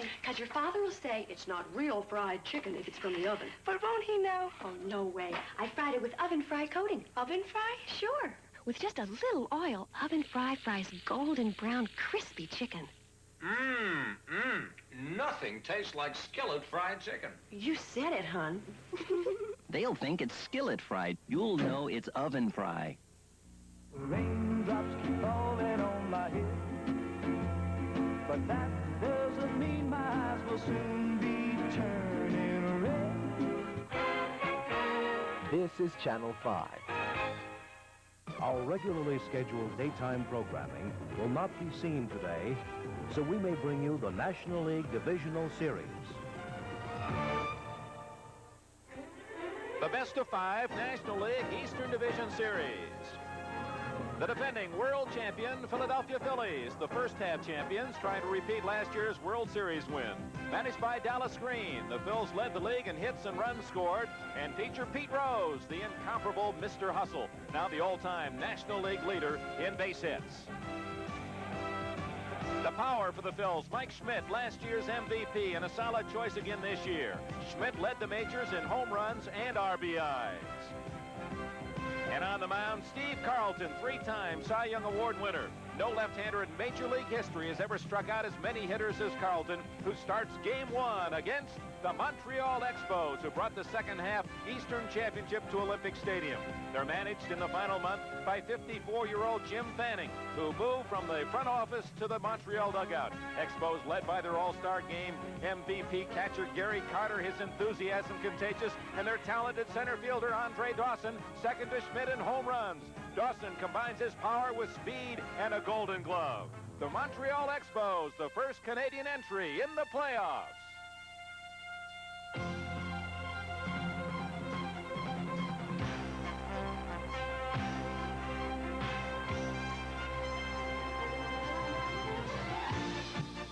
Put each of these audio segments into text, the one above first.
Why? Because your father will say it's not real fried chicken if it's from the oven. But won't he know? Oh, no way. I fried it with oven fry coating. Oven fry? Sure. With just a little oil, oven fry fries golden brown crispy chicken. Nothing tastes like skillet fried chicken. You said it, hon. They'll think it's skillet fried. You'll know it's oven fry. Raindrops keep falling on my head, but that doesn't mean my eyes will soon be turning red. This is Channel 5. Our regularly scheduled daytime programming will not be seen today, so we may bring you the National League Divisional Series. The best of 5 National League Eastern Division Series. The defending world champion Philadelphia Phillies, the first half champions, trying to repeat last year's World Series win. Managed by Dallas Green, the Phils led the league in hits and runs scored and feature Pete Rose, the incomparable Mr. Hustle, now the all-time National League leader in base hits. The power for the Phils, Mike Schmidt, last year's MVP and a solid choice again this year. Schmidt led the majors in home runs and RBIs. And on the mound, Steve Carlton, 3-time Cy Young Award winner. No left-hander in Major League history has ever struck out as many hitters as Carlton, who starts Game 1 against the Montreal Expos, who brought the second half Eastern Championship to Olympic Stadium. They're managed in the final month by 54-year-old Jim Fanning, who moved from the front office to the Montreal dugout. Expos led by their all-star game MVP catcher Gary Carter, his enthusiasm contagious, and their talented center fielder Andre Dawson, second to Schmidt in home runs. Dawson combines his power with speed and a Golden Glove. The Montreal Expos, the first Canadian entry in the playoffs.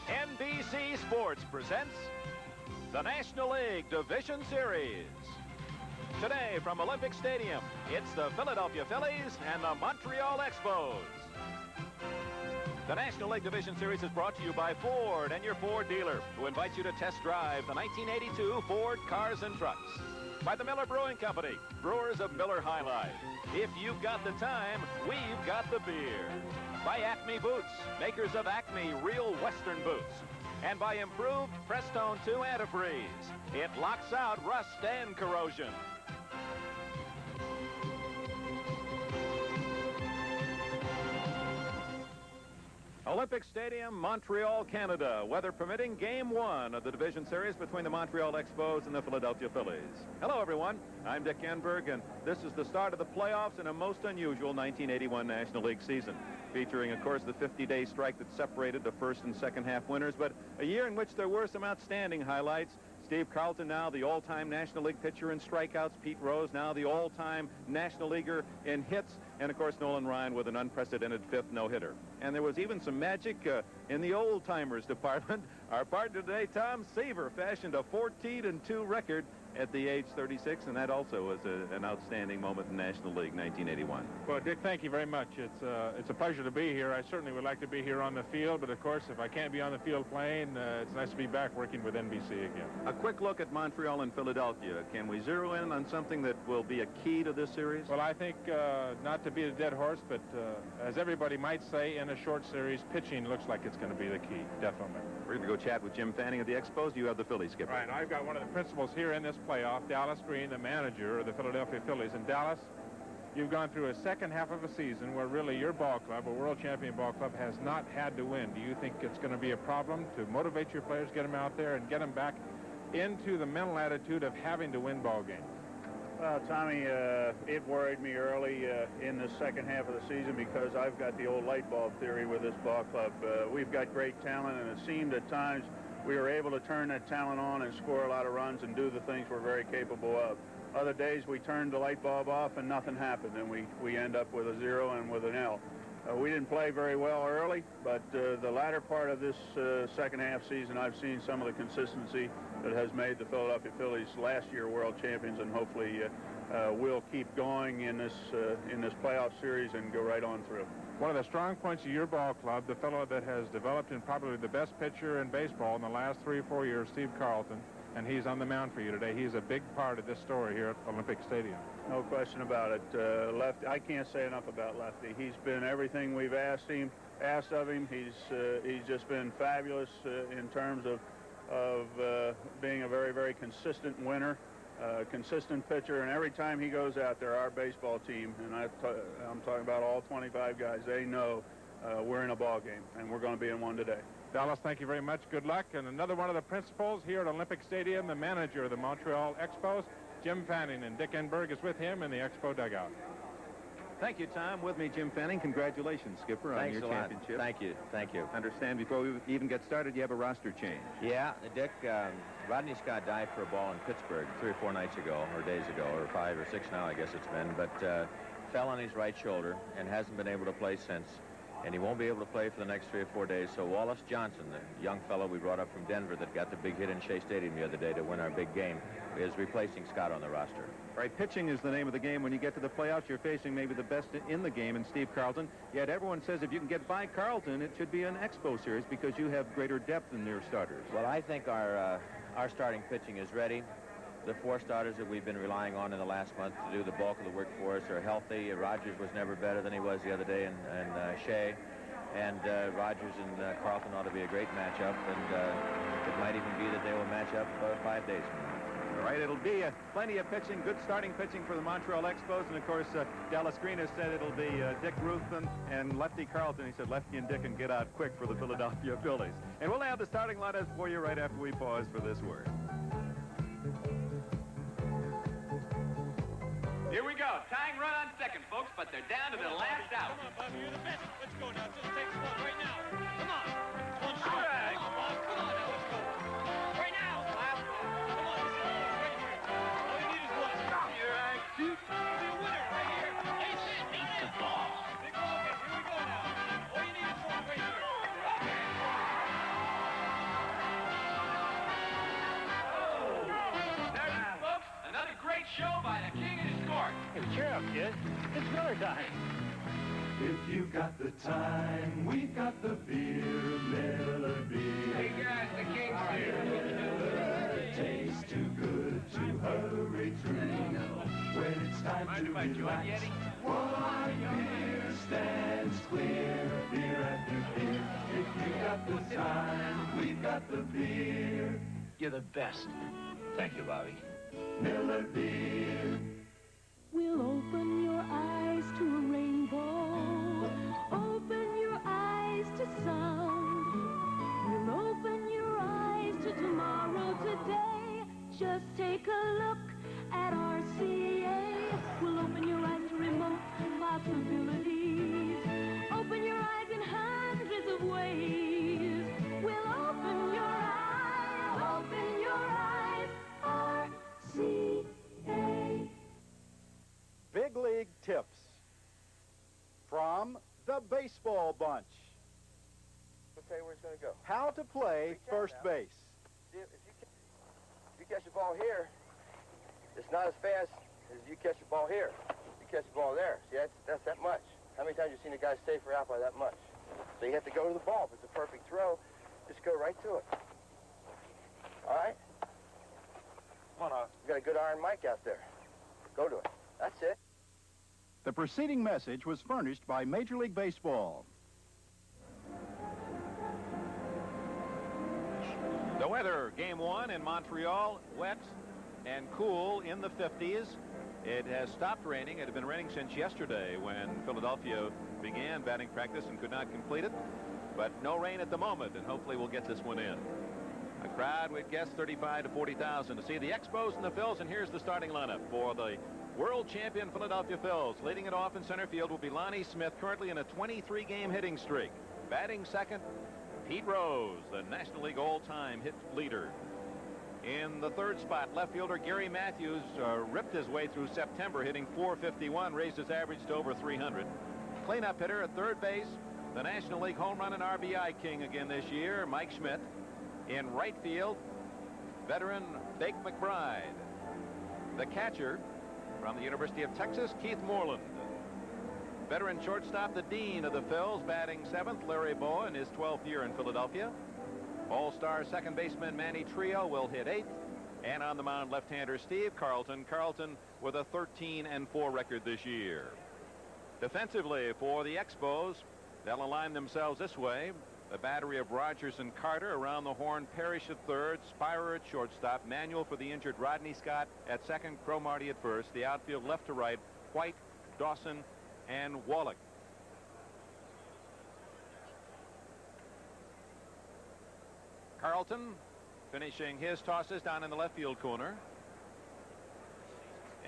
NBC Sports presents the National League Division Series. Today from Olympic Stadium, it's the Philadelphia Phillies and the Montreal Expos. The National League Division Series is brought to you by Ford and your Ford dealer, who invites you to test drive the 1982 Ford cars and trucks. By the Miller Brewing Company, brewers of Miller High Life. If you've got the time, we've got the beer. By Acme Boots, makers of Acme Real Western Boots. And by improved Prestone 2 Antifreeze. It locks out rust and corrosion. Olympic Stadium, Montreal, Canada. Weather permitting, Game 1 of the Division Series between the Montreal Expos and the Philadelphia Phillies. Hello, everyone. I'm Dick Enberg, and this is the start of the playoffs in a most unusual 1981 National League season, featuring, of course, the 50-day strike that separated the first and second half winners, but a year in which there were some outstanding highlights. Steve Carlton, now the all-time National League pitcher in strikeouts. Pete Rose, now the all-time National Leaguer in hits. And, of course, Nolan Ryan with an unprecedented 5th no-hitter. And there was even some magic in the old-timers department. Our partner today, Tom Seaver, fashioned a 14-2 record at the age 36, and that also was an outstanding moment in National League 1981. Well, Dick, thank you very much. It's a pleasure to be here. I certainly would like to be here on the field, but of course, if I can't be on the field playing, it's nice to be back working with NBC again. A quick look at Montreal and Philadelphia. Can we zero in on something that will be a key to this series? Well, I think not to beat a dead horse, but as everybody might say, in a short series, pitching looks like it's going to be the key, definitely. We're going to go chat with Jim Fanning of the Expos. You have the Phillies, skipper. Right. I've got one of the principals here in this playoff, Dallas Green, the manager of the Philadelphia Phillies. And Dallas, you've gone through a second half of a season where really your ball club, a world champion ball club, has not had to win. Do you think it's going to be a problem to motivate your players, get them out there, and get them back into the mental attitude of having to win ball games? Well, Tommy, it worried me early in the second half of the season because I've got the old light bulb theory with this ball club. We've got great talent, and it seemed at times we were able to turn that talent on and score a lot of runs and do the things we're very capable of. Other days we turned the light bulb off and nothing happened, and we end up with a 0 and with an L. We didn't play very well early, but the latter part of this second half season, I've seen some of the consistency that has made the Philadelphia Phillies last year world champions, and hopefully we'll keep going in this playoff series and go right on through. One of the strong points of your ball club, the fellow that has developed in probably the best pitcher in baseball in the last 3 or 4 years, Steve Carlton, and he's on the mound for you today. He's a big part of this story here at Olympic Stadium. No question about it. Lefty, I can't say enough about Lefty. He's been everything we've asked of him. He's just been fabulous in terms of being a very, very consistent winner. Consistent pitcher, and every time he goes out there, our baseball team, and I'm talking about all 25 guys, they know we're in a ball game, and we're going to be in one today. Dallas, thank you very much. Good luck. And another one of the principals here at Olympic Stadium, the manager of the Montreal Expos, Jim Fanning, and Dick Enberg is with him in the Expo dugout. Thank you, Tom. With me, Jim Fanning. Congratulations, Skipper, on your championship. Thank you. Thank you. Understand before we even get started, you have a roster change. Yeah, Dick, Rodney Scott died for a ball in Pittsburgh 3 or 4 nights ago, or days ago, or 5 or 6 now, I guess it's been, but fell on his right shoulder and hasn't been able to play since. And he won't be able to play for the next 3 or 4 days. So Wallace Johnson, the young fellow we brought up from Denver that got the big hit in Shea Stadium the other day to win our big game, is replacing Scott on the roster. Right, pitching is the name of the game. When you get to the playoffs, you're facing maybe the best in the game in Steve Carlton. Yet everyone says if you can get by Carlton, it should be an Expo series because you have greater depth in their starters. Well, I think our starting pitching is ready. The 4 starters that we've been relying on in the last month to do the bulk of the work for us are healthy. Rogers was never better than he was the other day, and Shea. And Rogers and Carlton ought to be a great matchup, and it might even be that they will match up 5 days from now. All right, it'll be plenty of pitching, good starting pitching for the Montreal Expos, and of course, Dallas Green has said it'll be Dick Ruthven and Lefty Carlton. He said Lefty and Dick can get out quick for the Philadelphia Phillies. And we'll have the starting lineup for you right after we pause for this word. Here we go. Tying run on second, folks, but they're down to the last out. Come on, Bobby, you're the best. Let's go now. Just take the ball right now. Come on. Come on, shoot. All right. Come on, Bob. Come on now. Let's go. Right now. Come on, this is right here. All you need is one. You're right. You'll be a winner right here. Ace it. Beat the ball. Big ball game. Here we go now. All you need is one right here. There it is, folks. Another great show by the king of his court. Hey, cheer up, kid. It's Miller time. If you've got the time, we've got the beer, Miller beer. Hey, guys, the king's here. It tastes too good to hurry through. When it's time to relax, one beer stands clear. Beer after beer. If you've got the time, we've got the beer. You're the best. Thank you, Bobby. Miller beer. We'll open your eyes to a rainbow. Open your eyes to sound. We'll open your eyes to tomorrow today. Just take a look at RCA. We'll open your eyes to remote possibilities. Open your eyes in hundreds of ways. We'll open your eyes. Open your eyes. RCA. Big League Tips from the Baseball Bunch. Okay, where it's going to go. How to play first base. See, if you catch the ball here, it's not as fast as you catch the ball here. You catch the ball there. See, that's that much. How many times have you seen a guy safer out by that much? So you have to go to the ball. If it's a perfect throw, just go right to it. All right? Come on, you got a good iron mic out there. Go to it. That's it. The preceding message was furnished by Major League Baseball. The weather, game 1 in Montreal, wet and cool in the 50s. It has stopped raining. It had been raining since yesterday when Philadelphia began batting practice and could not complete it. But no rain at the moment, and hopefully we'll get this one in. A crowd, we'd guess 35 to 40,000 to see the Expos and the Phils, and here's the starting lineup for the world champion Philadelphia Phils. Leading it off in center field will be Lonnie Smith, currently in a 23-game hitting streak. Batting second, Pete Rose, the National League all-time hit leader. In the third spot, left fielder Gary Matthews ripped his way through September, hitting .451, raised his average to over 300. Cleanup hitter at third base, the National League home run and RBI king again this year, Mike Schmidt. In right field, veteran Dake McBride. The catcher from the University of Texas, Keith Moreland. Veteran shortstop, the dean of the Phils, batting 7th, Larry Boa, in his 12th year in Philadelphia. All-star second baseman Manny Trio will hit 8th. And on the mound, left-hander Steve Carlton. Carlton with a 13-4 record this year. Defensively for the Expos, they'll align themselves this way. The battery of Rogers and Carter around the horn. Parrish at third, Spirer at shortstop, Manuel for the injured Rodney Scott at second, Cromartie at first. The outfield left to right, White, Dawson, and Wallach. Carlton finishing his tosses down in the left field corner.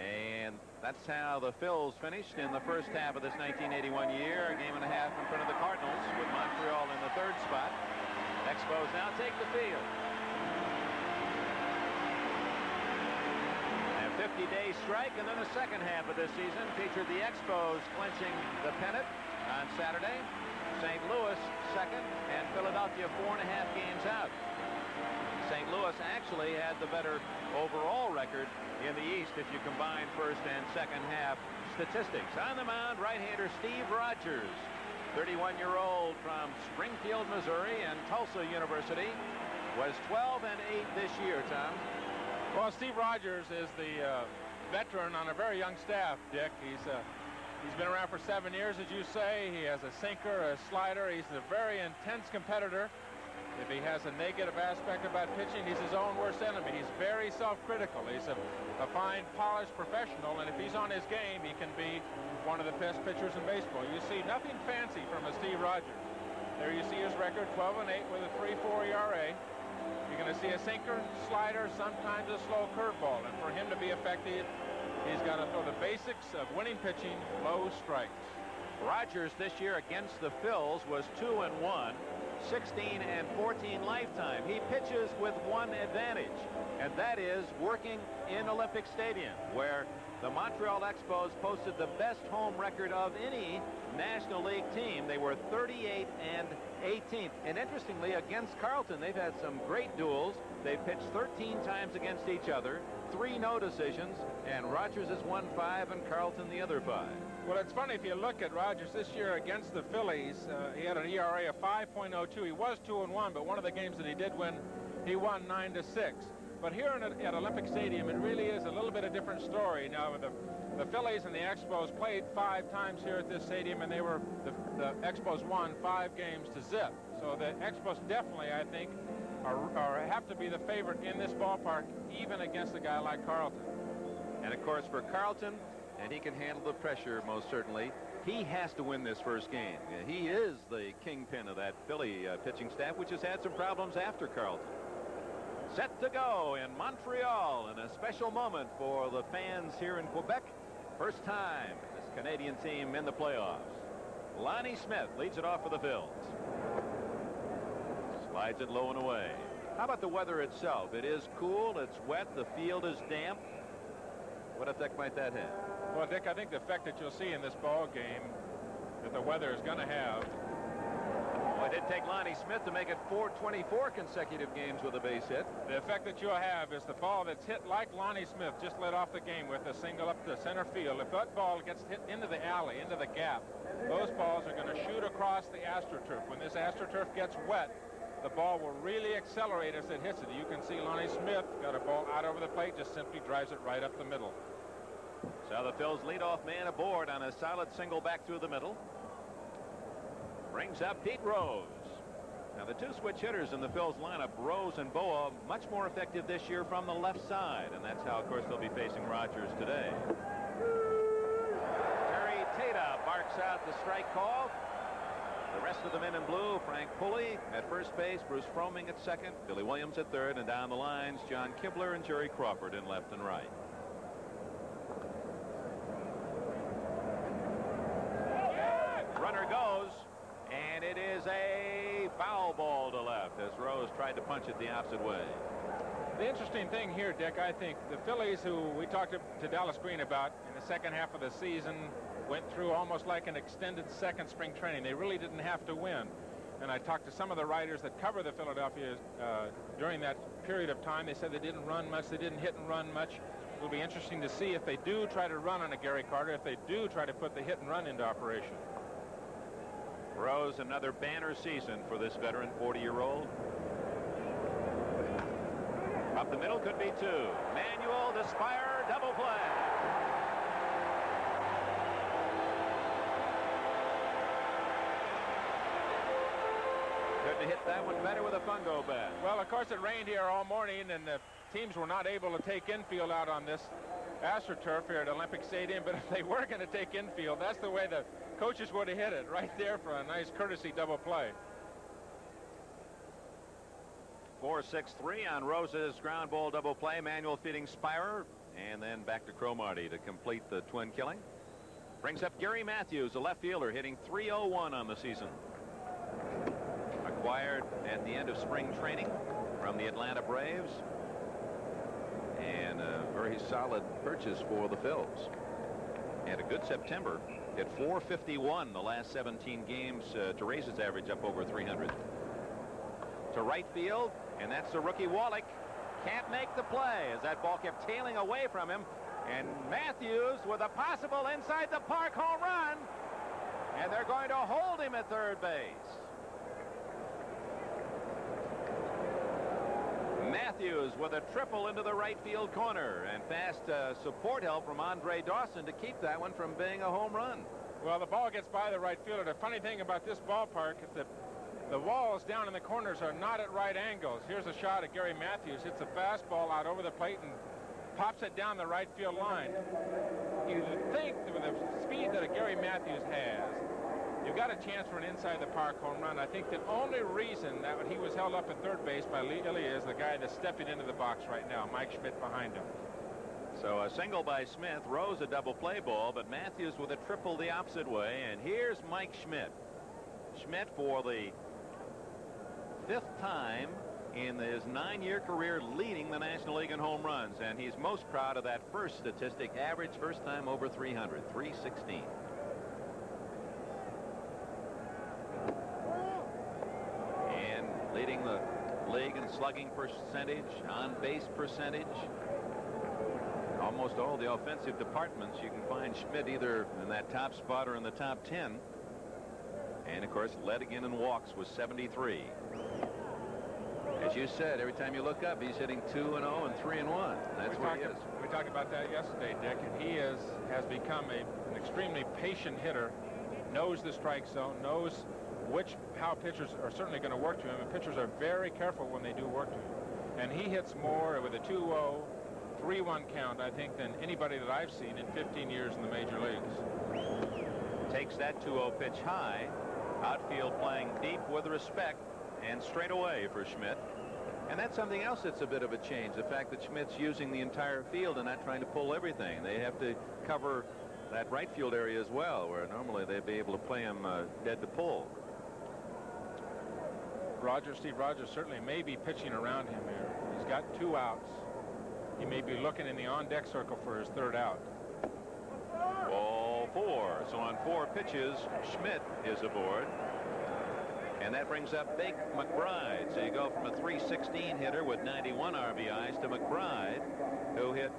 And that's how the Phils finished in the first half of this 1981 year. A game and a half in front of the Cardinals, with Montreal in the 3rd spot. Expos now take the field. A 50-day strike, and then the second half of this season featured the Expos clinching the pennant on Saturday. St. Louis second, and Philadelphia 4.5 games out. St. Louis actually had the better overall record in the East if you combine first and second half statistics. On the mound, right-hander Steve Rogers, 31-year-old from Springfield, Missouri, and Tulsa University, was 12-8 this year, Tom. Well, Steve Rogers is the veteran on a very young staff, Dick. He's been around for 7 years, as you say. He has a sinker, a slider. He's a very intense competitor. If he has a negative aspect about pitching, he's his own worst enemy. He's very self-critical. He's a fine, polished professional, and if he's on his game, he can be one of the best pitchers in baseball. You see nothing fancy from a Steve Rogers. There you see his record, 12-8 with a 3.4 ERA. You're going to see a sinker, slider, sometimes a slow curveball, and for him to be effective, he's got to throw the basics of winning pitching, low strikes. Rogers this year against the Phils was 2-1. 16-14 lifetime. He pitches with one advantage, and that is working in Olympic Stadium, where the Montreal Expos posted the best home record of any National League team. They were 38-18. And interestingly, against Carlton, they've had some great duels. They've pitched 13 times against each other, 3 no decisions, and Rogers has won 5 and Carlton the other 5. Well, it's funny, if you look at Rogers this year against the Phillies, he had an ERA of 5.02. He was 2-1, but one of the games that he did win, he won 9-6. But here at Olympic Stadium, it really is a little bit of a different story. Now, the Phillies and the Expos played 5 times here at this stadium, and the Expos won 5 games to zip. So the Expos definitely, I think, have to be the favorite in this ballpark, even against a guy like Carlton. And of course, for Carlton, and he can handle the pressure most certainly, he has to win this first game. He is the kingpin of that Philly pitching staff, which has had some problems after Carlton. Set to go in Montreal, and a special moment for the fans here in Quebec. First time this Canadian team in the playoffs. Lonnie Smith leads it off for the Phils. Slides it low and away. How about the weather itself? It is cool, it's wet, the field is damp. What effect might that have? Well, Dick, I think the effect that you'll see in this ball game that the weather is going to have. Well, it did take Lonnie Smith to make it 424 consecutive games with a base hit. The effect that you'll have is the ball that's hit like Lonnie Smith just led off the game with a single up to center field. If that ball gets hit into the alley, into the gap, those balls are going to shoot across the AstroTurf. When this AstroTurf gets wet, the ball will really accelerate as it hits it. You can see Lonnie Smith got a ball out over the plate, just simply drives it right up the middle. So the Phils leadoff man aboard on a solid single back through the middle. Brings up Pete Rose. Now the 2 switch hitters in the Phils lineup, Rose and Boa, much more effective this year from the left side, and that's how, of course, they'll be facing Rogers today. Terry Tata barks out the strike call. The rest of the men in blue, Frank Pulley at first base, Bruce Fromming at second, Billy Williams at third, and down the lines, John Kibler and Jerry Crawford in left and right. Runner goes, and it is a foul ball to left as Rose tried to punch it the opposite way. The interesting thing here, Dick, I think the Phillies, who we talked to Dallas Green about in the second half of the season, went through almost like an extended second spring training. They really didn't have to win. And I talked to some of the writers that cover the Philadelphia during that period of time. They said they didn't run much. They didn't hit and run much. It will be interesting to see if they do try to run on a Gary Carter, if they do try to put the hit and run into operation. Rose, another banner season for this veteran 40-year-old. Up the middle could be two. Manuel to Spire, double play. Couldn't hit that one better with a fungo bat. Well, of course, it rained here all morning, and the teams were not able to take infield out on this AstroTurf here at Olympic Stadium. But if they were going to take infield, that's the way the coaches would have hit it, right there for a nice courtesy double play. 4-6-3 on Rose's ground ball double play. Manuel feeding Spire, and then back to Cromartie to complete the twin killing. Brings up Gary Matthews, a left fielder, hitting .301 on the season. Acquired at the end of spring training from the Atlanta Braves, and a very solid purchase for the Phils. And a good September. Hit .451 the last 17 games to raise his average up over 300. To right field, and that's the rookie Wallach. Can't make the play as that ball kept tailing away from him. And Matthews with a possible inside the park home run. And they're going to hold him at third base. Matthews with a triple into the right field corner, and fast support help from Andre Dawson to keep that one from being a home run. Well, the ball gets by the right fielder. The funny thing about this ballpark is the walls down in the corners are not at right angles. Here's a shot at Gary Matthews. Hits a fastball out over the plate and pops it down the right field line. You think that with the speed that a Gary Matthews has, you've got a chance for an inside the park home run. I think the only reason that he was held up at third base by Lee Ilya is the guy that's stepping into the box right now, Mike Schmidt behind him. So a single by Smith, Rose a double play ball, but Matthews with a triple the opposite way. And here's Mike Schmidt. Schmidt for the 5th time in his 9-year career leading the National League in home runs. And he's most proud of that first statistic, average first time over 300, 316. And leading the league in slugging percentage, on base percentage. Almost all the offensive departments, you can find Schmidt either in that top spot or in the top 10. And of course, led again in walks with 73. As you said, every time you look up, he's hitting 2-0 and 3-1. That's where he is. We talked about that yesterday, Dick, and he has become an extremely patient hitter. Knows the strike zone, knows how pitchers are certainly going to work to him, and pitchers are very careful when they do work to him. And he hits more with a 2-0, 3-1 count, I think, than anybody that I've seen in 15 years in the major leagues. Takes that 2-0 pitch high. Outfield playing deep with respect and straight away for Schmidt. And that's something else that's a bit of a change. The fact that Schmidt's using the entire field and not trying to pull everything. They have to cover that right field area as well, where normally they'd be able to play him dead to pull. Steve Rogers certainly may be pitching around him here. He's got 2 outs. He may be looking in the on-deck circle for his 3rd out. Ball 4. So on 4 pitches, Schmidt is aboard. And that brings up Bake McBride. So you go from a .316 hitter with 91 RBIs to McBride, who hit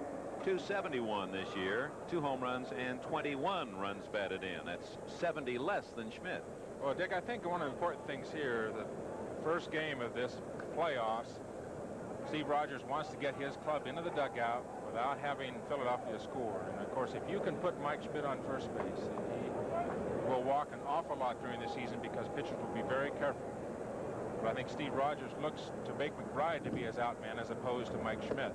.271 this year, 2 home runs and 21 runs batted in. That's 70 less than Schmidt. Well, Dick, I think one of the important things here, the first game of this playoffs, Steve Rogers wants to get his club into the dugout without having Philadelphia score. And, of course, if you can put Mike Schmidt on first base, he will walk an awful lot during the season because pitchers will be very careful. But I think Steve Rogers looks to Bake McBride to be his out man as opposed to Mike Schmidt.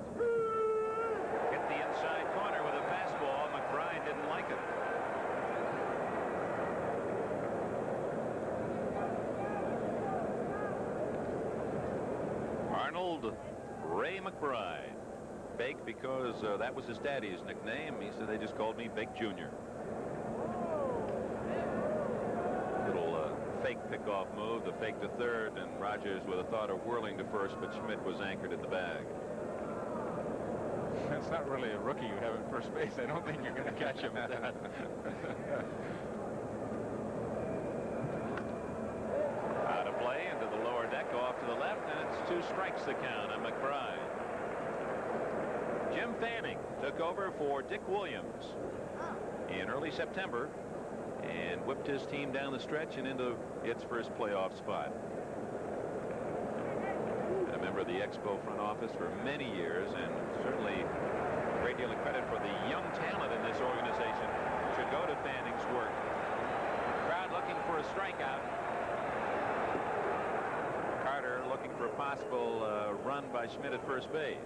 Hit the inside corner with a fastball. McBride didn't like it. Arnold Ray McBride. Bake because that was his daddy's nickname. He said they just called me Bake Jr. Little fake pickoff move, the fake to third, and Rogers with a thought of whirling to first, but Schmidt was anchored at the bag. That's not really a rookie you have at first base. I don't think you're going to catch him at that. Out of play into the lower deck, off to the left, and it's 2 strikes the count on McBride. Jim Fanning took over for Dick Williams in early September and whipped his team down the stretch and into its first playoff spot. A member of the Expo front office for many years, and certainly a great deal of credit for the young talent in this organization should go to Fanning's work. Crowd looking for a strikeout. Carter looking for a possible run by Schmidt at first base.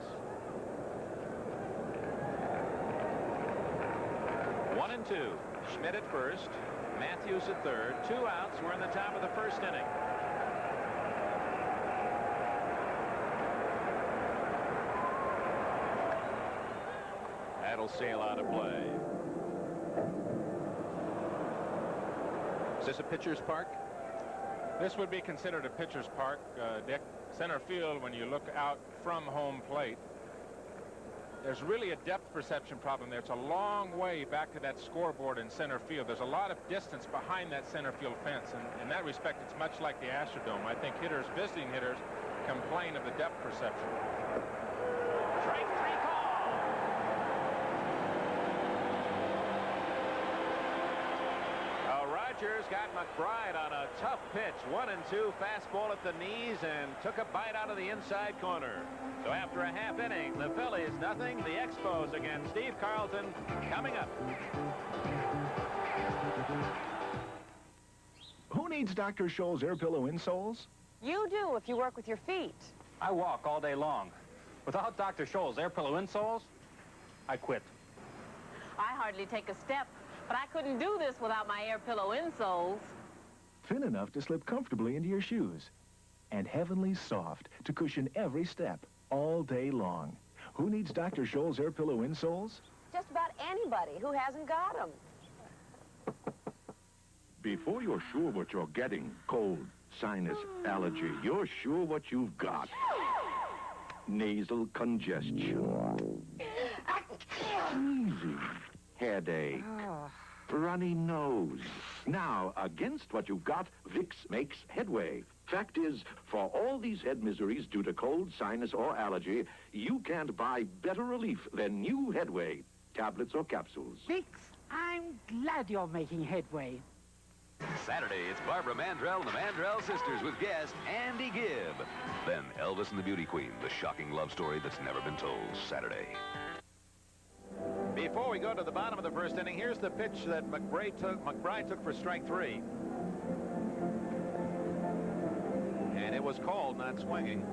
1-2. Schmidt at first, Matthews at third. 2 outs. We're in the top of the first inning. That'll sail out of play. Is this a pitcher's park? This would be considered a pitcher's park, Dick. Center field, when you look out from home plate, there's really a depth perception problem there. It's a long way back to that scoreboard in center field. There's a lot of distance behind that center field fence, and in that respect, it's much like the Astrodome. I think hitters, visiting hitters, complain of the depth perception. Strike 3 call. Rogers got McBride on a tough pitch. 1-2 fastball at the knees and took a bite out of the inside corner. So after a half inning, the Phillies nothing. The Expos again. Steve Carlton coming up. Who needs Dr. Scholl's air pillow insoles? You do if you work with your feet. I walk all day long. Without Dr. Scholl's air pillow insoles, I quit. I hardly take a step, but I couldn't do this without my air pillow insoles. Thin enough to slip comfortably into your shoes. And heavenly soft to cushion every step all day long. Who needs Dr. Scholl's air pillow insoles? Just about anybody who hasn't got them. Before you're sure what you're getting, cold, sinus, allergy, you're sure what you've got. Nasal congestion. Sneezing. Headache. Runny nose. Now, against what you've got, Vicks makes headway. Fact is, for all these head miseries due to cold, sinus, or allergy, you can't buy better relief than new Headway, tablets or capsules. Vicks, I'm glad you're making headway. Saturday, it's Barbara Mandrell and the Mandrell sisters with guest Andy Gibb. Then Elvis and the Beauty Queen, the shocking love story that's never been told. Saturday. Before we go to the bottom of the first inning, here's the pitch that McBride took for strike 3. And it was called not swinging.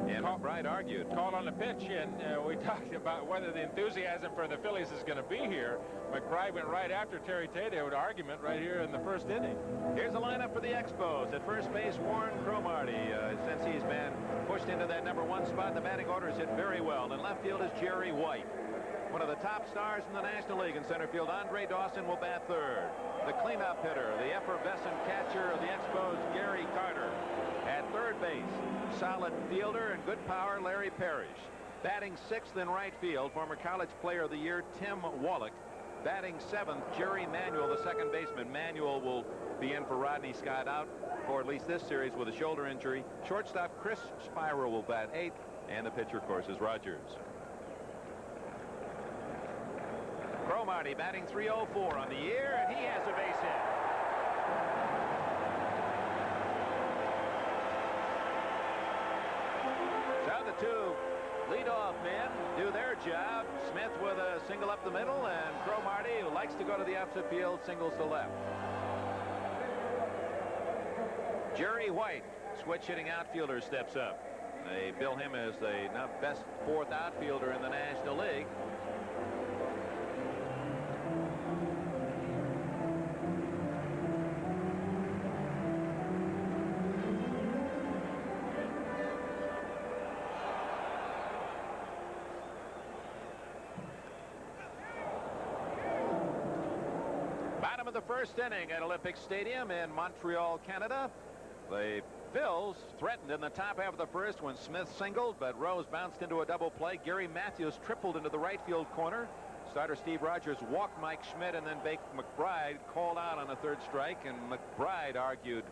And McBride argued. Called on the pitch, and we talked about whether the enthusiasm for the Phillies is going to be here. McBride went right after Terry Tate with an argument right here in the first inning. Here's the lineup for the Expos. At first base, Warren Cromartie. Since he's been pushed into that #1 spot, the batting order is hit very well. In left field is Jerry White. One of the top stars in the National League in center field, Andre Dawson, will bat third. The cleanup hitter, the effervescent catcher of the Expos, Gary Carter. At third base, solid fielder and good power, Larry Parrish. Batting 6th in right field, former College Player of the Year, Tim Wallach. Batting 7th, Jerry Manuel, the second baseman. Manuel will be in for Rodney Scott, out for at least this series with a shoulder injury. Shortstop Chris Spiro will bat 8th, and the pitcher, of course, is Rogers. Cromartie batting .304 on the year, and he has a base hit. So the two leadoff men do their job. Smith with a single up the middle, and Cromartie, who likes to go to the opposite field, singles to left. Jerry White, switch hitting outfielder, steps up. They bill him as the now best 4th outfielder in the National League. The first inning at Olympic Stadium in Montreal, Canada. The Phils threatened in the top half of the first when Smith singled, but Rose bounced into a double play. Gary Matthews tripled into the right field corner. Starter Steve Rogers walked Mike Schmidt, and then McBride called out on a 3rd strike, and McBride argued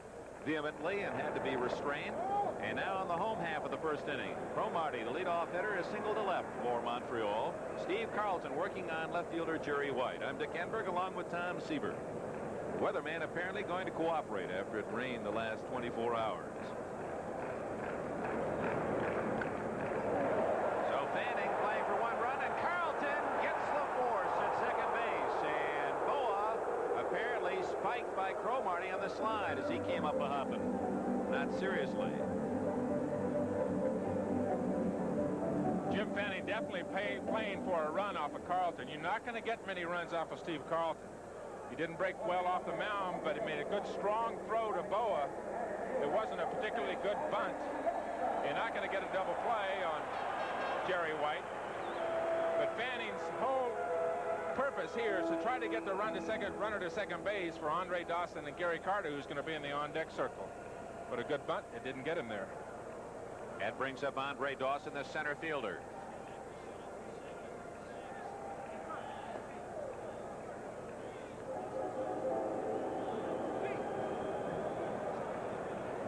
vehemently and had to be restrained. And now on the home half of the first inning, Cromartie, the leadoff hitter, is single to left for Montreal. Steve Carlton working on left fielder Jerry White. I'm Dick Enberg along with Tom Siebert. The weatherman apparently going to cooperate after it rained the last 24 hours. So Fanning playing for one run, and Carlton gets the force at second base. And Boa apparently spiked by Cromartie on the slide as he came up a hopping. Not seriously. Jim Fanning definitely playing for a run off of Carlton. You're not going to get many runs off of Steve Carlton. He didn't break well off the mound, but he made a good strong throw to Boa. It wasn't a particularly good bunt. You're not going to get a double play on Jerry White. But Fanning's whole purpose here is to try to get the runner to second base for Andre Dawson and Gary Carter, who's going to be in the on-deck circle. But a good bunt, it didn't get him there. That brings up Andre Dawson, the center fielder.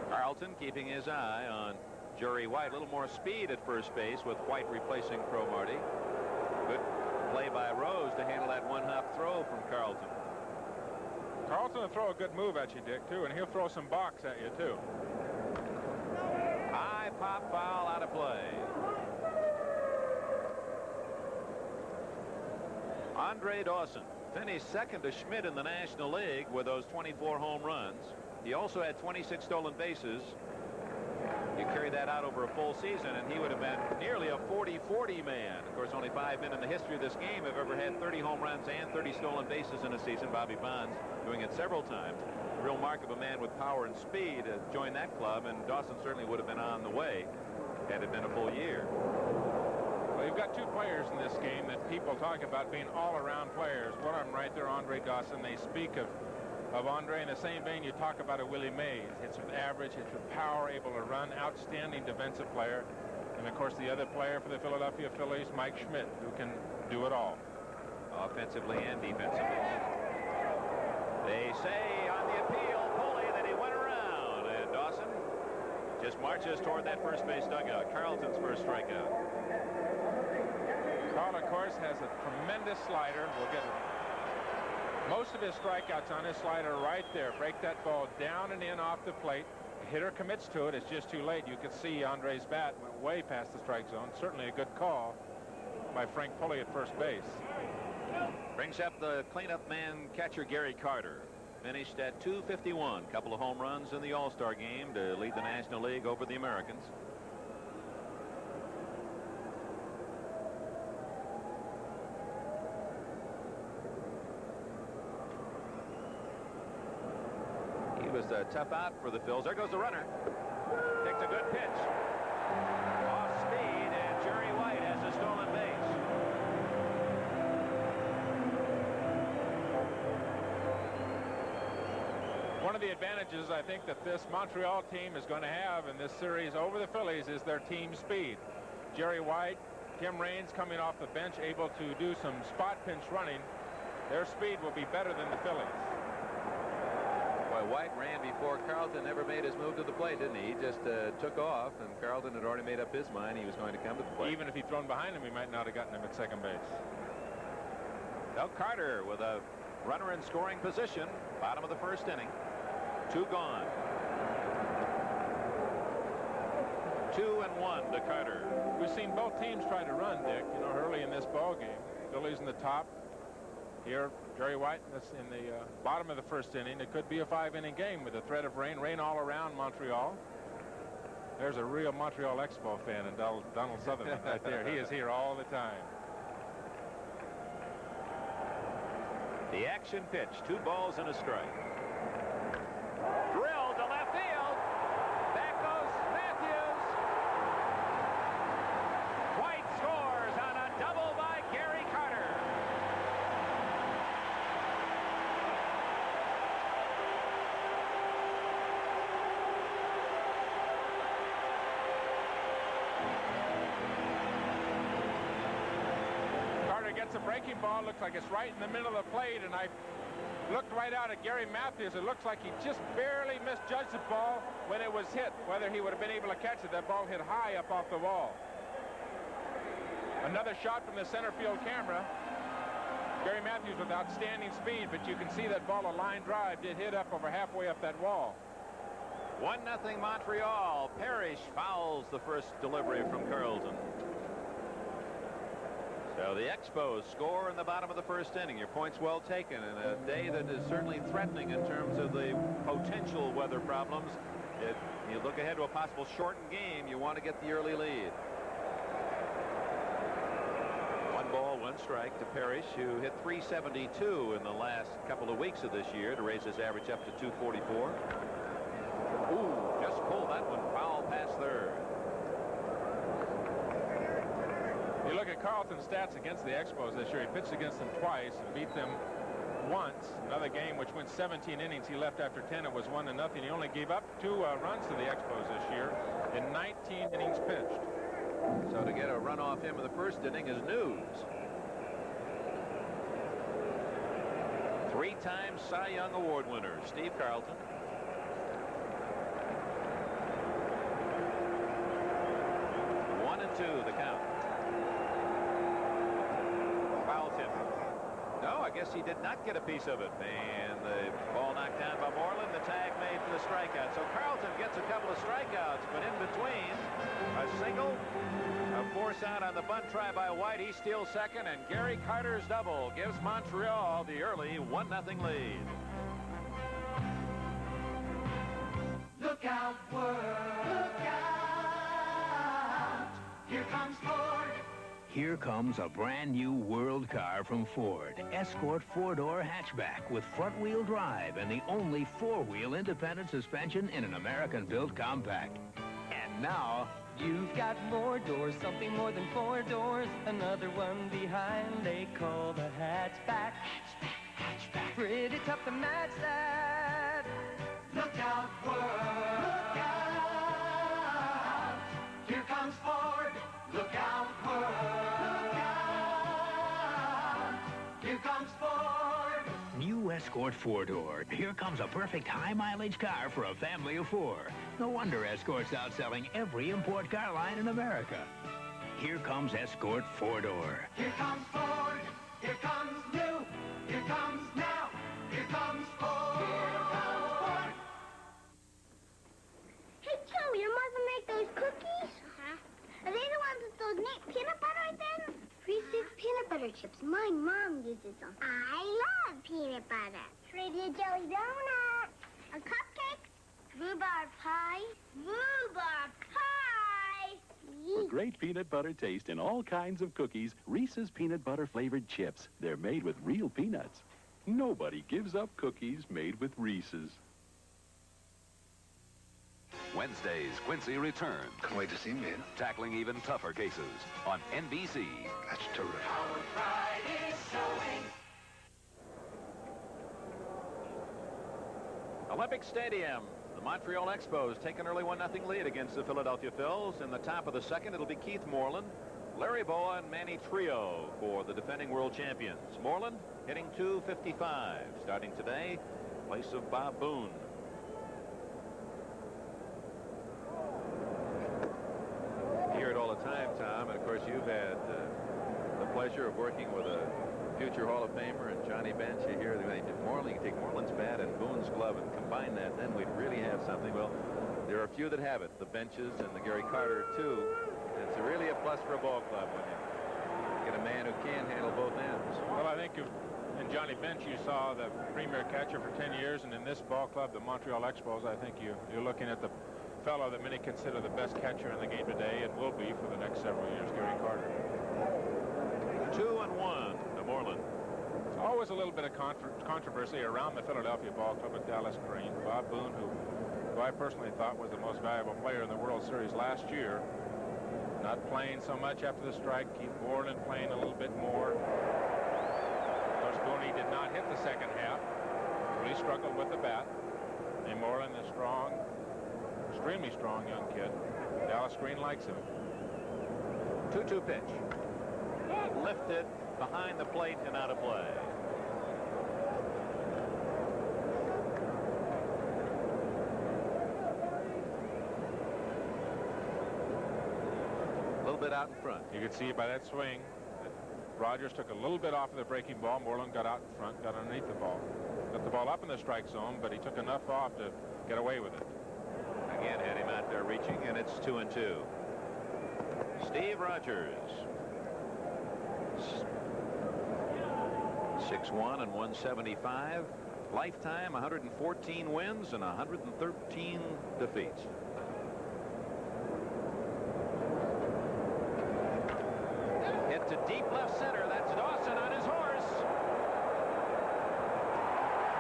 Carlton keeping his eye on Jerry White. A little more speed at first base with White replacing Cromartie. Good play by Rose to handle that one-hop throw from Carlton. Carlton will throw a good move at you, Dick, too, and he'll throw some box at you, too. High pop foul out of play. Andre Dawson finished second to Schmidt in the National League with those 24 home runs. He also had 26 stolen bases. You carry that out over a full season, and he would have been nearly a 40-40 man. Of course, only 5 men in the history of this game have ever had 30 home runs and 30 stolen bases in a season. Bobby Bonds doing it several times. A real mark of a man with power and speed to join that club, and Dawson certainly would have been on the way had it been a full year. Well, you've got 2 players in this game that people talk about being all-around players. One of them right there, Andre Dawson. They speak of Andre in the same vein you talk about a Willie Mays. Hits with average, hits with power, able to run, outstanding defensive player. And of course the other player for the Philadelphia Phillies, Mike Schmidt, who can do it all. Offensively and defensively. They say on the appeal, Pulley, that he went around. And Dawson just marches toward that first base dugout. Carlton's first strikeout. Carl, of course, has a tremendous slider. We'll get most of his strikeouts on his slider right there. Break that ball down and in off the plate. The hitter commits to it. It's just too late. You could see Andre's bat went way past the strike zone. Certainly a good call by Frank Pulley at first base. Brings up the cleanup man catcher Gary Carter. Finished at .251. Couple of home runs in the All-Star game to lead the National League over the Americans. Was a tough out for the Phils. There goes the runner. Takes a good pitch. Off speed, and Jerry White has a stolen base. One of the advantages I think that this Montreal team is going to have in this series over the Phillies is their team speed. Jerry White, Tim Raines coming off the bench, able to do some spot pinch running. Their speed will be better than the Phillies. Boy, White ran before Carlton ever made his move to the plate, didn't he? He just took off, and Carlton had already made up his mind he was going to come to the plate. Even if he'd thrown behind him, he might not have gotten him at second base. Now Carter with a runner in scoring position. Bottom of the first inning. 2 gone. 2-1 to Carter. We've seen both teams try to run, Dick, you know, early in this ball game. Phillies in the top. Here, Jerry White in the bottom of the first inning. It could be a 5-inning game with a threat of rain all around Montreal. There's a real Montreal Expo fan in Donald Sutherland right there. He is here all the time. The action pitch, 2 balls and a strike. Drilled to left field. Back goes Matthews. White scores on a double by Gary Carter. Carter gets a breaking ball. Looks like it's right in the middle of the plate, and I looked right out at Gary Matthews. It looks like he just barely misjudged the ball when it was hit. Whether he would have been able to catch it, that ball hit high up off the wall. Another shot from the center field camera. Gary Matthews with outstanding speed, but you can see that ball, a line drive, did hit up over halfway up that wall. 1-0 Montreal. Parrish fouls the first delivery from Carlton. So the Expos score in the bottom of the first inning. Your point's well taken, and a day that is certainly threatening in terms of the potential weather problems. If you look ahead to a possible shortened game, you want to get the early lead. 1 ball, 1 strike to Parrish, who hit .372 in the last couple of weeks of this year to raise his average up to .244. Ooh, just pulled that one foul past third. You look at Carlton's stats against the Expos this year. He pitched against them twice and beat them once. Another game which went 17 innings. He left after 10. It was 1-0. He only gave up 2 runs to the Expos this year in 19 innings pitched. So to get a run off him in the first inning is news. 3-time Cy Young Award winner Steve Carlton. One and 2 the count. Fouled him. No, I guess he did not get a piece of it. And the ball knocked down by Moreland. The tag made for the strikeout. So Carlton gets a couple of strikeouts, but in between, a single, a force out on the bunt try by White. He steals second, and Gary Carter's double gives Montreal the early 1-0 lead. Look out, world. Look out. Here comes Ford. Here comes a brand new world car from Ford. Escort 4-door hatchback with front-wheel drive and the only 4-wheel independent suspension in an American-built compact. And now, you've got more doors, something more than 4 doors. Another one behind, they call the hatchback. Hatchback. Pretty tough to match that. Look out, world. Look out. Here comes Ford. Look out, world. Look out. Here comes Ford. New Escort 4-door. Here comes a perfect high-mileage car for a family of 4. No wonder Escort's outselling every import car line in America. Here comes Escort 4-door. Here comes Ford. Here comes new. Here comes now. Here comes Ford. Here comes Ford. Hey, Joe, your mother make those cookies? Are they the ones with those neat peanut butter in them? Reese's peanut butter chips. My mom uses them. I love peanut butter. Ready a jelly donut. A cupcake. Rhubarb pie. Rhubarb pie. For great peanut butter taste in all kinds of cookies, Reese's peanut butter flavored chips. They're made with real peanuts. Nobody gives up cookies made with Reese's. Wednesdays, Quincy returns. Can't wait to see him, man. Tackling even tougher cases on NBC. That's terrific. Our pride is showing. Olympic Stadium. The Montreal Expos take an early 1-0 lead against the Philadelphia Phillies. In the top of the second, it'll be Keith Moreland, Larry Boa, and Manny Trio for the defending world champions. Moreland hitting .255. Starting today, in place of Bob Boone. You hear it all the time, Tom, and of course you've had the pleasure of working with a future Hall of Famer and Johnny Bench. You hear Moreland, you take Moreland's bat and Boone's glove and combine that, then we'd really have something. Well, there are a few that have it, the Benches and the Gary Carter too. It's really a plus for a ball club when you get a man who can handle both ends. Well, I think in Johnny Bench you saw the premier catcher for 10 years, and in this ball club, the Montreal Expos, I think you're looking at the fellow that many consider the best catcher in the game today and will be for the next several years, Gary Carter. 2-1 to Moreland. There's always a little bit of controversy around the Philadelphia ball club with Dallas Green. Bob Boone, who I personally thought was the most valuable player in the World Series last year, not playing so much after the strike. Keith Moreland playing a little bit more. Of course, Boone did not hit the second half. Really struggled with the bat. And Moreland is strong, extremely strong young kid. Dallas Green likes him. 2-2 pitch. Lifted behind the plate and out of play. bit out in front. You could see by that swing that Rogers took a little bit off of the breaking ball. Moreland got out in front, got underneath the ball. Got the ball up in the strike zone, but he took enough off to get away with it. Again, had him out there reaching, and it's 2-2. Steve Rogers. 6'1" and 175. Lifetime 114 wins and 113 defeats. Hit to deep left center. That's Dawson on his horse.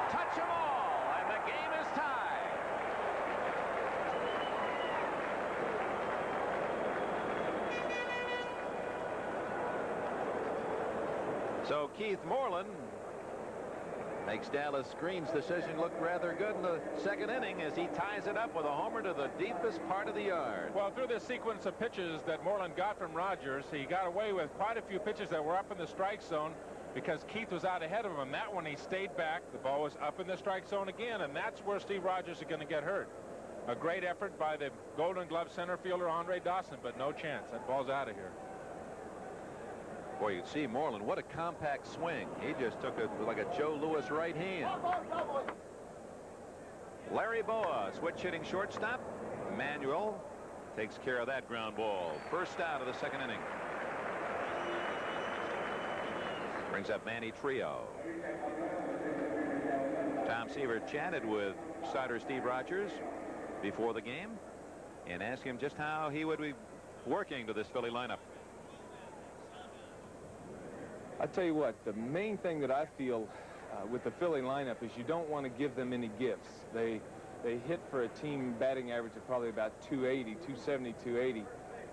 Touch 'em all, and the game is tied. So Keith Moreland makes Dallas Green's decision look rather good in the second inning as he ties it up with a homer to the deepest part of the yard. Well, through this sequence of pitches that Moreland got from Rogers, he got away with quite a few pitches that were up in the strike zone because Keith was out ahead of him. That one he stayed back. The ball was up in the strike zone again, and that's where Steve Rogers is going to get hurt. A great effort by the Golden Glove center fielder Andre Dawson, but no chance. That ball's out of here. Boy, you can see Moreland, what a compact swing. He just took it like a Joe Louis right hand. Larry Boa, switch hitting shortstop. Manuel takes care of that ground ball. First out of the second inning. Brings up Manny Trio. Tom Seaver chatted with starter Steve Rogers before the game and asked him just how he would be working to this Philly lineup. I tell you what, the main thing that I feel with the Philly lineup is you don't want to give them any gifts. They hit for a team batting average of probably about 280, 270, 280,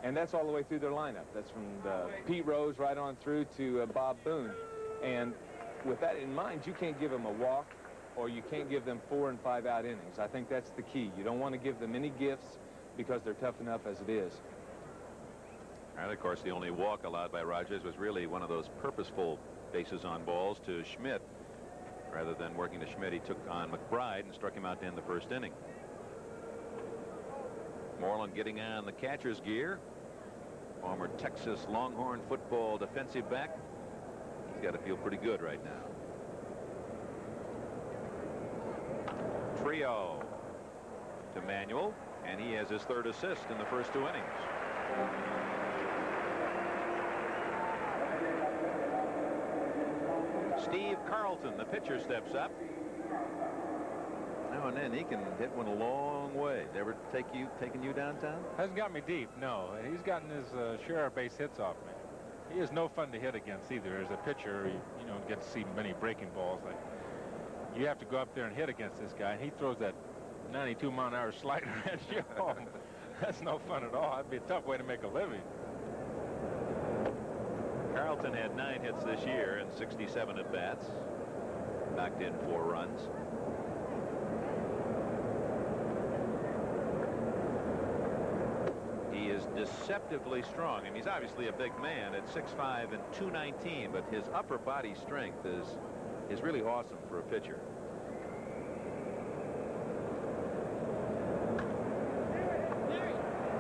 and that's all the way through their lineup. That's from Pete Rose right on through to Bob Boone. And with that in mind, you can't give them a walk or you can't give them 4 and 5 out innings. I think that's the key. You don't want to give them any gifts because they're tough enough as it is. And of course, the only walk allowed by Rogers was really one of those purposeful bases on balls to Schmidt. Rather than working to Schmidt, he took on McBride and struck him out to end the first inning. Moreland getting on the catcher's gear. Former Texas Longhorn football defensive back. He's got to feel pretty good right now. Trio to Manuel, and he has his 3rd assist in the first 2 innings. Steve Carlton, the pitcher, steps up. Now and then he can hit one a long way. Ever taken you downtown? Hasn't got me deep, no. He's gotten his share of base hits off me. He is no fun to hit against either. As a pitcher, you don't get to see many breaking balls. Like, you have to go up there and hit against this guy, and he throws that 92-mile-an-hour slider at you home. That's no fun at all. That'd be a tough way to make a living. Carlton had 9 hits this year and 67 at-bats. Knocked in 4 runs. He is deceptively strong, and he's obviously a big man at 6'5" and 219, but his upper body strength is really awesome for a pitcher.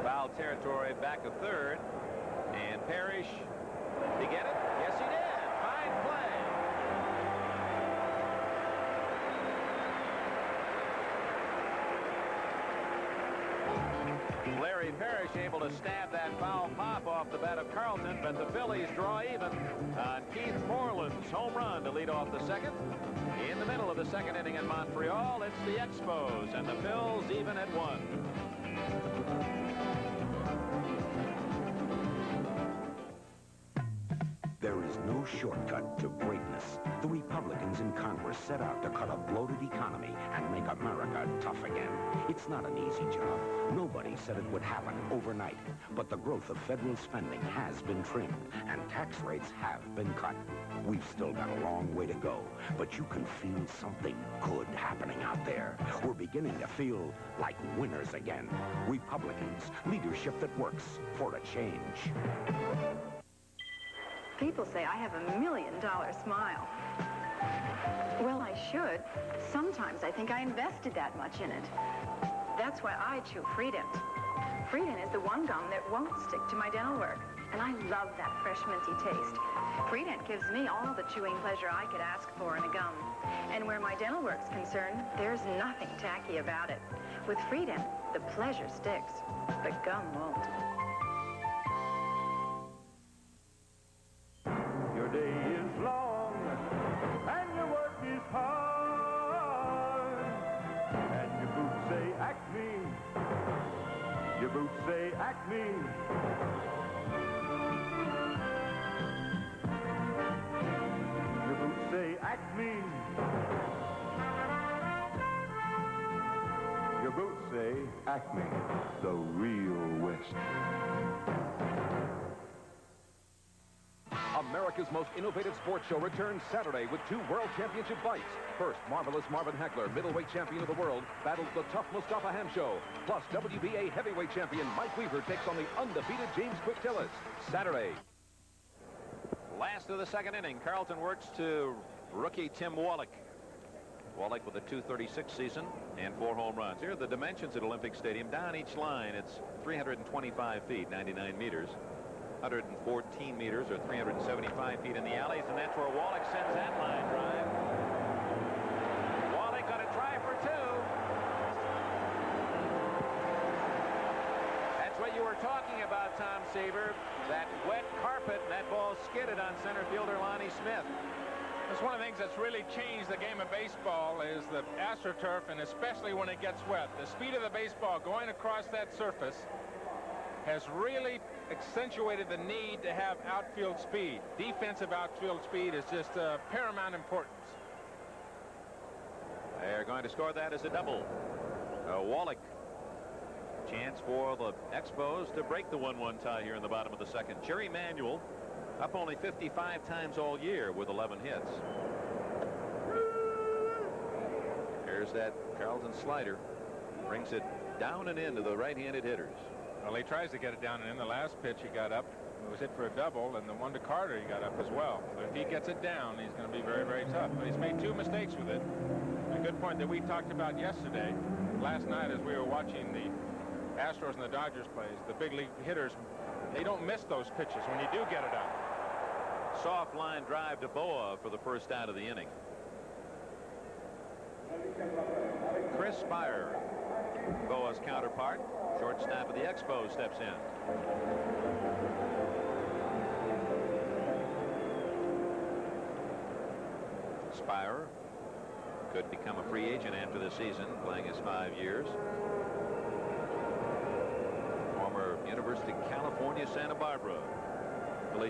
Foul territory, back to third, and Parrish. Did he get it? Yes, he did. Fine play. Larry Parrish able to stab that foul pop off the bat of Carlton, but the Phillies draw even on Keith Moreland's home run to lead off the second. In the middle of the second inning in Montreal, it's the Expos, and the Phils even at 1. There is no shortcut to greatness. The Republicans in Congress set out to cut a bloated economy and make America tough again. It's not an easy job. Nobody said it would happen overnight. But the growth of federal spending has been trimmed, and tax rates have been cut. We've still got a long way to go, but you can feel something good happening out there. We're beginning to feel like winners again. Republicans, leadership that works for a change. People say I have $1 million smile. Well, I should. Sometimes I think I invested that much in it. That's why I chew Freedent. Freedent is the one gum that won't stick to my dental work. And I love that fresh minty taste. Freedent gives me all the chewing pleasure I could ask for in a gum. And where my dental work's concerned, there's nothing tacky about it. With Freedent, the pleasure sticks, but gum won't. Your day is long, and your work is hard. And your boots say Acme. Your boots say Acme. Your boots say Acme. Your boots say Acme, the real West. America's most innovative sports show returns Saturday with 2 World Championship fights. First, marvelous Marvin Hagler, middleweight champion of the world, battles the tough Mustafa Hamsho. Plus, WBA heavyweight champion Mike Weaver takes on the undefeated James Quick Tillis. Saturday. Last of the second inning, Carlton works to rookie Tim Wallach. Wallach with a .236 season and 4 home runs. Here are the dimensions at Olympic Stadium. Down each line, it's 325 feet, 99 meters. 114 meters or 375 feet in the alleys, and that's where Wallach sends that line drive. Wallach going to try for 2. That's what you were talking about, Tom Seaver. That wet carpet, and that ball skidded on center fielder Lonnie Smith. That's one of the things that's really changed the game of baseball is the AstroTurf, and especially when it gets wet. The speed of the baseball going across that surface has really accentuated the need to have outfield speed. Defensive outfield speed is just paramount importance. They're going to score that as a double. Wallach. Chance for the Expos to break the 1-1 tie here in the bottom of the second. Jerry Manuel up only 55 times all year with 11 hits. There's that Carlton slider. Brings it down and into the right-handed hitters. Well, he tries to get it down and in. The last pitch he got up, it was hit for a double, and the one to Carter he got up as well. But if he gets it down, he's going to be very, very tough. But he's made 2 mistakes with it. A good point that we talked about yesterday, last night as we were watching the Astros and the Dodgers plays. The big league hitters, they don't miss those pitches when you do get it up. Soft line drive to Boa for the first out of the inning. Chris Spire, Boa's counterpart, shortstop of the Expos, steps in. Spire could become a free agent after the season, playing his 5 years. Former University of California, Santa Barbara.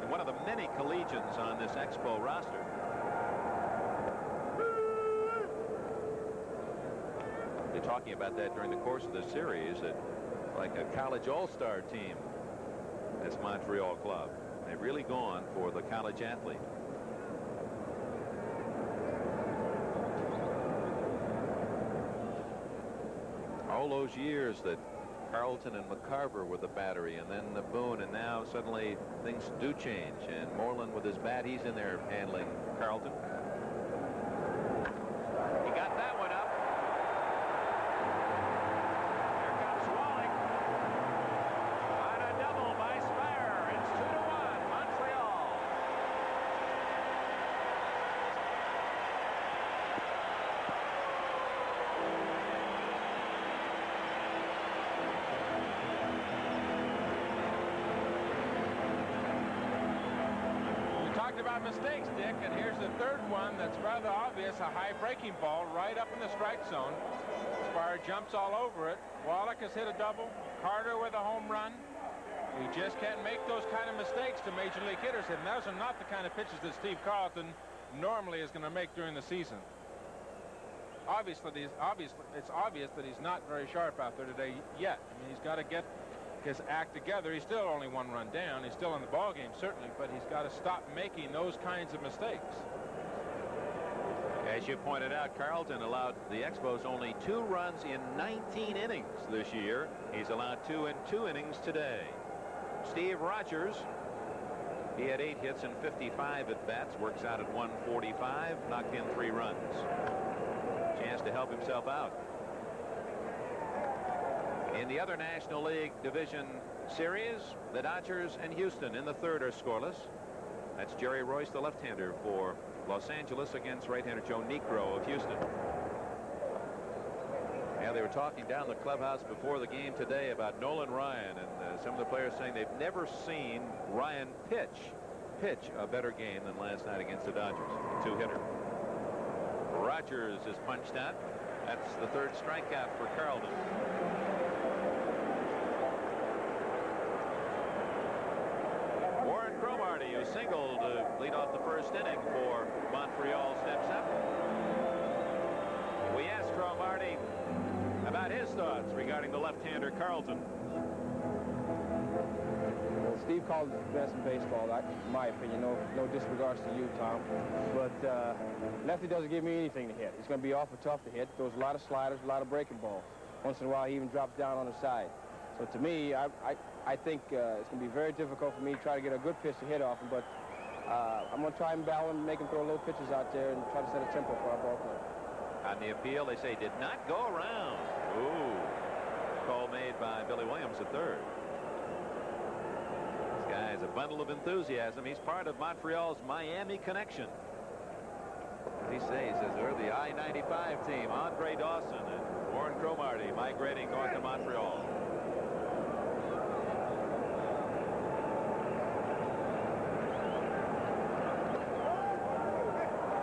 One of the many collegians on this Expo roster. They're talking about that during the course of the series, that like a college all-star team, this Montreal club. They've really gone for the college athlete. All those years that Carlton and McCarver were the battery, and then the Boone, and now suddenly things do change. And Moreland with his bat, he's in there handling Carlton. He got that one up. Here comes Wallach. On a double by Spire. It's 2-1, Montreal. About mistakes, Dick, and here's the third one that's rather obvious, a high breaking ball right up in the strike zone. Spire jumps all over it. Wallach has hit a double. Carter with a home run. We just can't make those kind of mistakes to major league hitters, and those are not the kind of pitches that Steve Carlton normally is going to make during the season. Obviously, it's obvious that he's not very sharp out there today yet. I mean, he's got to get his act together. He's still only 1 run down. He's still in the ball game, certainly, but he's got to stop making those kinds of mistakes. As you pointed out, Carlton allowed the Expos only 2 runs in 19 innings this year. He's allowed 2 in 2 innings today. Steve Rogers, he had 8 hits and 55 at bats, works out at 145, knocked in 3 runs. Chance to help himself out. In the other National League Division series. The Dodgers and Houston in the third are scoreless. That's Jerry Royce, the left-hander for Los Angeles, against right-hander Joe Niekro of Houston. Yeah, they were talking down the clubhouse before the game today about Nolan Ryan, and some of the players saying they've never seen Ryan pitch a better game than last night against the Dodgers. Two-hitter. Rogers is punched out. That's the third strikeout for Carlton. Warren Cromartie, who singled to lead off the first inning for Montreal, steps up. We asked Cromartie about his thoughts regarding the left-hander Carlton. Well, Steve called it the best in baseball, in my opinion. No disregards to you, Tom. But lefty doesn't give me anything to hit. He's going to be awful tough to hit. Throws a lot of sliders, a lot of breaking balls. Once in a while, he even drops down on the side. So to me, I think it's going to be very difficult for me to try to get a good pitch to hit off him. But I'm going to try and battle him, make him throw low pitches out there and try to set a tempo for our ball club. On the appeal, they say did not go around. Ooh. Call made by Billy Williams at third. This guy is a bundle of enthusiasm. He's part of Montreal's Miami connection. He says they're the I-95 team. Andre Dawson and Warren Cromartie migrating north to Montreal.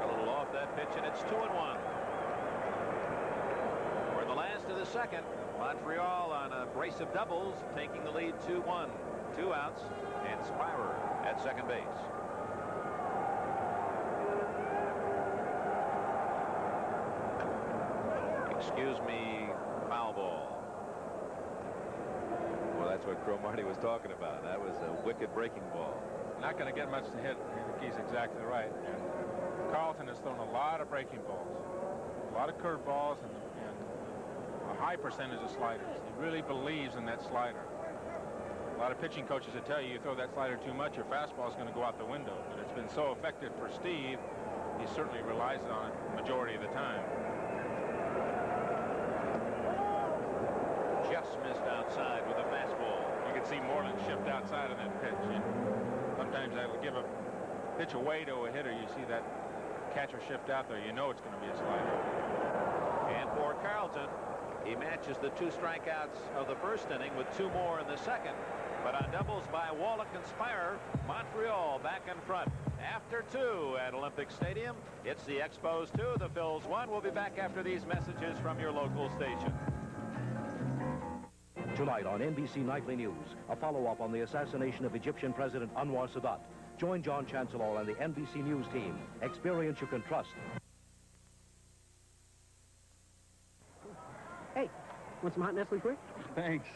A little off that pitch, and it's 2-1. We're in the last of the second. Montreal on a brace of doubles, taking the lead 2-1. 2 outs, and Spirer at second base. Excuse me, foul ball. Well, that's what Cromartie was talking about. That was a wicked breaking ball. Not going to get much to hit. I think he's exactly right. And Carlton has thrown a lot of breaking balls, a lot of curveballs, and a high percentage of sliders. He really believes in that slider. A lot of pitching coaches that tell you throw that slider too much, your fastball is going to go out the window. But it's been so effective for Steve, he certainly relies on it the majority of the time. Just missed outside with a fastball. You can see Moreland shift outside of that pitch. And sometimes I would give a pitch away to a hitter. You see that catcher shift out there, you know it's going to be a slider. And for Carlton, he matches the 2 strikeouts of the first inning with 2 more in the second. But on doubles by Wallach and Spire, Montreal back in front. After 2 at Olympic Stadium, it's the Expos 2, the Phils 1. We'll be back after these messages from your local station. Tonight on NBC Nightly News, a follow-up on the assassination of Egyptian President Anwar Sadat. Join John Chancellor and the NBC News team. Experience you can trust. Hey, want some hot Nestle quick? Thanks.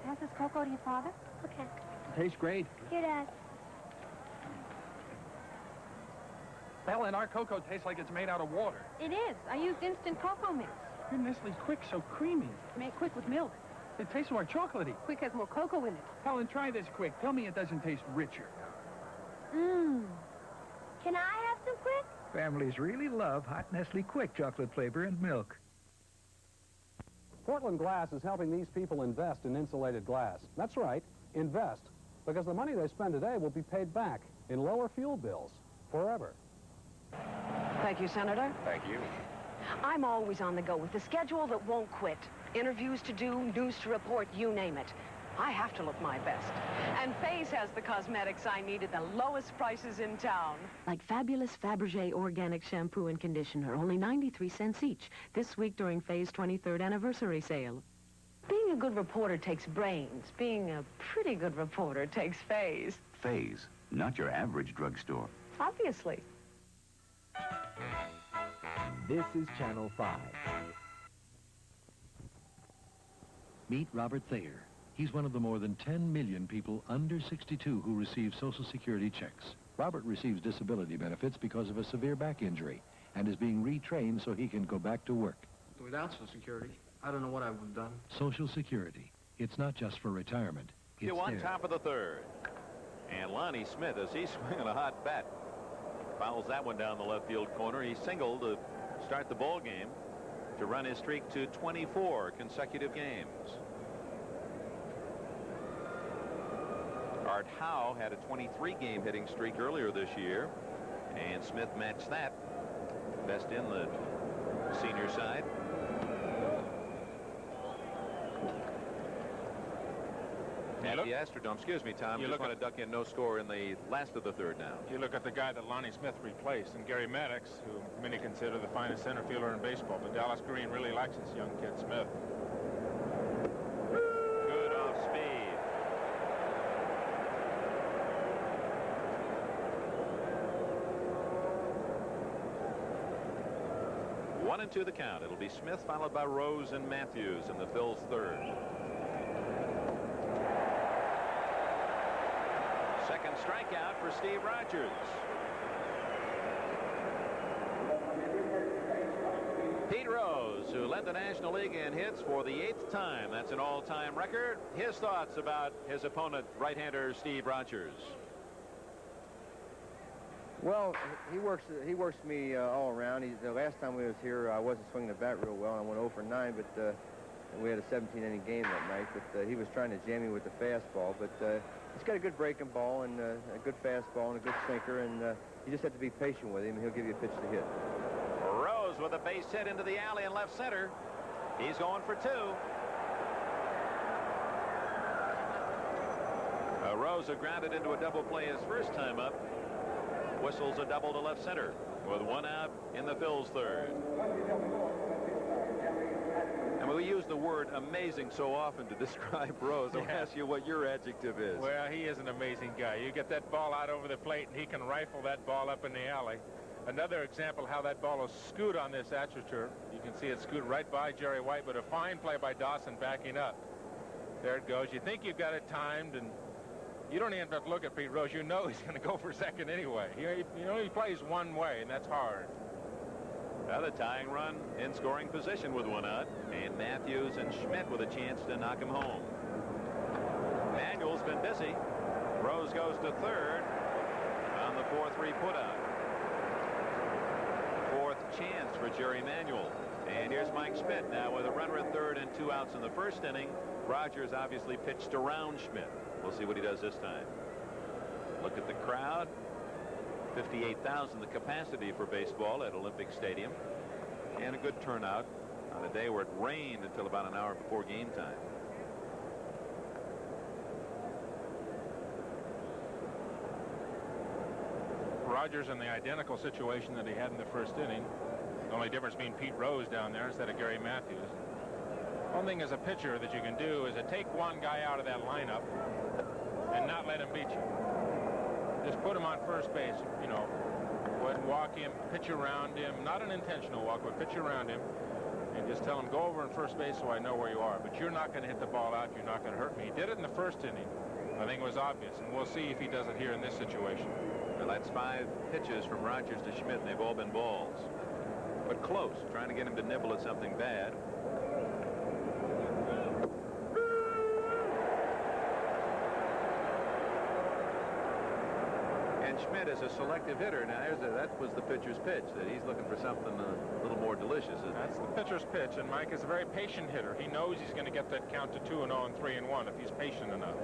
Pass this cocoa to your father? Okay. Tastes great. Here, Dad. Ellen, our cocoa tastes like it's made out of water. It is. I used instant cocoa mix. Your Nestle Quick so creamy. Made quick with milk. It tastes more chocolatey. Quick has more cocoa in it. Helen, try this Quick. Tell me it doesn't taste richer. Mmm. Can I have some Quick? Families really love hot Nestle Quick chocolate flavor and milk. Portland Glass is helping these people invest in insulated glass. That's right, invest, because the money they spend today will be paid back in lower fuel bills forever. Thank you, Senator. Thank you. I'm always on the go with a schedule that won't quit. Interviews to do, news to report, you name it. I have to look my best. And Faze has the cosmetics I need at the lowest prices in town. Like fabulous Fabergé organic shampoo and conditioner, only 93 cents each. This week during Faze 23rd anniversary sale. Being a good reporter takes brains. Being a pretty good reporter takes Faze. Faze, not your average drugstore. Obviously. This is Channel 5. Meet Robert Thayer. He's one of the more than 10 million people under 62 who receive Social Security checks. Robert receives disability benefits because of a severe back injury and is being retrained so he can go back to work. Without Social Security, I don't know what I would have done. Social Security. It's not just for retirement. It's 2-1, there. top of the third. And Lonnie Smith, as he's swinging a hot bat, fouls that one down the left field corner. He singled to start the ball game to run his streak to 24 consecutive games. Art Howe had a 23-game hitting streak earlier this year, and Smith matched that. Best in the senior side. At the Astrodome, excuse me, Tom, you just want to duck in no score in the last of the third now. You look at the guy that Lonnie Smith replaced, and Gary Maddox, who many consider the finest center fielder in baseball, but Dallas Green really likes this young kid, Smith. Good off speed. One and two the count. It'll be Smith followed by Rose and Matthews in the Phil's third. Second strikeout for Steve Rogers. Pete Rose, who led the National League in hits for the 8th time. That's an all-time record. His thoughts about his opponent, right-hander Steve Rogers. Well, he works me all around. The last time we was here, I wasn't swinging the bat real well. I went 0 for 9, but we had a 17-inning game that night. But he was trying to jam me with the fastball. But he's got a good breaking ball and a good fastball and a good sinker. And you just have to be patient with him, and he'll give you a pitch to hit. Rose with a base hit into the alley in left center. He's going for 2. Rose had grounded into a double play his first time up. Whistles a double to left center with 1 out in the Phil's third. And we use the word amazing so often to describe Rose. I'll ask you what your adjective is. Well, he is an amazing guy. You get that ball out over the plate, and he can rifle that ball up in the alley. Another example how that ball will scoot on this AstroTurf. You can see it scoot right by Jerry White, but a fine play by Dawson backing up. There it goes. You think you've got it timed, and you don't even have to look at Pete Rose. You know he's going to go for second anyway. You know he plays one way, and that's hard. Now the tying run in scoring position with 1 out, and Matthews and Schmidt with a chance to knock him home. Manuel's been busy. Rose goes to third on the 4-3 putout. 4th chance for Jerry Manuel. And here's Mike Schmidt now with a runner at third and 2 outs in the first inning. Rogers obviously pitched around Schmidt. We'll see what he does this time. Look at the crowd. 58,000 the capacity for baseball at Olympic Stadium. And a good turnout on a day where it rained until about an hour before game time. Rogers in the identical situation that he had in the first inning. The only difference being Pete Rose down there instead of Gary Matthews. One thing as a pitcher that you can do is to take one guy out of that lineup and not let him beat you. Just put him on first base, you know, go ahead and walk him, pitch around him, not an intentional walk, but pitch around him, and just tell him, go over in first base so I know where you are. But you're not going to hit the ball out. You're not going to hurt me. He did it in the first inning. I think it was obvious, and we'll see if he does it here in this situation. Well, that's 5 pitches from Rogers to Schmidt, and they've all been balls. But close, trying to get him to nibble at something bad. Schmidt is a selective hitter. Now, that was the pitcher's pitch, that he's looking for something a little more delicious, isn't it? That's the pitcher's pitch, and Mike is a very patient hitter. He knows he's going to get that count to 2-0 and 3-1 if he's patient enough.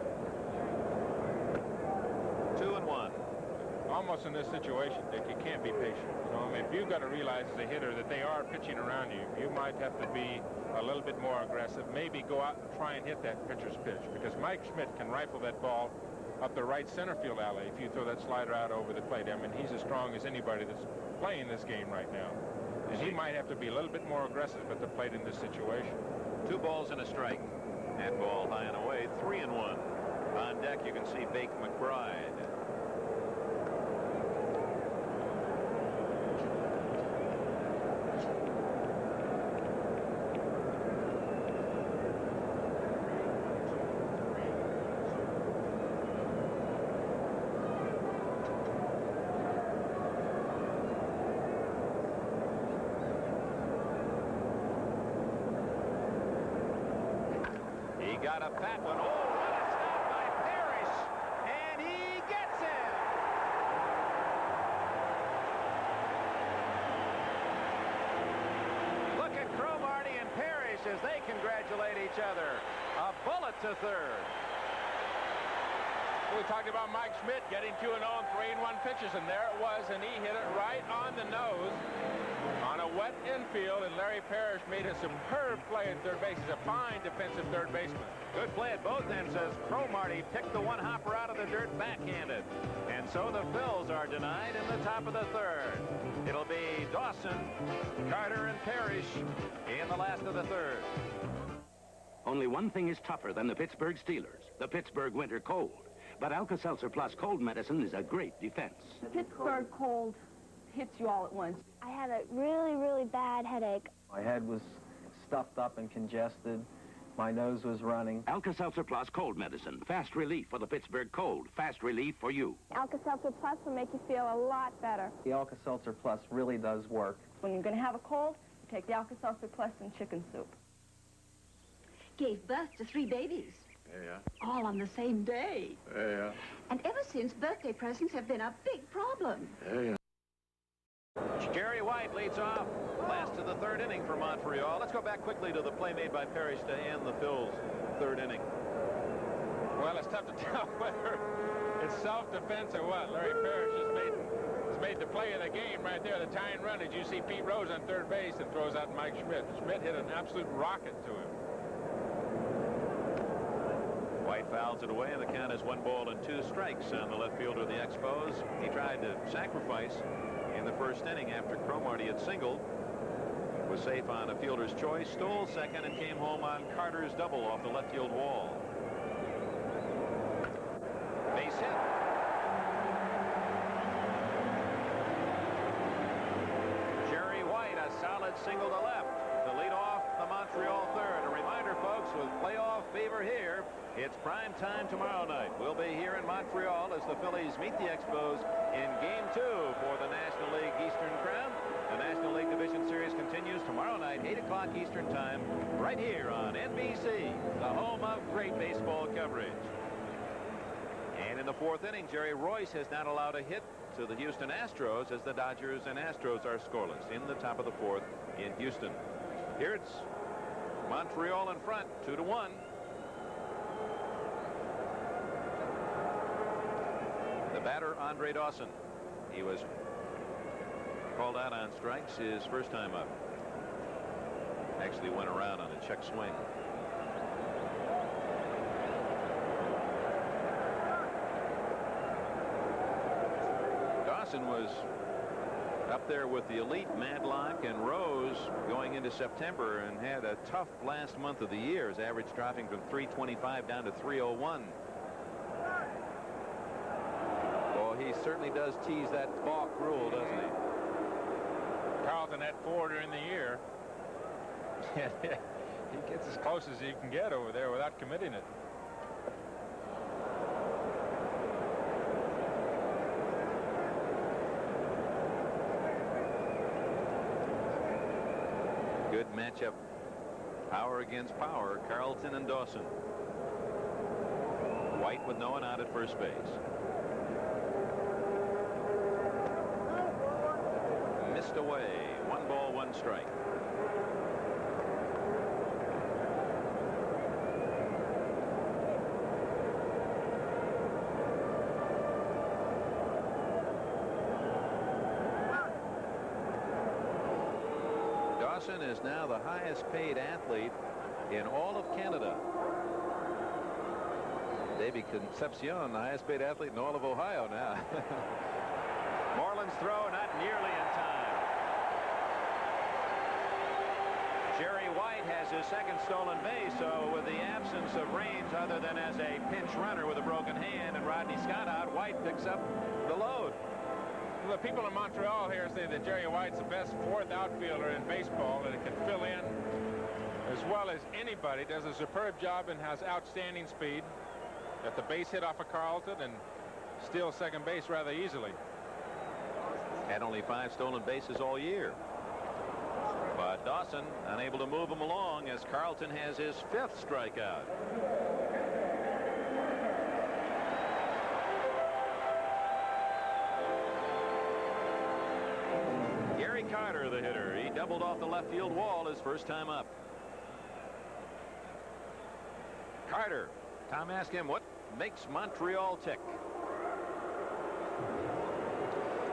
2-1. Almost in this situation, Dick, you can't be patient. You know, I mean, you've got to realize as a hitter that they are pitching around you. You might have to be a little bit more aggressive. Maybe go out and try and hit that pitcher's pitch, because Mike Schmidt can rifle that ball up the right center field alley if you throw that slider out over the plate. I mean, he's as strong as anybody that's playing this game right now. And he might have to be a little bit more aggressive at the plate in this situation. 2 balls and a strike. That ball high and away, 3-1. On deck, you can see Bake McBride. Got a fat one. Oh, what a stop by Parrish. And he gets him. Look at Cromartie and Parrish as they congratulate each other. A bullet to third. We talked about Mike Schmidt getting 2-0 and 3-1 pitches, and there it was, and he hit it right on the nose on a wet infield, and Larry Parrish made a superb play at third base. He's a fine defensive third baseman. Good play at both ends as Cromartie picked the one-hopper out of the dirt backhanded. And so the Phils are denied in the top of the third. It'll be Dawson, Carter, and Parrish in the last of the third. Only one thing is tougher than the Pittsburgh Steelers, the Pittsburgh winter cold. But Alka-Seltzer Plus cold medicine is a great defense. The Pittsburgh cold hits you all at once. I had a really, really bad headache. My head was stuffed up and congested. My nose was running. Alka-Seltzer Plus cold medicine. Fast relief for the Pittsburgh cold. Fast relief for you. Alka-Seltzer Plus will make you feel a lot better. The Alka-Seltzer Plus really does work. When you're going to have a cold, you take the Alka-Seltzer Plus and chicken soup. Gave birth to 3 babies. Yeah. All on the same day. Yeah. And ever since, birthday presents have been a big problem. Yeah. Jerry White leads off. Last of the third inning for Montreal. Let's go back quickly to the play made by Parrish to end the Phils' third inning. Well, it's tough to tell whether it's self-defense or what. Larry Parrish has made the play of the game right there. The tying run, as you see Pete Rose on third base and throws out Mike Schmidt. Schmidt hit an absolute rocket to him. White fouls it away, and the count is 1 ball and 2 strikes on the left fielder of the Expos. He tried to sacrifice in the first inning after Cromartie had singled. Was safe on a fielder's choice, stole second, and came home on Carter's double off the left field wall. Base hit. Jerry White, a solid single to left to lead off the Montreal third. A reminder, folks, with playoff fever here, it's prime time tomorrow night. We'll be here in Montreal as the Phillies meet the Expos in Game 2 for the National League Eastern Crown. The National League Division Series continues tomorrow night, 8 o'clock Eastern Time, right here on NBC, the home of great baseball coverage. And in the fourth inning, Jerry Royce has not allowed a hit to the Houston Astros as the Dodgers and Astros are scoreless in the top of the fourth in Houston. Here it's Montreal in front, 2-1. The batter, Andre Dawson. He was called out on strikes his first time up. Actually went around on a check swing. Dawson was up there with the elite Madlock and Rose going into September and had a tough last month of the year. His average dropping from 325 down to 301. Well, he certainly does tease that balk rule, doesn't he? Carlton had 4 during the year. He gets as close as he can get over there without committing it. Good matchup. Power against power. Carlton and Dawson. White with no one out at first base. Missed away. 1 ball, 1 strike. Dawson is now the highest paid athlete in all of Canada. Davy Concepcion, the highest paid athlete in all of Ohio now. Moreland's throw not nearly in time. Jerry White has his second stolen base, so with the absence of range other than as a pinch runner with a broken hand and Rodney Scott out, White picks up the load. The people in Montreal here say that Jerry White's the best 4th outfielder in baseball, and it can fill in as well as anybody. Does a superb job and has outstanding speed. Got the base hit off of Carlton and steals second base rather easily. Had only 5 stolen bases all year. But Dawson unable to move him along as Carlton has his 5th strikeout. Gary Carter, the hitter. He doubled off the left field wall his first time up. Carter. Tom asked him, what makes Montreal tick?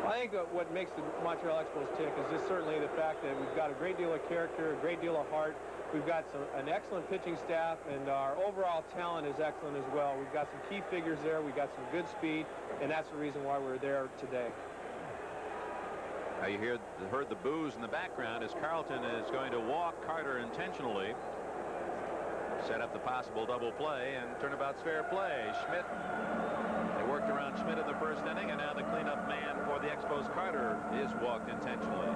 I think what makes the Montreal Expos tick is just certainly the fact that we've got a great deal of character, a great deal of heart. We've got an excellent pitching staff, and our overall talent is excellent as well. We've got some key figures there. We've got some good speed, and that's the reason why we're there today. Now you heard the boos in the background as Carlton is going to walk Carter intentionally. Set up the possible double play, and turnabout's fair play. Schmidt, they worked around Schmidt in the first inning, and now the cleanup man for the Expos, Carter, is walked intentionally.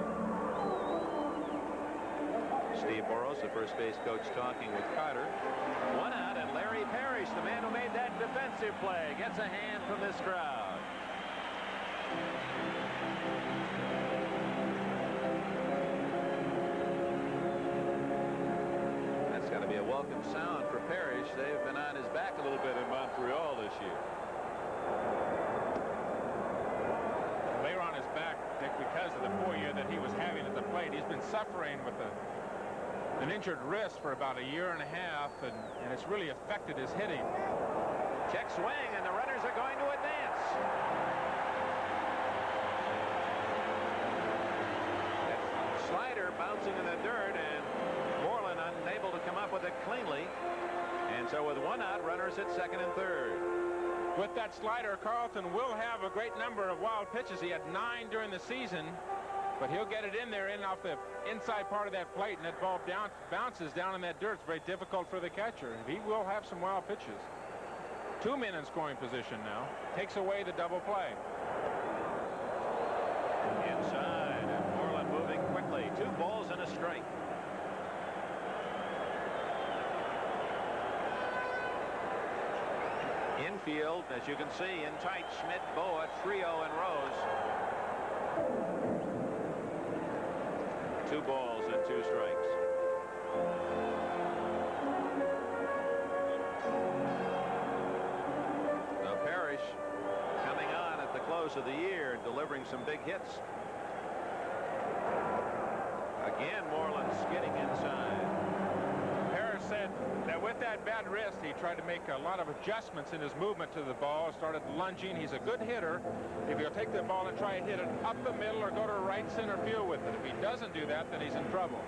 Steve Boros, the first base coach, talking with Carter. One out, and Larry Parrish, the man who made that defensive play, gets a hand from this crowd. That's got to be a welcome sound for Parrish. They've been on his back a little bit in Montreal this year. They were on his back, Dick, because of the poor year that he was having at the plate. He's been suffering with an injured wrist for about a year and a half, and it's really affected his hitting. Check swing, and the runners are going to advance. That slider bouncing in the dirt, and Moreland unable to come up with it cleanly. And so with one out, runners at second and third. With that slider, Carlton will have a great number of wild pitches. He had 9 during the season, but he'll get it in there and off the inside part of that plate, and that ball bounces down in that dirt. It's very difficult for the catcher. He will have some wild pitches. 2 men in scoring position now. Takes away the double play. Inside, and Moreland moving quickly. 2 balls and a strike. Infield, as you can see, in tight, Schmidt, Boa, trio, and Rose. 2 balls and 2 strikes. Now Parrish coming on at the close of the year and delivering some big hits. Again, Moreland skidding inside. Parrish said that with that bad wrist, he tried to make a lot of adjustments in his movement to the ball, started lunging. He's a good hitter. If he'll take the ball and try and hit it up the middle or go to right center field with it. If he doesn't do that, then he's in trouble.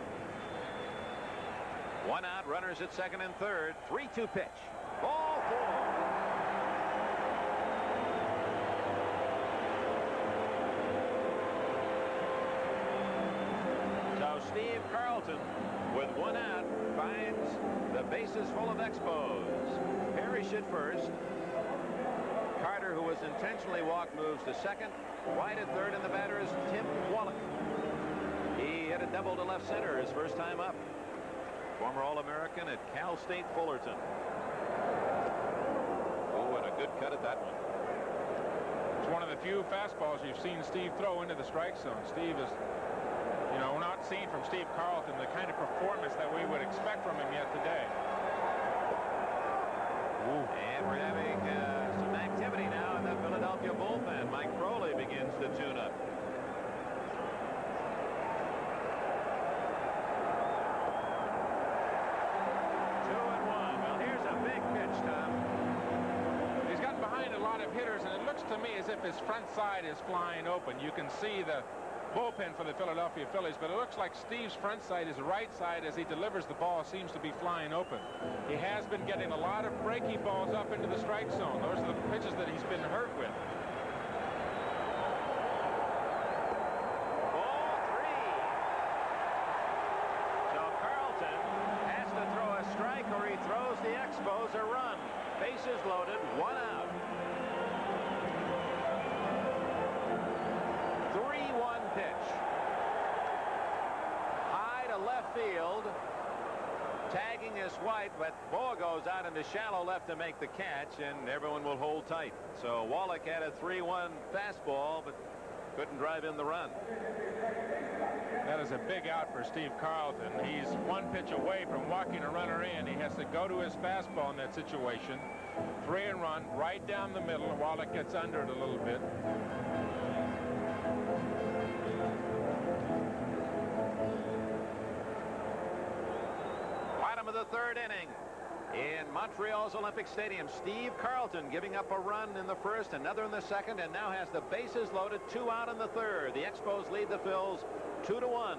1 out, runners at second and third. 3-2 pitch. Ball 4. So Steve Carlton, with 1 out, finds the bases full of Expos. Parrish at first. Carter, who was intentionally walked, moves to second. Wide at third, and the batter is Tim Wallach. He hit a double to left center his first time up. Former All-American at Cal State Fullerton. Oh, and a good cut at that one. It's one of the few fastballs you've seen Steve throw into the strike zone. Steve is, you know, not seen from Steve Carlton the kind of performance that we would expect from him yet today. Ooh. And we're having some activity now in the Philadelphia bullpen. Mike Crowley begins to tune up. Hitters, and it looks to me as if his front side is flying open. You can see the bullpen for the Philadelphia Phillies, but it looks like Steve's front side, his right side, as he delivers the ball, seems to be flying open. He has been getting a lot of breaky balls up into the strike zone. Those are the pitches that he's been hurt with. Ball 3. So Carlton has to throw a strike, or he throws the Expos a run. Bases loaded, 1 out. 3-1 pitch. High to left field. Tagging is White, but Boa goes out into shallow left to make the catch, and everyone will hold tight. So Wallach had a 3-1 fastball, but couldn't drive in the run. That is a big out for Steve Carlton. He's 1 pitch away from walking a runner in. He has to go to his fastball in that situation. 3-and-run right down the middle. Wallach gets under it a little bit. Bottom of the 3rd inning. In Montreal's Olympic Stadium, Steve Carlton giving up a run in the first, another in the second, and now has the bases loaded, 2 out in the third. The Expos lead the Phils 2-1.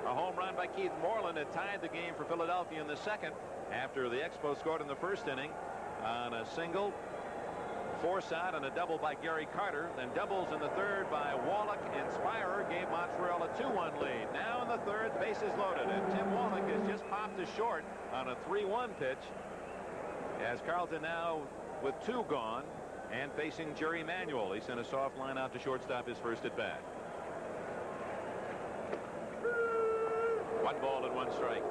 A home run by Keith Moreland had tied the game for Philadelphia in the second after the Expos scored in the first inning on a single, force out, and a double by Gary Carter. Then doubles in the third by Wallach and Spire gave Montreal a 2-1 lead. Now in the third, bases loaded, and Tim Wallach has just popped to short on a 3-1 pitch. As Carlton now with 2 gone and facing Jerry Manuel. He sent a soft line out to shortstop his first at bat. 1 ball and 1 strike.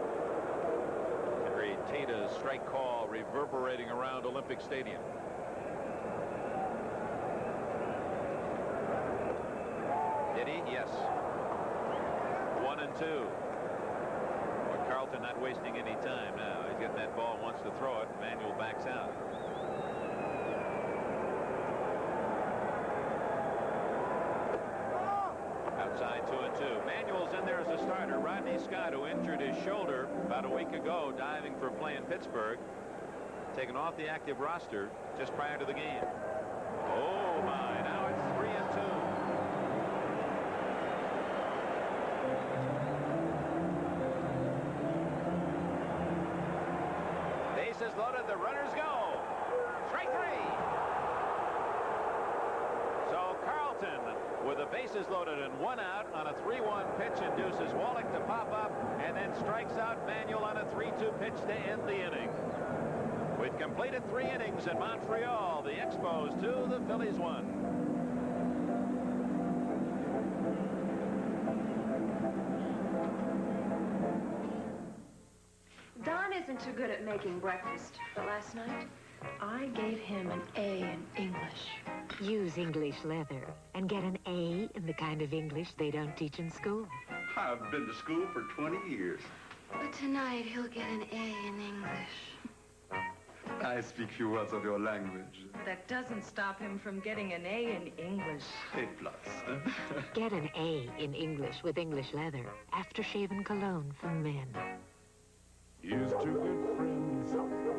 Henry Tata's strike call reverberating around Olympic Stadium. Did he? Yes. 1 and 2. But Carlton not wasting any time now. He's getting that ball, wants to throw it. Manuel backs out. Outside 2 and 2. Manuel's in there as a starter. Rodney Scott, who injured his shoulder about a week ago, diving for play in Pittsburgh, taken off the active roster just prior to the game. Oh my! Now it's 3 and 2. Bases loaded. The runners go. Strike 3. So Carlton, with the bases loaded and 1 out on a 3-1 pitch, induces Wallach to pop up and then strikes out Manuel on a 3-2 pitch to end the inning. We've completed 3 innings in Montreal. The Expos 2, the Phillies 1. Don isn't too good at making breakfast, but last night I gave him an A in English. Use English leather and get an A in the kind of English they don't teach in school. I've been to school for 20 years. But tonight he'll get an A in English. I speak few words of your language. That doesn't stop him from getting an A in English. A plus. Get an A in English with English leather. After-shaven cologne for men. Here's 2 good friends.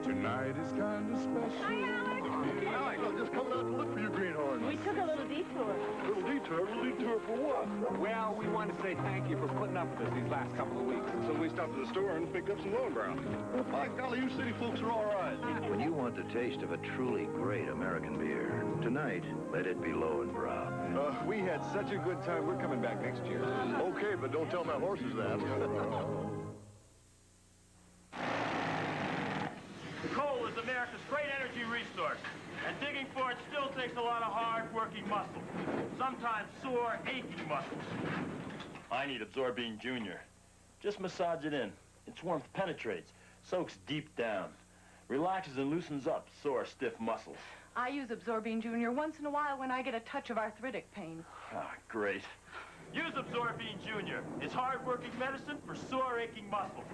Tonight is kind of special. Hi, Alex. Just coming out to look for you, greenhorns. We took a little detour. Little detour? Little detour for what? Well, we want to say thank you for putting up with us these last couple of weeks. So we stopped at the store and picked up some Lowenbrow. By golly, you city folks are all right. When you want the taste of a truly great American beer, tonight, let it be Lowenbrow. We had such a good time. We're coming back next year. Okay, but don't tell my horses that. Coal is America's great energy resource, and digging for it still takes a lot of hard-working muscles, sometimes sore, aching muscles. I need Absorbine Junior. Just massage it in. Its warmth penetrates, soaks deep down, relaxes and loosens up sore, stiff muscles. I use Absorbine Junior once in a while when I get a touch of arthritic pain. Ah, great. Use Absorbine Junior. It's hard-working medicine for sore, aching muscles.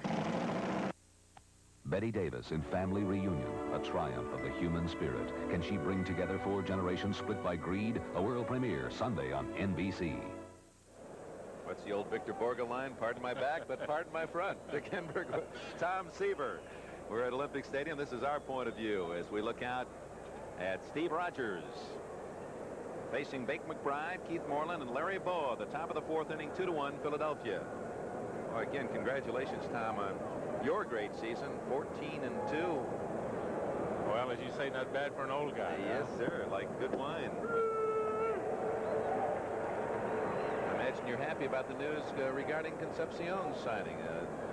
Betty Davis in Family Reunion, a triumph of the human spirit. Can she bring together 4 generations split by greed? A world premiere Sunday on NBC. What's the old Victor Borga line? Pardon my back, but pardon my front. Dick Enberg, Tom Seaver. We're at Olympic Stadium. This is our point of view as we look out at Steve Rogers facing Bake McBride, Keith Moreland, and Larry Bowa. The top of the 4th inning, 2-1 Philadelphia. Well, again, congratulations, Tom, on your great season, 14 and 2. Well, as you say, not bad for an old guy. Yes, sir. Like good wine. I imagine you're happy about the news regarding Concepcion's signing.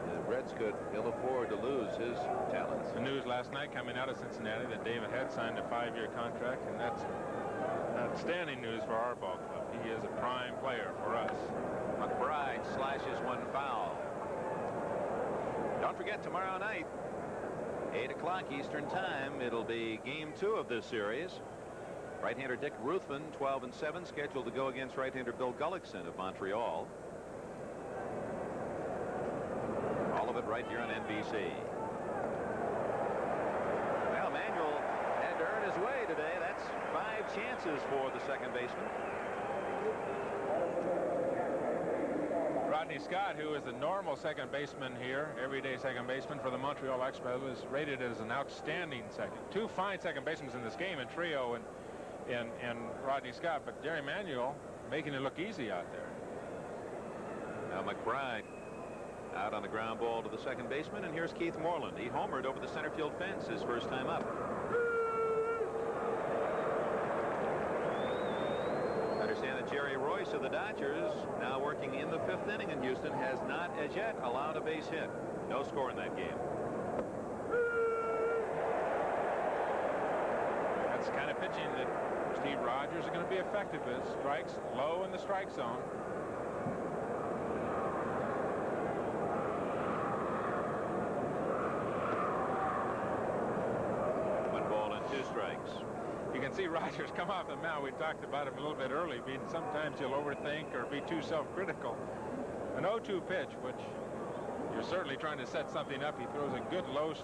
The Reds could ill afford to lose his talents. The news last night coming out of Cincinnati that David had signed a 5-year contract, and that's outstanding news for our ball club. He is a prime player for us. McBride slashes 1 foul. Don't forget, tomorrow night, 8 o'clock Eastern Time, it'll be Game 2 of this series. Right-hander Dick Ruthven, 12 and 7, scheduled to go against right-hander Bill Gullickson of Montreal. All of it right here on NBC. Well, Manuel had to earn his way today. That's 5 chances for the second baseman. Rodney Scott, who is the normal second baseman here, everyday second baseman for the Montreal Expos, is rated as an outstanding second. Two fine second basemen in this game in Trio and Rodney Scott, but Jerry Manuel making it look easy out there. Now McBride out on the ground ball to the second baseman, and here's Keith Moreland. He homered over the center field fence his first time up. Understand that Jerry Royce of the Dodgers, now working in the 5th inning in Houston, has not as yet allowed a base hit. No score in that game. That's the kind of pitching that Steve Rogers is going to be effective with. Strikes low in the strike zone. You can see Rogers come off the mound. We talked about him a little bit early, being sometimes he'll overthink or be too self-critical. An 0-2 pitch, which you're certainly trying to set something up. He throws a good low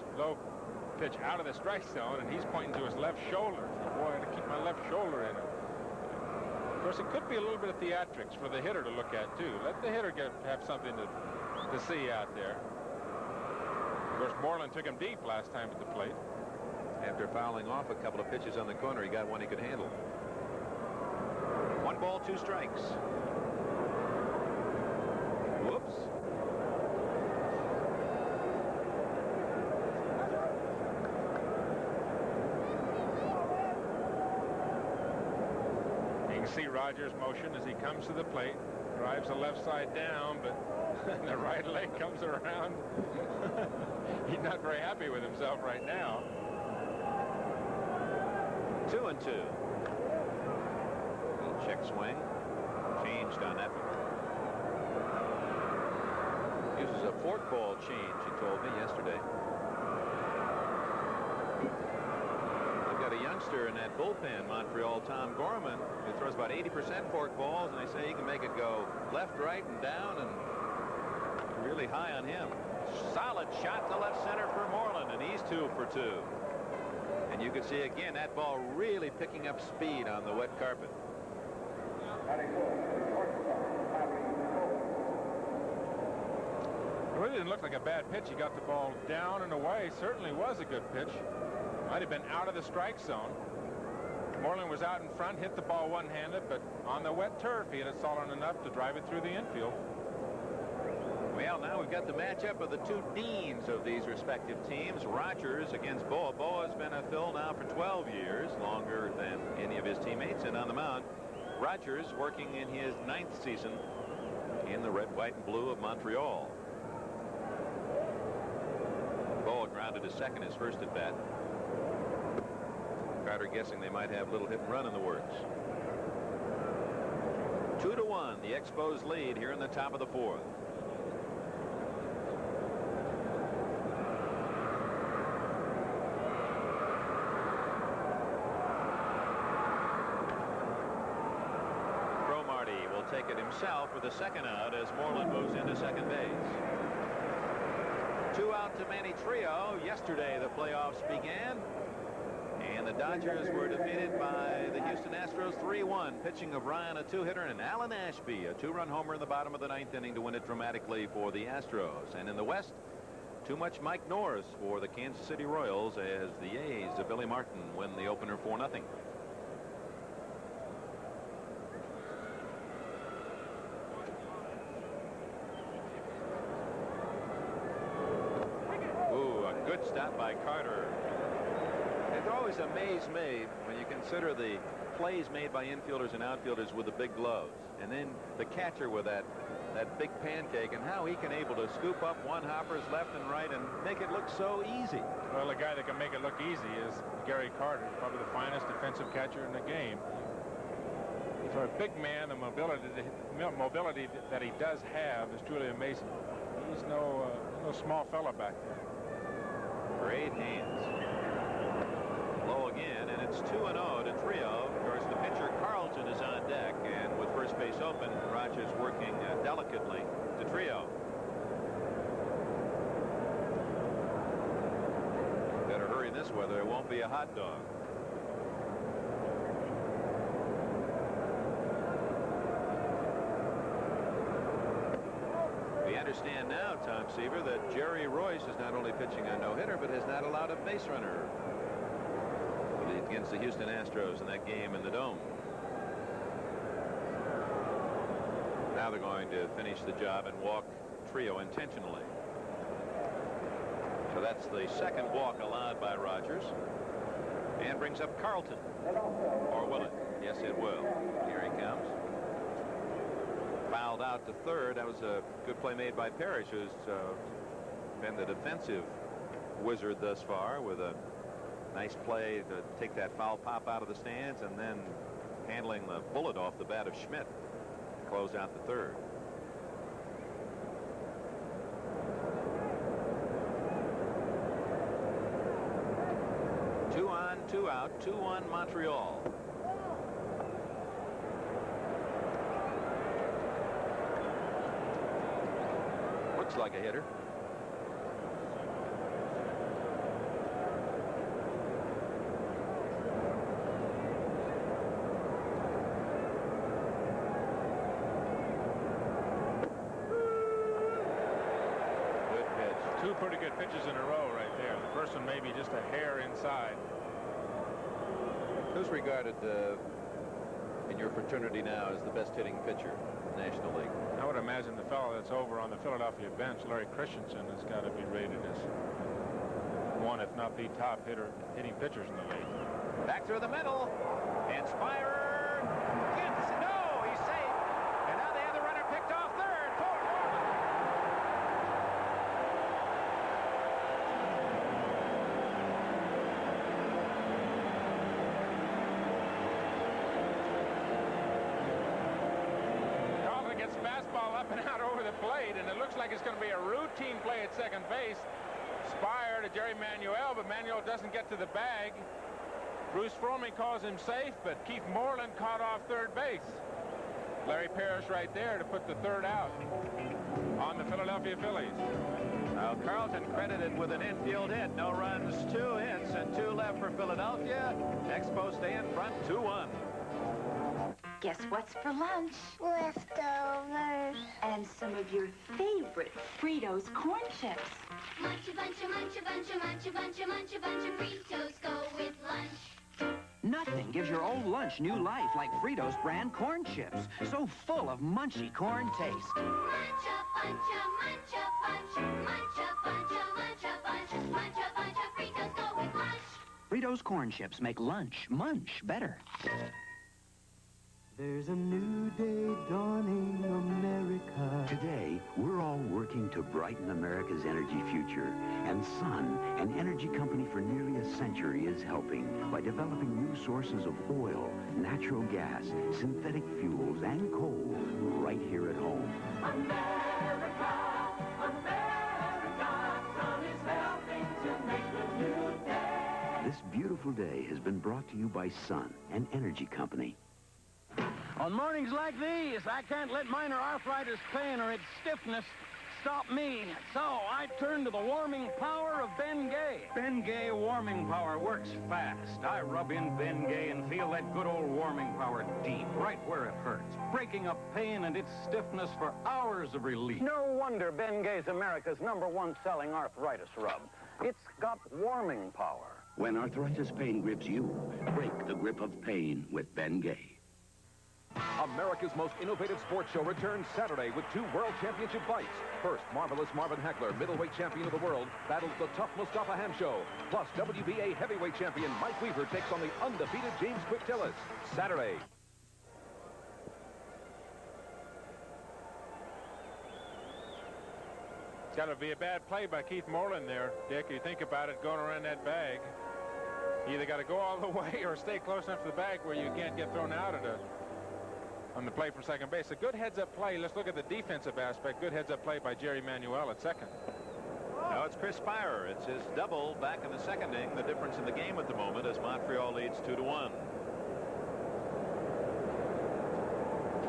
pitch out of the strike zone, and he's pointing to his left shoulder. Boy, I got to keep my left shoulder in it. Of course, it could be a little bit of theatrics for the hitter to look at, too. Let the hitter have something to see out there. Of course, Moreland took him deep last time at the plate. After fouling off a couple of pitches on the corner, he got one he could handle. 1 ball, 2 strikes. Whoops. You can see Rogers' motion as he comes to the plate. Drives the left side down, but the right leg comes around. He's not very happy with himself right now. 2-2. Little check swing. Changed on that one. Uses a forkball change, he told me yesterday. They've got a youngster in that bullpen, Montreal, Tom Gorman, who throws about 80% forkballs, and they say he can make it go left, right, and down, and really high on him. Solid shot to left center for Moreland, and he's 2 for 2. And you can see again that ball really picking up speed on the wet carpet. It really didn't look like a bad pitch. He got the ball down and away. Certainly was a good pitch. Might have been out of the strike zone. Moreland was out in front, hit the ball one-handed, but on the wet turf, he hit it solid enough to drive it through the infield. Well, now we've got the matchup of the two deans of these respective teams. Rogers against Boa. Boa's been a Phil now for 12 years, longer than any of his teammates. And on the mound, Rogers working in his 9th season in the red, white, and blue of Montreal. Boa grounded to second his first at bat. Carter guessing they might have a little hit and run in the works. 2-1, the Expos lead here in the top of the 4th. Take it himself with a second out as Moreland moves into second base. 2 out to Manny Trio. Yesterday the playoffs began, and the Dodgers were defeated by the Houston Astros 3-1. Pitching of Ryan, a 2-hitter, and Alan Ashby, a 2-run homer in the bottom of the 9th inning to win it dramatically for the Astros. And in the West, too much Mike Norris for the Kansas City Royals as the A's of Billy Martin win the opener 4-0. Good stop by Carter. It always amazed me when you consider the plays made by infielders and outfielders with the big gloves, and then the catcher with that big pancake, and how he can able to scoop up one hoppers left and right and make it look so easy. Well, the guy that can make it look easy is Gary Carter, probably the finest defensive catcher in the game. For a big man, the mobility that he does have is truly amazing. He's no small fella back there. Great hands. Low again, and it's 2-0 to Trio. Of course, the pitcher Carlton is on deck, and with first base open, Rogers working delicately to Trio. Better hurry in this weather. It won't be a hot dog. understand now, Tom Seaver, that Jerry Royce is not only pitching a no-hitter, but has not allowed a base runner against the Houston Astros in that game in the Dome. Now they're going to finish the job and walk Trio intentionally. So that's the second walk allowed by Rogers. And brings up Carlton. Or will it? Yes, it will. Here he comes. Fouled out to third. That was a good play made by Parrish, who's been the defensive wizard thus far, with a nice play to take that foul pop out of the stands and then handling the bullet off the bat of Schmidt to close out the third. Two on, two out, 2-1 Montreal. Looks like a hitter. Two pretty good pitches in a row right there. The first one maybe just a hair inside. Who's regarded in your fraternity now as the best hitting pitcher in the National League? I would imagine the fellow that's over on the Philadelphia bench, Larry Christensen, has got to be rated as one, if not the top hitting pitchers in the league. Back through the middle. And Spire gets no, he's safe. And now they have the runner picked off third for Norman. Carlton gets fastball up and out over the plate, and it looks like it's going to be a routine play at second base. Spire to Jerry Manuel, but Manuel doesn't get to the bag. Bruce Fromming calls him safe, but Keith Moreland caught off third base. Larry Parrish right there to put the third out on the Philadelphia Phillies. Now Carlton credited with an infield hit. No runs, 2 hits, and 2 left for Philadelphia. Expos stay in front 2-1. Guess what's for lunch? Leftovers. And some of your favorite Fritos corn chips. Munch a bunch of, munch a bunch of, munch a bunch of, munch a bunch of Fritos go with lunch. Nothing gives your old lunch new life like Fritos brand corn chips. So full of munchy corn taste. Munch a bunch of, munch a bunch, munch a bunch of, munch a bunch, munch a bunch of Fritos go with lunch. Fritos corn chips make lunch munch better. There's a new day dawning, America. Today, we're all working to brighten America's energy future. And Sun, an energy company for nearly a century, is helping by developing new sources of oil, natural gas, synthetic fuels, and coal right here at home. America, America, Sun is helping to make a new day. This beautiful day has been brought to you by Sun, an energy company. On mornings like these, I can't let minor arthritis pain or its stiffness stop me. So I turn to the warming power of Bengay. Bengay warming power works fast. I rub in Bengay and feel that good old warming power deep, right where it hurts, breaking up pain and its stiffness for hours of relief. No wonder Bengay's America's #1 selling arthritis rub. It's got warming power. When arthritis pain grips you, break the grip of pain with Bengay. America's most innovative sports show returns Saturday with 2 World Championship fights. First, marvelous Marvin Hagler, middleweight champion of the world, battles the tough Mustafa Hamsho. Plus, WBA heavyweight champion Mike Weaver takes on the undefeated James Quick Tillis. Saturday. It's got to be a bad play by Keith Moreland there, Dick. You think about it, going around that bag. You either got to go all the way or stay close enough to the bag where you can't get thrown out on the play for second base. A good heads-up play. Let's look at the defensive aspect. Good heads-up play by Jerry Manuel at second. No, it's Chris Spire. It's his double back in the second inning. The difference in the game at the moment as Montreal leads 2-1.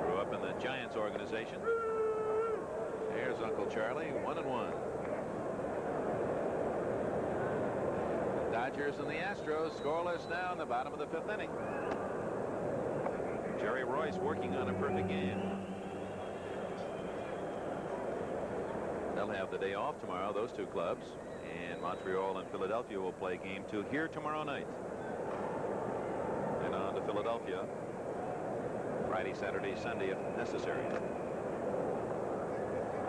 Grew up in the Giants organization. There's Uncle Charlie, 1-1. The Dodgers and the Astros scoreless now in the bottom of the 5th inning. Jerry Royce working on a perfect game. they'll have the day off tomorrow, those two clubs. And Montreal and Philadelphia will play game 2 here tomorrow night. And on to Philadelphia Friday, Saturday, Sunday if necessary.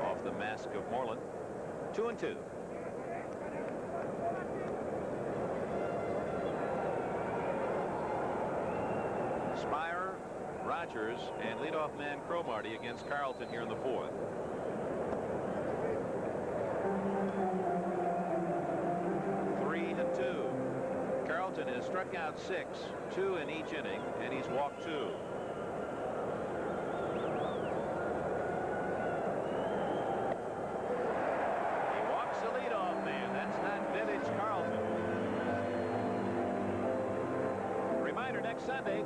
Off the mask of Moreland. 2-2. Spire, Rogers, and leadoff man Cromartie against Carlton here in the 4th. Carlton has struck out 6, 2 in each inning, and he's walked 2. He walks the leadoff man. That's not vintage Carlton. Reminder, next Sunday,